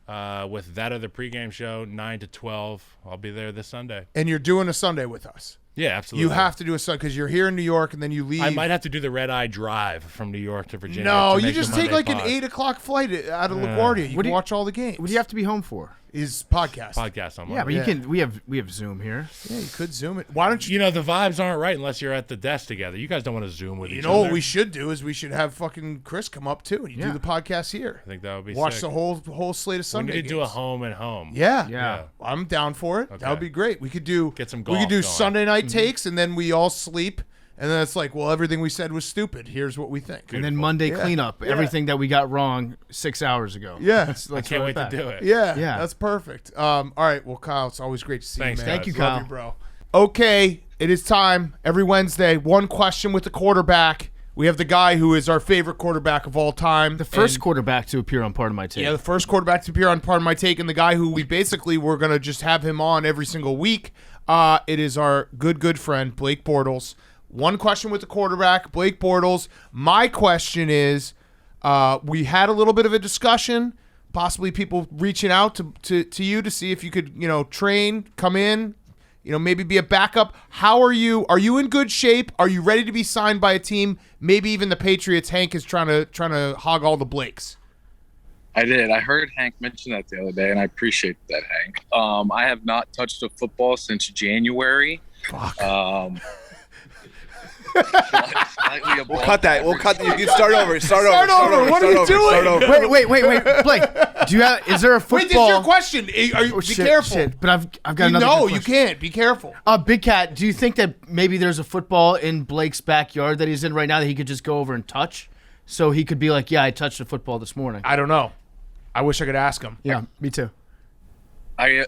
with That Other Pregame Show, 9 to 12. I'll be there this Sunday. And you're doing a Sunday with us. Yeah, absolutely. You have to do a Sunday because you're here in New York and then you leave. I might have to do the red eye drive from New York to Virginia. No, to you make just the take Monday like pod. an 8:00 flight out of LaGuardia. You What do can you- watch all the games. What do you have to be home for? Is podcast. podcast on Monday. Yeah, but you can. We have Zoom here. Yeah, you could Zoom it. Why don't you? You know, the vibes aren't right unless you're at the desk together. You guys don't want to Zoom with You each know other. what we should do is we should have fucking Chris come up too, and you Yeah. do the podcast here. I think that would be Watch sick. the whole slate of We Sunday. need to do a games. home and home. Yeah, Yeah. I'm down for it. That Okay. would be great. We could do Get some We golf could do going. Sunday night takes, and then we all sleep, and then it's like, well, everything we said was stupid. Here's what we think. And then Monday Yeah. cleanup. Yeah. Everything that we got wrong 6 hours ago. Yeah. Let's I can't run wait it back. to do it. Yeah, Yeah. that's perfect. All right, well, Kyle, it's always great to see Thanks, you, man. guys. Thank you, Love Kyle. you, bro. Okay, it is time. Every Wednesday, one question with the quarterback. We have the guy who is our favorite quarterback of all time. The first And- quarterback to appear on Part of My Take. Yeah, the first quarterback to appear on Part of My Take, and the guy who we basically were going to just have him on every single week. It is our good friend, Blake Bortles. One question with the quarterback, Blake Bortles. My question is, we had a little bit of a discussion, possibly people reaching out to you to see if you could, train, come in, maybe be a backup. How are you? Are you in good shape? Are you ready to be signed by a team? Maybe even the Patriots. Hank is trying to hog all the Blakes. I did. I heard Hank mention that the other day, and I appreciate that, Hank. I have not touched a football since January. Fuck. We'll cut that. You can start over. Start over. What are you doing? Wait, Blake. Is there a football? Wait, this is your question. Be careful. Shit. But I've got another. No, good you question. can't. Be careful. Big Cat, do you think that maybe there's a football in Blake's backyard that he's in right now that he could just go over and touch, so he could be like, "Yeah, I touched a football this morning." I don't know. I wish I could ask him. Yeah, me too. I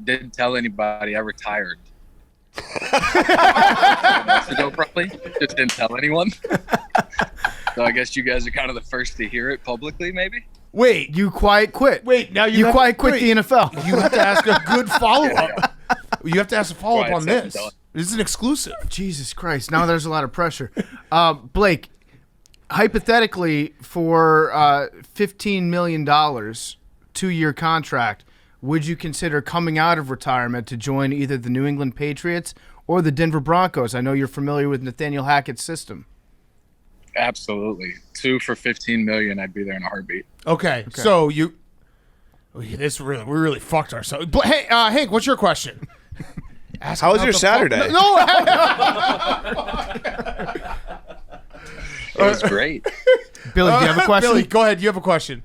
didn't tell anybody I retired. Months ago, probably just didn't tell anyone. So I guess you guys are kind of the first to hear it publicly, maybe. Wait, You quiet quit. wait. Now You quiet quit the NFL. You have to ask a good follow-up. You have to ask a follow-up Quiet on second this. done. This is an exclusive. Jesus Christ! Now there's a lot of pressure. Blake, hypothetically, for $15 million, 2-year contract, would you consider coming out of retirement to join either the New England Patriots or the Denver Broncos? I know you're familiar with Nathaniel Hackett's system. Absolutely. 2 for $15 million. I'd be there in a heartbeat. Okay. So we really fucked ourselves. Hey, Hank, what's your question? How was your Saturday? No. It was great. Billy, do you have a question? Billy, go ahead. You have a question.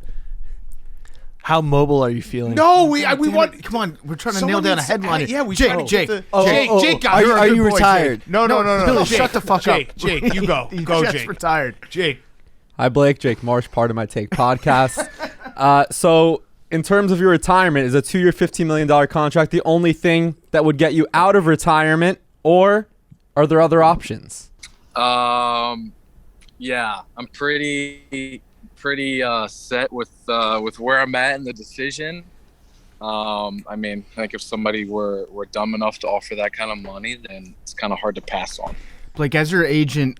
How mobile are you feeling? No, we Damn want. it. Come on, we're trying to Someone nail down a needs- headline. Yeah, we Jake, trying to Jake, get the- Oh, Jake, oh, Jake, are you- you're a are good you boy, retired? Jake. No. Billy, Jake, shut the fuck Jake, up. Jake, you go. He Go, just Jake. retired. Jake. Hi, Blake. Jake Marsh, part of my Take podcast. So, in terms of your retirement, is a 2-year, $15 million contract the only thing that would get you out of retirement, or are there other options? Yeah, I'm pretty set with where I'm at in the decision. I think if somebody were dumb enough to offer that kind of money, then it's kind of hard to pass on. Blake, as your agent,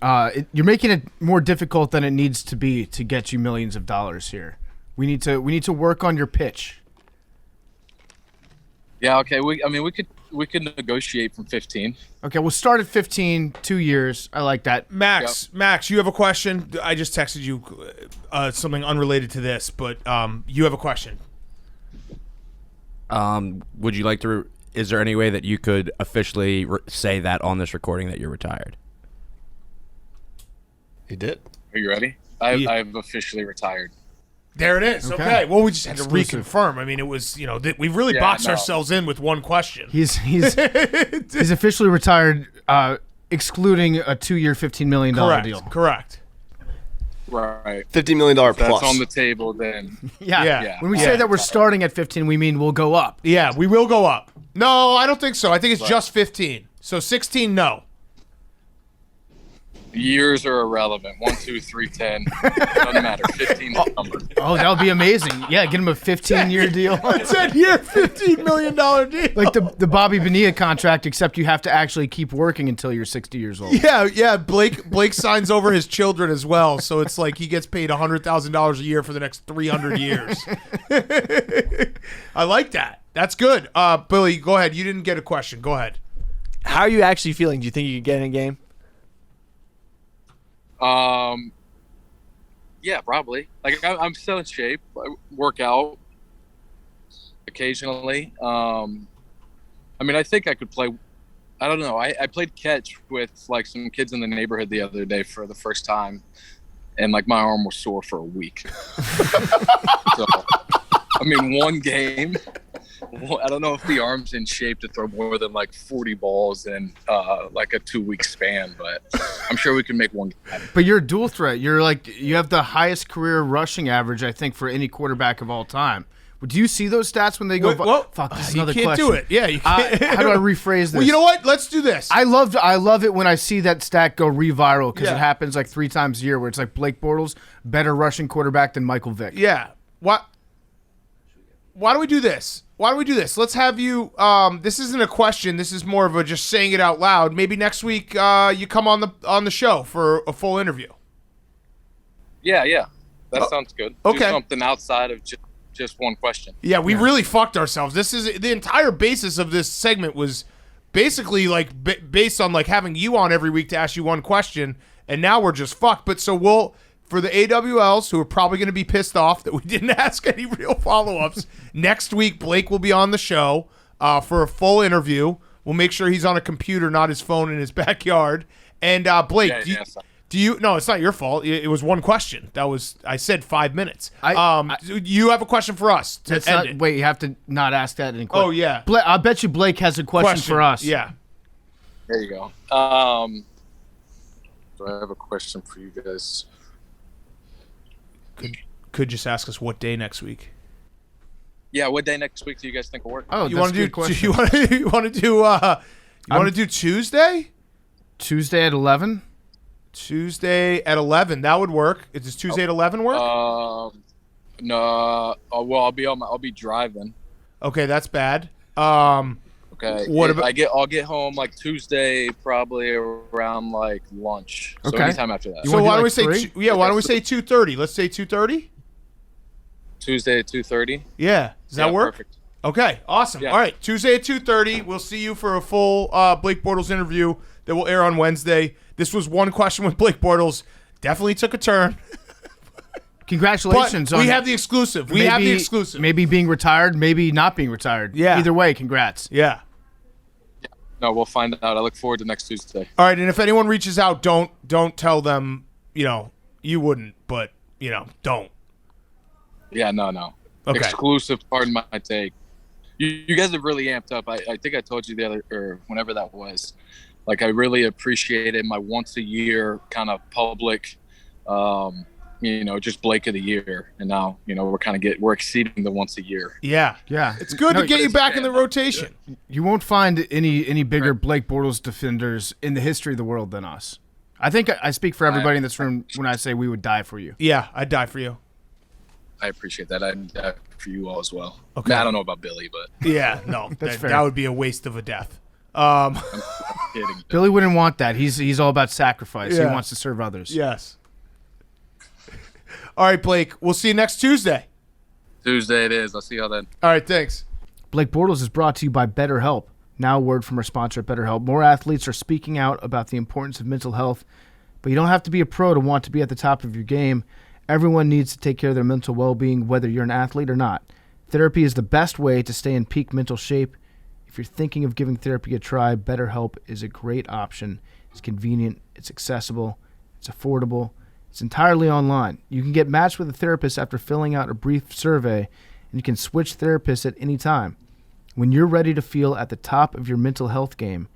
you're making it more difficult than it needs to be to get you millions of dollars here. We need to work on your pitch. Yeah, okay. We could negotiate from 15. Okay, we'll start at 15, 2 years. I like that. Max, you have a question? I just texted you something unrelated to this, but you have a question. Would you like to? Is there any way that you could officially say that on this recording that you're retired? He did. Are you ready? I've officially retired. There it is. Okay. Well, we just had to Exclusive. reconfirm. I mean, it was, we really boxed ourselves in with one question. He's officially retired, excluding a 2-year, $15 million deal. Correct. Right. $50 million plus. That's on the table then. Yeah. When we say that we're starting at 15, we mean we'll go up. Yeah, we will go up. No, I don't think so. I think it's just 15. So 16, no. Years are irrelevant. 1, 2, 3, 10. Doesn't matter. 15 is the number. Oh, that would be amazing. Yeah, get him a 15-year deal. It's a year, $15 million deal. Like the Bobby Bonilla contract, except you have to actually keep working until you're 60 years old. Yeah. Blake signs over his children as well, so it's like he gets paid $100,000 a year for the next 300 years. I like that. That's good. Billy, go ahead. You didn't get a question. Go ahead. How are you actually feeling? Do you think you could get in a game? Yeah, probably. Like I'm still in shape. I work out occasionally. I think I could play. I don't know. I played catch with like some kids in the neighborhood the other day for the first time, and like my arm was sore for a week. So, one game. I don't know if the arm's in shape to throw more than like 40 balls in like a 2-week span, but I'm sure we can make one game. But you're a dual threat. You have the highest career rushing average, I think, for any quarterback of all time. Do you see those stats when they go? Fuck, this is another you can't question. do it. Yeah, you can't. How do I rephrase this? Well, you know what? Let's do this. I love it when I see that stat go reviral because it happens like 3 times a year where it's like Blake Bortles, better rushing quarterback than Michael Vick. Yeah. Why do we do this? Let's have you. This isn't a question. This is more of a just saying it out loud. Maybe next week you come on the show for a full interview. Yeah. That sounds good. Okay. Do something outside of just one question. Yeah, we really fucked ourselves. This is the entire basis of this segment was basically like based on like having you on every week to ask you one question, and now we're just fucked. But so we'll for the AWLs who are probably going to be pissed off that we didn't ask any real follow-ups. Next week, Blake will be on the show for a full interview. We'll make sure he's on a computer, not his phone in his backyard. And Blake, do you? No, it's not your fault. It was one question. I said 5 minutes. You have a question for us to end it. Wait, you have to not ask that in question. Oh yeah. I bet you Blake has a question for us. Yeah. There you go. Do I have a question for you guys? Could just ask us what day next week. Yeah, what day next week do you guys think will work? Oh, You want to do Tuesday? Tuesday at 11? Tuesday at 11. That would work. Does Tuesday at 11 work? No. Well, I'll be driving. Okay, that's bad. Okay. What about? I'll get home like Tuesday, probably around like lunch. So Okay. anytime after that. So why don't we say? 3? Why don't we say 2:30? Let's say 2:30. Tuesday at 2:30. Yeah. Does that work? Perfect. Okay. Awesome. Yeah. All right. Tuesday at 2:30. We'll see you for a full Blake Bortles interview that will air on Wednesday. This was one question with Blake Bortles. Definitely took a turn. Congratulations. But we on have the exclusive. We have the exclusive. Maybe being retired, maybe not being retired. Yeah. Either way, congrats. Yeah. No, we'll find out. I look forward to next Tuesday. All right. And if anyone reaches out, don't tell them. You wouldn't, but don't. Yeah, no. Okay. Exclusive, pardon my take. You guys have really amped up. I think I told you whenever that was. Like, I really appreciated my once a year kind of public, just Blake of the year. And now, we're exceeding the once a year. Yeah. Yeah. It's good to get you back in the rotation. You won't find any bigger Blake Bortles defenders in the history of the world than us. I think I speak for everybody in this room when I say we would die for you. Yeah, I'd die for you. I appreciate that. I'd die for you all as well. Okay. Now, I don't know about Billy, but Yeah, no, fair. that would be a waste of a death. I'm kidding. Billy wouldn't want that. He's all about sacrifice. Yeah. He wants to serve others. Yes. All right, Blake. We'll see you next Tuesday. Tuesday it is. I'll see y'all then. All right, thanks. Blake Bortles is brought to you by BetterHelp. Now a word from our sponsor at BetterHelp. More athletes are speaking out about the importance of mental health, but you don't have to be a pro to want to be at the top of your game. Everyone needs to take care of their mental well-being, whether you're an athlete or not. Therapy is the best way to stay in peak mental shape. If you're thinking of giving therapy a try, BetterHelp is a great option. It's convenient, it's accessible, it's affordable, it's entirely online. You can get matched with a therapist after filling out a brief survey, and you can switch therapists at any time. When you're ready to feel at the top of your mental health game,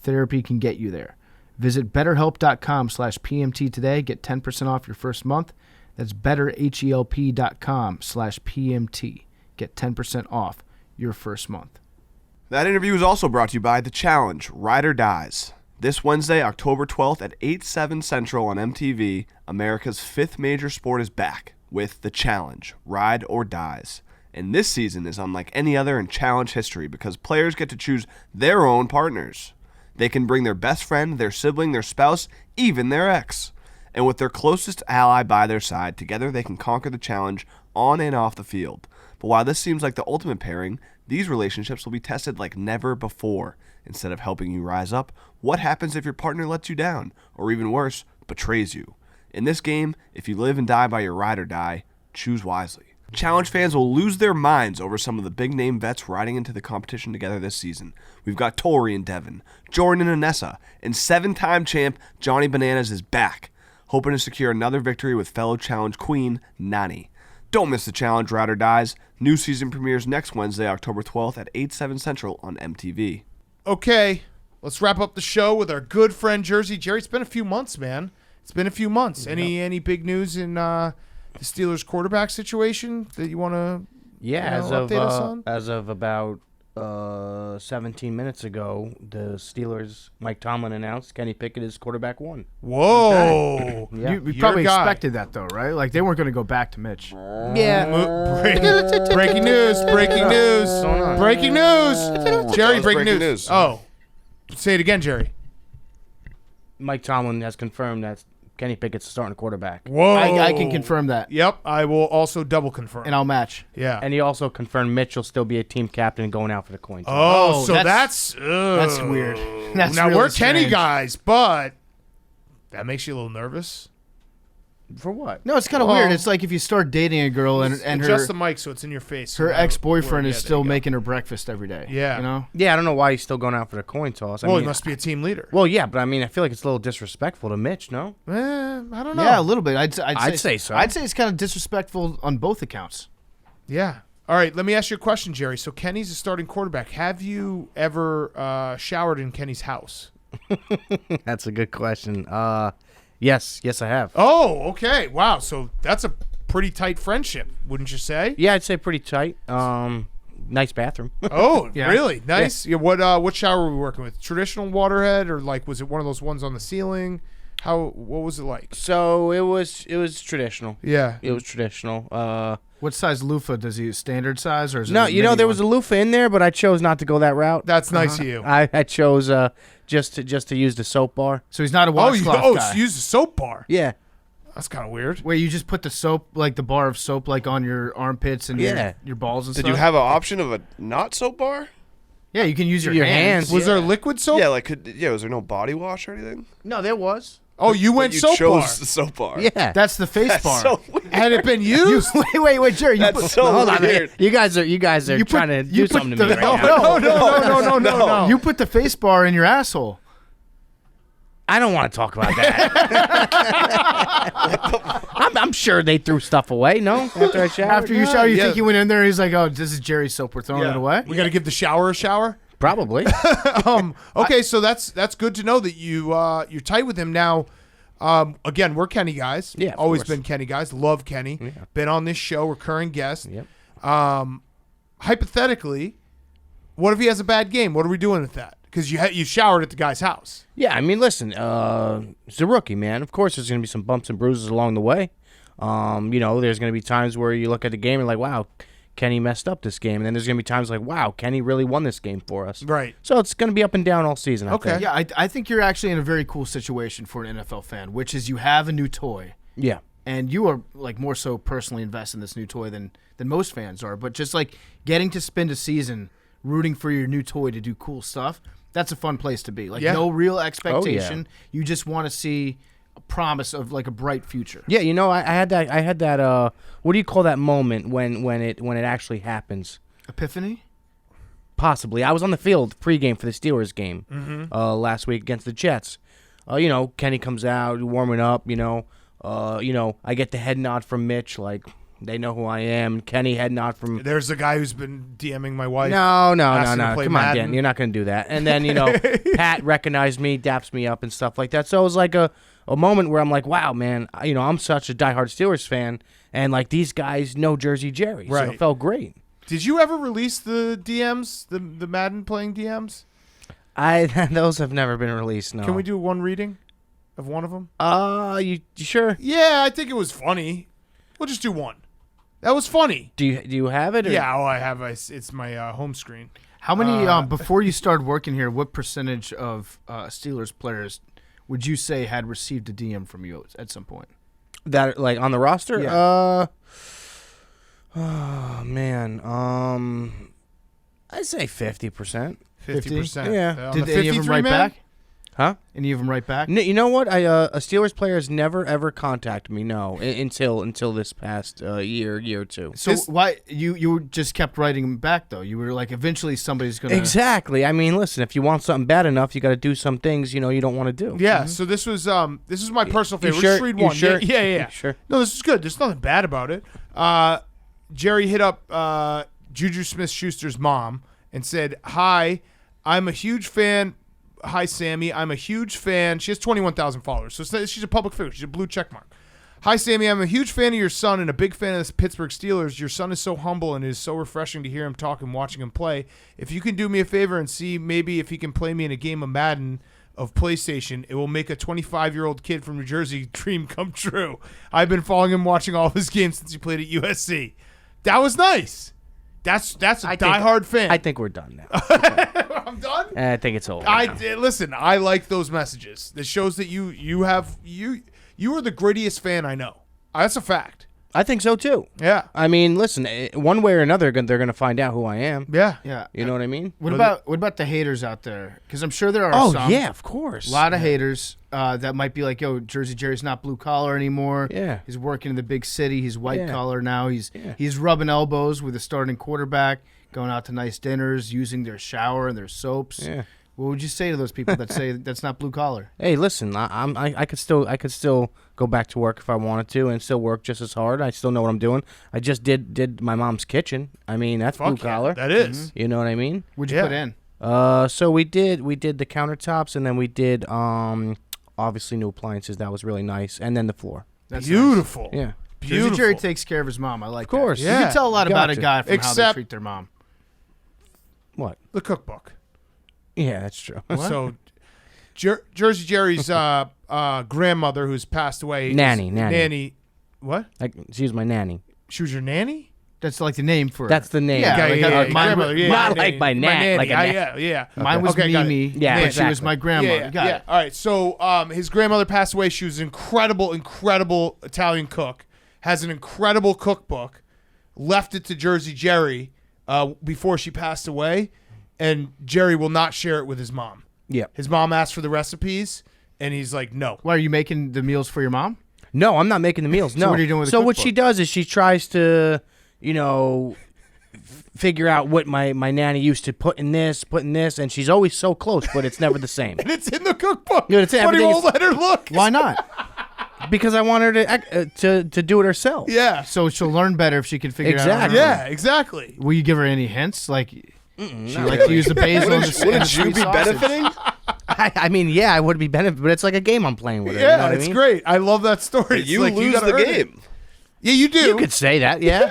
therapy can get you there. Visit betterhelp.com/PMT today. Get 10% off your first month. That's betterhelp.com/PMT. Get 10% off your first month. That interview is also brought to you by The Challenge, Ride or Dies. This Wednesday, October 12th at 8/7 Central on MTV, America's fifth major sport is back with The Challenge, Ride or Dies. And this season is unlike any other in Challenge history because players get to choose their own partners. They can bring their best friend, their sibling, their spouse, even their ex. And with their closest ally by their side, together they can conquer the challenge on and off the field. But while this seems like the ultimate pairing, these relationships will be tested like never before. Instead of helping you rise up, what happens if your partner lets you down, or even worse, betrays you? In this game, if you live and die by your ride or die, choose wisely. Challenge fans will lose their minds over some of the big-name vets riding into the competition together this season. We've got Tori and Devin, Jordan and Anessa, and 7-time champ Johnny Bananas is back, hoping to secure another victory with fellow Challenge queen, Nani. Don't miss the Challenge Ride or Dies. New season premieres next Wednesday, October 12th at 8/7 Central on MTV. Okay, let's wrap up the show with our good friend Jersey Jerry. It's been a few months, man. It's been a few months. Any big news in the Steelers quarterback situation that you want to update us on? As of about 17 minutes ago, the Steelers, Mike Tomlin announced Kenny Pickett is quarterback 1. Whoa. Yeah. You Your probably guy. expected that, though, right? Like, they weren't going to go back to Mitch. Breaking news. Breaking news. Breaking news. Jerry, breaking breaking news. news. Oh. Say it again, Jerry. Mike Tomlin has confirmed that Kenny Pickett's starting quarterback. Whoa. I can confirm that, Yep, I will also double confirm. and I'll match. yeah. And he also confirmed Mitch will still be a team captain going out for the coin toss. Oh, Oh, so that's that's weird. That's now really we're Kenny strange. guys, but that makes you a little nervous. For what? No, it's kind of Well, weird. It's like if you start dating a girl and Adjust her the mic so it's in your face. her Where- ex-boyfriend yeah, is there still you go. making her breakfast every day. Yeah. You know? Yeah, I don't know why he's still going out for the coin toss. I Well, mean, he must be a team leader. Well, yeah, but I mean, I feel like it's a little disrespectful to Mitch, no? I don't know. Yeah, a little bit. I'd say so. I'd say it's kind of disrespectful on both accounts. Yeah. All right, let me ask you a question, Jerry. So Kenny's a starting quarterback. Have you ever showered in Kenny's house? That's a good question. Yes, I have. Oh, okay. Wow. So that's a pretty tight friendship, wouldn't you say? Yeah, I'd say pretty tight. Nice bathroom. Oh, Yeah. really? Nice. Yeah. What shower were we working with? Traditional waterhead, or like was it one of those ones on the ceiling? What was it like? So it was traditional. Yeah. It was traditional. What size loofah does he use? Standard size or is No, it you know there was a loofah in there, but I chose not to go that route. That's nice of you. I chose just to use the soap bar. So he's not a washcloth guy. So you used a soap bar. Yeah. That's kind of weird. Where you just put the soap, like the bar of soap, like on your armpits and Yeah. your balls and Did stuff. you have an option of a not soap bar? Yeah, you can use your Your hands. hands. Was there liquid soap? Yeah, like was there no body wash or anything? No, there was. Oh, you went You soap chose bar. the soap bar. Yeah. That's the face That's bar. so weird. Had it been used? wait, Jerry. You That's put, so Hold on, weird. you guys are You put- trying to you do put something to the- me right no, now. no. you put the face bar in your asshole. I don't want to talk about that. I'm sure they threw stuff away. No, after I showered. After you shower, you yeah. think he went in there. He's like, "Oh, this is Jerry's soap. We're throwing it away." We got to give the shower a shower. Probably. Okay, so that's good to know that you're tight with him now. Again, we're Kenny guys. Yeah, of always course. been Kenny guys. Love Kenny. Yeah. Been on this show, recurring guest. Yep. Hypothetically, what if he has a bad game? What are we doing with that? Because you showered at the guy's house. Yeah, I mean, listen, he's a rookie, man. Of course, there's going to be some bumps and bruises along the way. There's going to be times where you look at the game and like, wow, Kenny messed up this game. And then there's going to be times like, wow, Kenny really won this game for us. Right. So it's going to be up and down all season, I Okay. think. Yeah, I think you're actually in a very cool situation for an NFL fan, which is you have a new toy, Yeah. and you are like more so personally invested in this new toy than most fans are. But just like getting to spend a season rooting for your new toy to do cool stuff, that's a fun place to be. Like Yeah. no real expectation. You just want to see a promise of like a bright future. Yeah, I had that what do you call that moment when it actually happens? Epiphany? Possibly. I was on the field pregame for the Steelers game last week against the Jets. Kenny comes out, warming up, I get the head nod from Mitch, like they know who I am. Kenny head nod from There's a guy who's been DMing my wife. No. asking to play Come on, Madden. Dan. You're not going to do that. And then, Pat recognized me, daps me up and stuff like that. So it was like a moment where I'm like, wow, man, I'm such a diehard Steelers fan. And, like, these guys know Jersey Jerry. So Right. it felt great. Did you ever release the DMs, the Madden playing DMs? Those have never been released, no. Can we do one reading of one of them? You sure? Yeah, I think it was funny. We'll just do one. That was funny. Do you have it? Or? Yeah, I have. It's my home screen. How many before you started working here? What percentage of Steelers players would you say had received a DM from you at some point? That, like, on the roster? Yeah. Oh, man. I'd say 50%. 50%. Yeah. Did any of them write back? Huh? Any of them write back? You know what? A Steelers player has never ever contacted me. No, until this past year or two. So why you just kept writing them back though? You were like, eventually somebody's gonna. Exactly. I mean, listen, if you want something bad enough, you got to do some things you don't want to do. Yeah. So this was my personal favorite. sure? Just read You one. sure? Yeah. You sure? No, this is good. There's nothing bad about it. Jerry hit up Juju Smith-Schuster's mom and said, "Hi, I'm a huge fan." Hi, Sammy. I'm a huge fan. She has 21,000 followers, so she's a public figure. She's a blue check mark. Hi, Sammy. I'm a huge fan of your son and a big fan of the Pittsburgh Steelers. Your son is so humble and it is so refreshing to hear him talk and watching him play. If you can do me a favor and see maybe if he can play me in a game of Madden of PlayStation, it will make a 25-year-old kid from New Jersey dream come true. I've been following him, watching all of his games since he played at USC. That was nice. That's a diehard fan. I think we're done now. I'm done. I think it's over. Listen. I like those messages. That shows that you You are the grittiest fan I know. That's a fact. I think so too. Yeah. I mean, listen, one way or another, they're gonna find out who I am. Yeah. Yeah. You know what I mean? What about the haters out there? Because I'm sure there are Oh some. yeah, of course. A lot of haters that might be like, yo, Jersey Jerry's not blue collar anymore. Yeah. He's working in the big city. He's white Yeah. collar now. He's rubbing elbows with the starting quarterback, going out to nice dinners, using their shower and their soaps. Yeah. What would you say to those people that say that's not blue collar? Hey, listen, I could still go back to work if I wanted to and still work just as hard. I still know what I'm doing. I just did my mom's kitchen. I mean, that's blue collar. That is. You know what I mean? What'd you put in? So we did the countertops, and then we did obviously new appliances. That was really nice, and then the floor. That's Beautiful. Yeah. Nice. Beautiful. Jersey Jerry takes care of his mom. I like that. Of course. You Yeah. can tell a lot about a Gotcha. guy from how they Except- treat their mom. What? The cookbook. Yeah, that's true. So, Jersey Jerry's grandmother, who's passed away, Nanny. What? Like, she was my nanny. She was your nanny? That's like the name for her. That's the name. Yeah, Okay, like yeah, how- yeah, mine grandmother, was- yeah, not yeah, like my nanny. nan, like a nan. Yeah. Mine was Okay, got it. Mimi. Yeah, but she exactly. was my grandmother. Yeah, Got yeah. it. All right. So, his grandmother passed away. She was an incredible Italian cook. Has an incredible cookbook. Left it to Jersey Jerry before she passed away, and Jerry will not share it with his mom. Yeah. His mom asked for the recipes, and he's like, no. Why are you making the meals for your mom? No, I'm not making the meals. No. what are you doing with the So what cookbook? she does is she tries to, figure out what my nanny used to put in this, and she's always so close, but it's never the same. And it's in the cookbook. Yeah, it's in but he everything won't is- let her look. Why not? Because I want her to do it herself. Yeah. So she'll learn better if she can figure it out. on her Exactly. own. Yeah, exactly. Will you give her any hints? Like, she like to use the basil and the and the Wouldn't you sweet be sausage? benefiting? I mean, yeah, I would be benefiting, but it's like a game I'm playing with her. Yeah, you know what it's I mean? great. I love that story. It's You like, lose gotta the earn it. game. Yeah, you do. You could say that, yeah.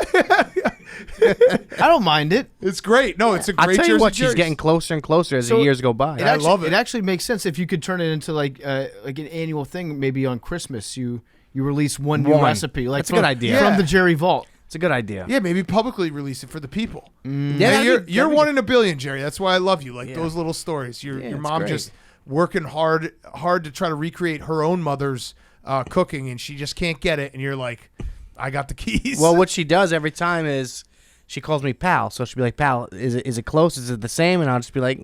I don't mind it. It's great. No, it's a I'll great tell you Jersey what, she's Jerry's. getting closer and closer as the So, years go by. I love it. It actually makes sense if you could turn it into like an annual thing. Maybe on Christmas, you release one new One. recipe. Like That's a good idea. from Yeah. the Jerry Vault. It's a good idea. Yeah, maybe publicly release it for the people. Yeah, Hey, that'd you're be- you're that'd be one in a billion, Jerry. That's why I love you. Like Yeah. those little stories. Your it's mom great. just working hard to try to recreate her own mother's cooking, and she just can't get it. And you're like, I got the keys. Well, what she does every time is she calls me pal. So she'll be like, pal, is it close? Is it the same? And I'll just be like,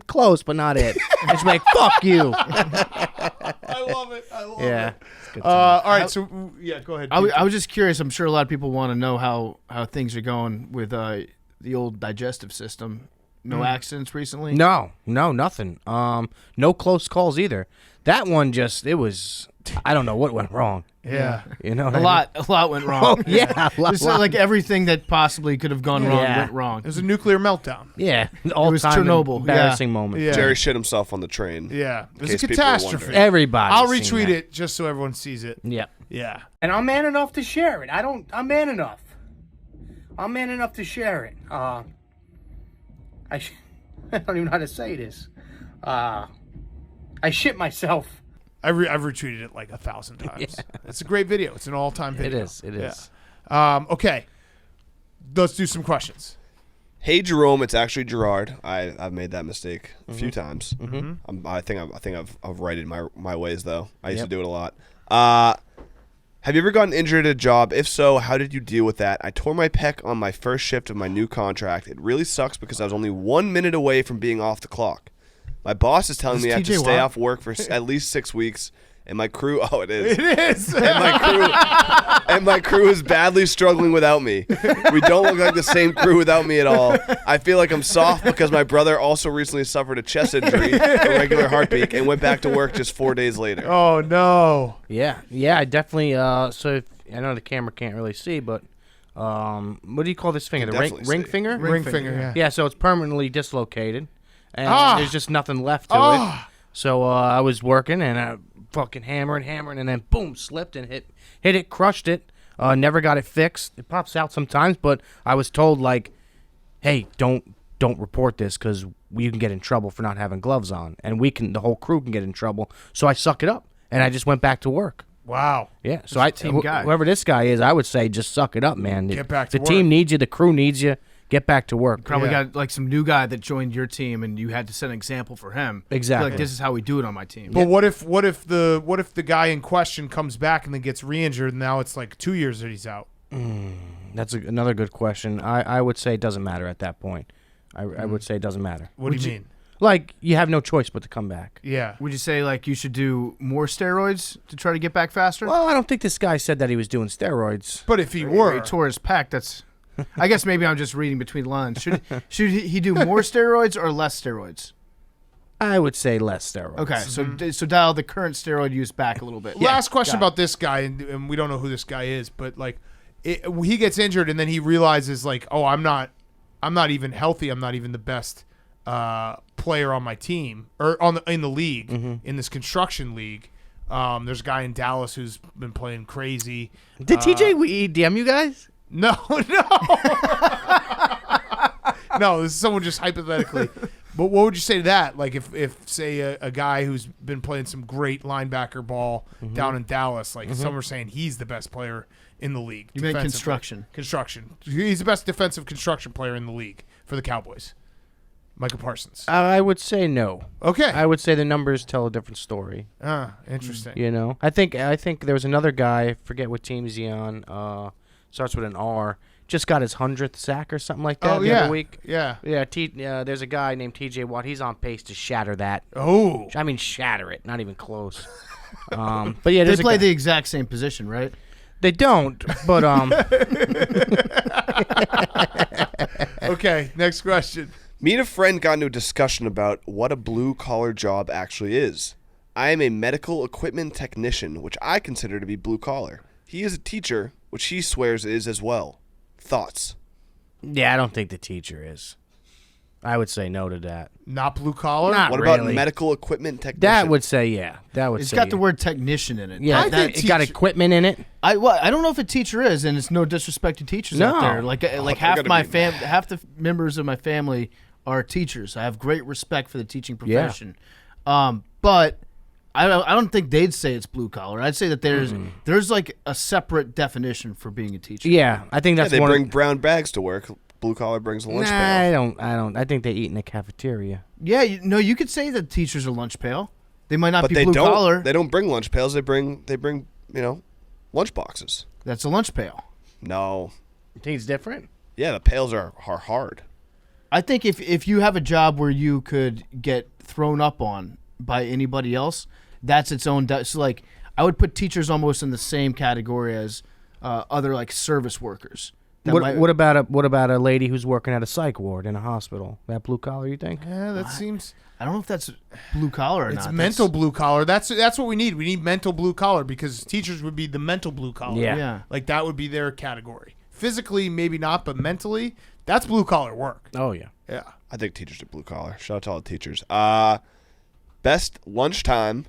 close, but not it. And she'll be like, fuck you. I love it. I love Yeah. it. It's good All right, so yeah, go ahead. I was just curious. I'm sure a lot of people want to know how things are going with the old digestive system. No accidents recently? No, nothing. No close calls either. That one it was, I don't know what went wrong. yeah. You know what A I mean? lot went wrong. Yeah, a lot. Just like everything that possibly could have gone wrong Yeah. went wrong. It was a nuclear meltdown. Yeah, all was time Chernobyl, embarrassing moment. Yeah. Jerry shit himself on the train. Yeah. It was case a people were catastrophe. wondering. Everybody. I'll retweet it just so everyone sees it. Yeah. Yeah. And I'm man enough to share it. I'm man enough. I'm man enough to share it. I don't even know how to say this. I shit myself. I've retweeted it like 1,000 times. It's a great video. It's an all-time video. It is. Yeah. Okay. Let's do some questions. Hey Jerome, it's actually Gerard. I've made that mistake a few times. I think I've righted my ways though. I used to do it a lot. Have you ever gotten injured at a job? If so, how did you deal with that? I tore my pec on my first shift of my new contract. It really sucks because I was only 1 minute away from being off the clock. My boss is telling me I have to TJ stay Watt? off work for at least 6 weeks, and my crew. Oh, it is. It is. And my crew is badly struggling without me. We don't look like the same crew without me at all. I feel like I'm soft because my brother also recently suffered a chest injury, irregular heartbeat, and went back to work just 4 days later. Oh, no. Yeah, I definitely. So if, I know the camera can't really see, but what do you call this finger? The definitely ring see. finger. Ring finger, yeah. Yeah, so it's permanently dislocated, and there's just nothing left to it. So I was working and I fucking hammering, and then boom, slipped and hit it, crushed it. Never got it fixed. It pops out sometimes, but I was told like, hey, don't report this because you can get in trouble for not having gloves on, and the whole crew can get in trouble. So I suck it up and I just went back to work. Wow. Yeah, so team guy. whoever this guy is, I would say just suck it up, man. Get back to the team work. needs you, the crew needs you. Get back to work. Probably Yeah. got like some new guy that joined your team, and you had to set an example for him. Exactly. Like, this is how we do it on my team. But what if the guy in question comes back and then gets re-injured, and now it's like 2 years that he's out? That's another good question. I would say it doesn't matter at that point. I would say it doesn't matter. What do you mean? Like, you have no choice but to come back. Yeah. Would you say like you should do more steroids to try to get back faster? Well, I don't think this guy said that he was doing steroids. But if he He were, tore his pec. That's. I guess maybe I'm just reading between lines. Should he do more steroids or less steroids? I would say less steroids. Okay, so dial the current steroid use back a little bit. last question got it. about this guy, and we don't know who this guy is, but like, he gets injured and then he realizes like, oh, I'm not even healthy. I'm not even the best player on my team or in the league, in this construction league. There's a guy in Dallas who's been playing crazy. Did TJ DM you guys? No. No, this is someone just hypothetically. But what would you say to that? Like if say a guy who's been playing some great linebacker ball down in Dallas, like some are saying he's the best player in the league. You meant defensively. construction. Construction. He's the best defensive construction player in the league for the Cowboys. Micah Parsons. I would say no. Okay. I would say the numbers tell a different story. Interesting. You know, I think there was another guy. I forget what team is he on. Starts with an R. Just got his 100th sack or something like that the other week. Yeah. Yeah. There's a guy named TJ Watt. He's on pace to shatter that. Oh. I mean, shatter it. Not even close. But yeah, They there's play a guy. the exact same position, right? They don't. But Okay. Next question. Me and a friend got into a discussion about what a blue-collar job actually is. I am a medical equipment technician, which I consider to be blue-collar. He is a teacher, which he swears is as well. Thoughts? yeah, I don't think the teacher is. I would say no to that. Not blue collar. Not What about really. medical equipment technician? That would say yeah. That would It's say got the yeah. word technician in it. Yeah, I think it got teacher- equipment in it. I don't know if a teacher is, and it's no disrespect to teachers No. out there. Like half gotta my be- half the members of my family are teachers. I have great respect for the teaching profession. But I don't think they'd say it's blue collar. I'd say that there's like a separate definition for being a teacher. Yeah, I think Yeah, that's they one. bring brown bags to work. Blue collar brings a lunch pail. I don't. I think they eat in the cafeteria. Yeah, you could say that teachers are lunch pail. They might not But be they blue don't. collar. They don't bring lunch pails. They bring lunch boxes. That's a lunch pail. No. You think it's different? Yeah, the pails are hard. I think if you have a job where you could get thrown up on by anybody else, that's its own. So like, I would put teachers almost in the same category as other like service workers. That might- What about a lady who's working at a psych ward in a hospital? That blue collar, you think? Yeah, that seems. I don't know if that's blue collar or It's not. mental blue collar. That's what we need. We need mental blue collar because teachers would be the mental blue collar. Yeah. Yeah. Like that would be their category. Physically, maybe not, but mentally, that's blue collar work. Oh yeah. Yeah. I think teachers are blue collar. Shout out to all the teachers. Best lunchtime,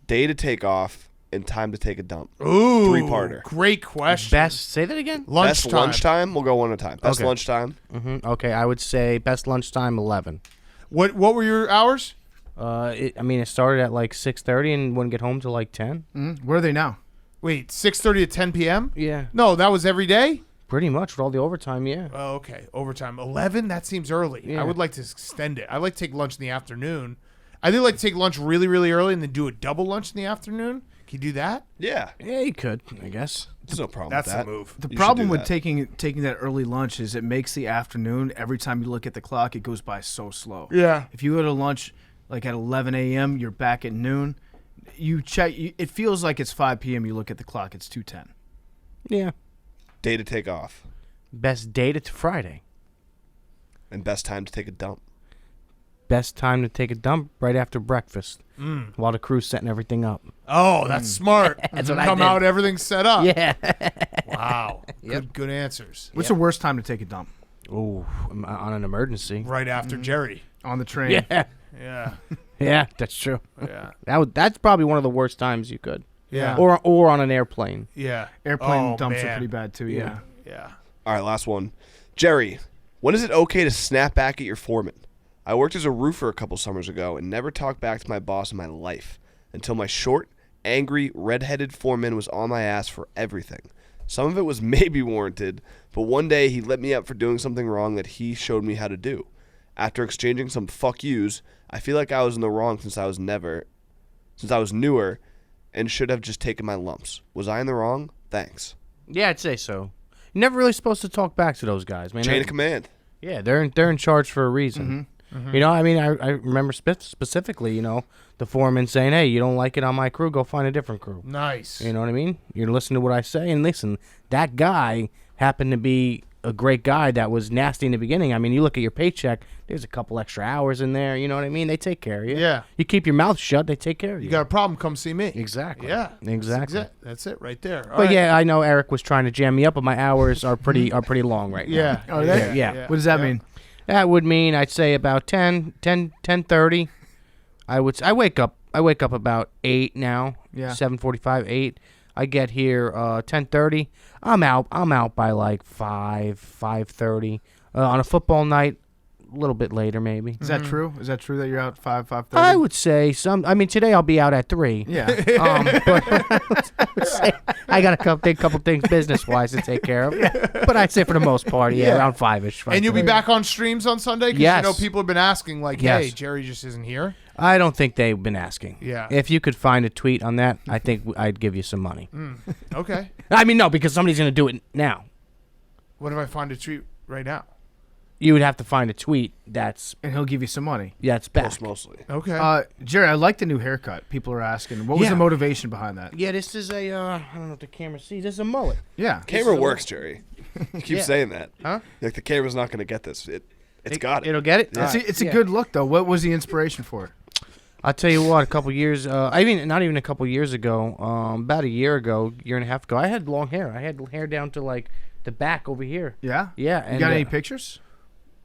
day to take off, and time to take a dump. Ooh. Three-parter. Great question. Best. Say that again. lunchtime. Best lunchtime, we'll go one at a time. Best Okay. lunchtime, Okay, I would say best lunchtime 11. What were your hours? It started at like 6:30 and wouldn't get home till like 10. Where are they now? Wait, 6:30 to 10 p.m. Yeah, No, that was every day. pretty much with all the overtime. Yeah. Oh, okay. Overtime. 11? That seems early. Yeah. I would like to extend it. I like to take lunch in the afternoon. I do like to take lunch really, really early and then do a double lunch in the afternoon. Can you do that? yeah, Yeah, you could, I guess. there's no problem That's with that. the move. The You should problem do with that. taking that early lunch is it makes the afternoon, every time you look at the clock, it goes by so slow. Yeah. If you go to lunch like at 11 a.m., you're back at noon. You check. It feels like it's 5 p.m. You look at the clock, it's 2:10. Yeah. Day to take off, Best date to Friday. and best time to take a dump. Best time to take a dump right after breakfast while the crew's setting everything up. Oh, that's smart. That's what I Come did. out, everything's set up. Yeah. Wow. Good answers. What's the worst time to take a dump? Ooh, on an emergency. Right after Jerry. On the train. Yeah. Yeah. Yeah, that's true. Yeah. That's probably one of the worst times you could. Yeah. Or on an airplane. Yeah. Airplane Oh, dumps are man. pretty bad too. Yeah. Yeah. All right, last one. Jerry, when is it okay to snap back at your foreman? I worked as a roofer a couple summers ago and never talked back to my boss in my life until my short, angry, red-headed foreman was on my ass for everything. Some of it was maybe warranted, but one day he lit me up for doing something wrong that he showed me how to do. After exchanging some fuck yous, I feel like I was in the wrong since I was newer and should have just taken my lumps. Was I in the wrong? Thanks. Yeah, I'd say so. You're never really supposed to talk back to those guys, man. Chain of command. Yeah, they're in charge for a reason. You know, I mean, I remember specifically, you know, the foreman saying, "Hey, you don't like it on my crew? Go find a different crew." Nice. You know what I mean? You're listening to what I say, and listen, that guy happened to be a great guy that was nasty in the beginning. I mean, you look at your paycheck, there's a couple extra hours in there. You know what I mean? They take care of you. Yeah. You keep your mouth shut, they take care of you. You got a problem, come see me. Exactly. Yeah. Exactly. That's it right there. All But right. yeah, I know Eric was trying to jam me up, but my hours are pretty long right now. Yeah. Oh, they? Yeah. What does that mean? That would mean I'd say about 10:30. I wake up about 8 now. Yeah. 7:45, 8. I get here 10:30. I'm out by like 5:30. On a football night, a little bit later maybe. Is that true? Is that true that you're out 5:30? I would say I mean, today I'll be out at 3. Yeah. But I would say I got a couple things business wise to take care of. But I'd say for the most part, around 5ish. And you'll be back on streams on Sunday? 'Cause Yes. you know people have been asking, like, Yes. hey, Jerry just isn't here. I don't think they've been asking. Yeah. If you could find a tweet on that, I think I'd give you some money. Okay. I mean, no, because somebody's going to do it now. What if I find a tweet right now? You would have to find a tweet that's And he'll give you some money. back. Mostly. Okay. Jerry, I like the new haircut. People are asking. What was Yeah. the motivation behind that? Yeah, this is a, I don't know if the camera sees. This is a mullet. Yeah. Camera works, Jerry. You keep Yeah. saying that. Huh? Like the camera's not going to get this. It's got it. It'll get it? Yeah. It's a good look, though. What was the inspiration for it? I'll tell you what, a couple years, not even a couple years ago, about a year and a half ago, I had long hair. I had hair down to like the back over here. Yeah? Yeah. You And, got any pictures?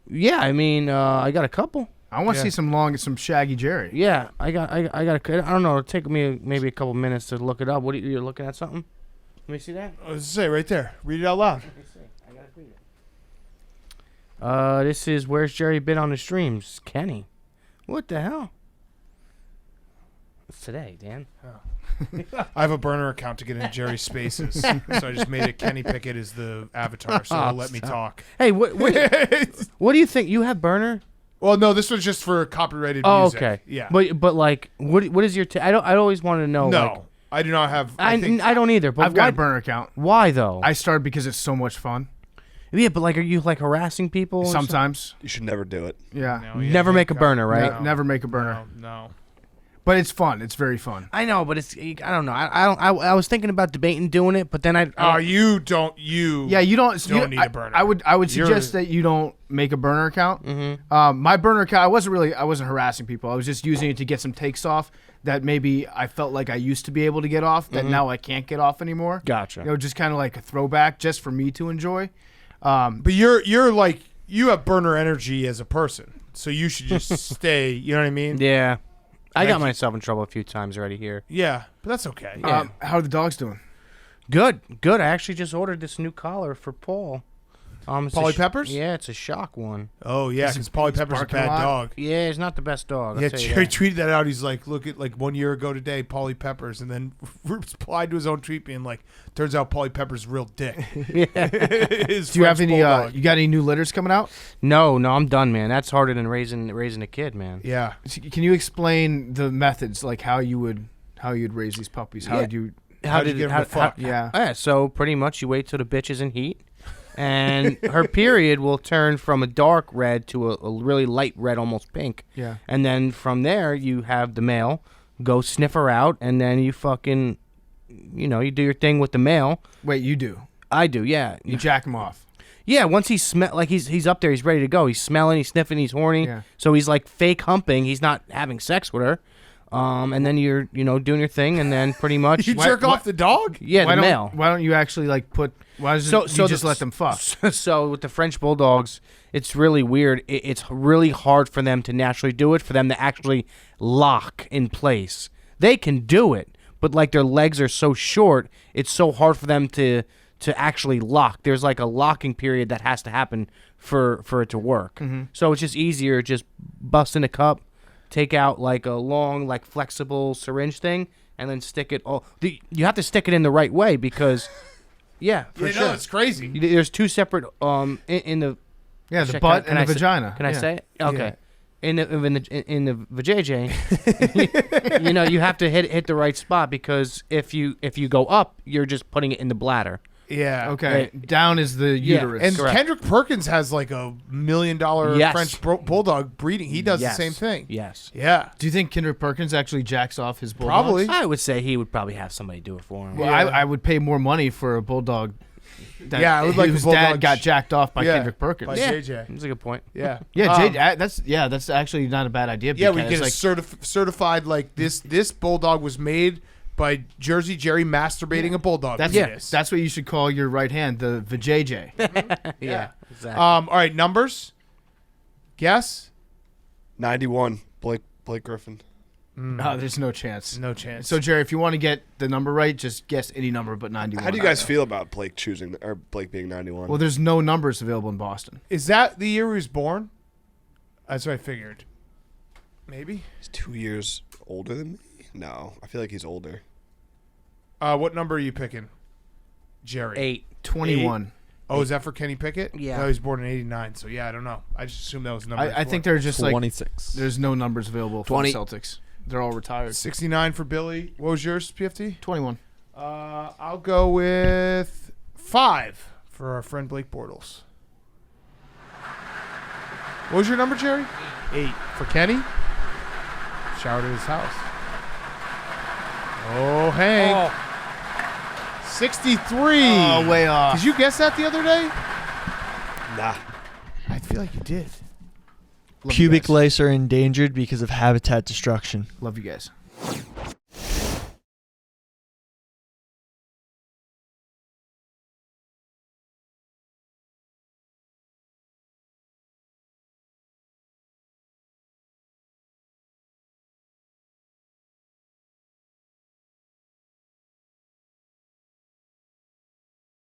Yeah, I mean, I got a couple. I want to see some shaggy Jerry. Yeah, I got I don't know. It'll take me maybe a couple minutes to look it up. You're looking at something? Let me see that. I was say right there. Read it out loud. Let me see. I gotta read it. This is Where's Jerry Been on the Streams? Kenny. What the hell? It's today, Dan. I have a burner account to get in Jerry's spaces. So I just made it Kenny Pickett is the avatar, so it'll let me talk. Hey, what do you think? You have burner? Well, no, this was just for copyrighted Oh, music. okay. Yeah. But like, what is your? I always want to know. no, like, I do not have. I don't either. But I've got a burner account. Why though? I started because it's so much fun. Yeah, but like, are you like harassing people? or something? Sometimes. You should never do it. Yeah. No, yeah, Never make a God. burner, right? No. Never make a burner. No. But it's fun. It's very fun. I know, but I don't know. I was thinking about debating doing it, but then You don't. You. Yeah, you don't need a burner. I would You're- suggest that you don't make a burner account. Mm-hmm. My burner account, I wasn't harassing people. I was just using it to get some takes off that maybe I felt like I used to be able to get off that now I can't get off anymore. Gotcha. You know, just kind of like a throwback, just for me to enjoy. But you're like you have burner energy as a person, so you should just stay. You know what I mean? Yeah. I got Like- myself in trouble a few times already here. Yeah, but that's okay. How are the dogs doing? Good. I actually just ordered this new collar for Paul. It's Polly a Peppers? Yeah, it's a shock one. Oh yeah, because Polly Pepper's a barking a bad lot? dog. Yeah, it's not the best dog. I'll Yeah, tell you Jerry that. tweeted that out. He's like, look at like 1 year ago today, Polly Peppers, and then replied to his own tweet being like, turns out Polly Pepper's a real dick. His Do you have French any? bulldog. You got any new litters coming out? No, I'm done, man. That's harder than raising a kid, man. Yeah. Can you explain the methods, like how you'd raise these puppies? How Yeah. would you? How'd you get him to fuck? Yeah. So pretty much you wait till the bitch is in heat, and her period will turn from a dark red to a really light red, almost pink. Yeah. And then from there you have the male go sniff her out, and then you fucking, you do your thing with the male. Wait, you do? I do, yeah. You jack him off? Yeah, once he's he's up there, he's ready to go. He's smelling, he's sniffing, he's horny. Yeah. So he's like fake humping. He's not having sex with her. And then you're, doing your thing, and then pretty much You jerk off the dog? yeah, the male. Why don't you actually like put? Why does So you just the- let them fuck? So with the French bulldogs, it's really weird. It's really hard for them to naturally do it, for them to actually lock in place. They can do it, but like their legs are so short, it's so hard for them to actually lock. There's like a locking period that has to happen for it to work. So it's just easier just bust in a cup, take out like a long, like flexible syringe thing, and then stick it all. You have to stick it in the right way because Yeah, for Yeah, sure. no, it's crazy. There's two separate in the the Can butt I and the say- vagina. Can I Yeah. say it? Okay. Yeah. In the vajayjay, you have to hit the right spot, because if you go up, you're just putting it in the bladder. Yeah. Okay, down is the uterus. And Correct. Kendrick Perkins has like $1 million Yes. French bulldog breeding. He does Yes. the same thing. Yes. Yeah. Do you think Kendrick Perkins actually jacks off his bulldogs? Probably. I would say he would probably have somebody do it for him. Well, I would pay more money for a bulldog. That, Yeah, I would like a whose bulldog dad got jacked off by Yeah, Kendrick Perkins. by Yeah. JJ. That's a good point. Yeah. Yeah, that's actually not a bad idea. Yeah, we because, get a certified like this bulldog was made by Jersey Jerry masturbating a bulldog. That's what you should call your right hand, the vajayjay. Yeah. Exactly. All right, numbers. Guess. 91. Blake Griffin. Oh, there's no chance. No chance. So Jerry, if you want to get the number right, just guess any number but 91. How do you guys feel about Blake being 91? Well, there's no numbers available in Boston. Is that the year he was born? That's what I figured. Maybe. He's 2 years older than me? No, I feel like he's older. What number are you picking, Jerry? 8. 21. Oh, is that for Kenny Pickett? Yeah. No, he was born in '89. So yeah, I don't know. I just assumed that was the number. I think they're just like 26. there's no numbers available for 20. the Celtics. They're all retired. 69 for Billy. What was yours, PFT? 21. I'll go with 5 for our friend Blake Bortles. What was your number, Jerry? 8 for Kenny. Showered at his house. Oh, Hank. 63. Oh, way off. Did you guess that the other day? Nah. I feel like you did. Love you Pubic guys. lice are endangered because of habitat destruction. Love you guys.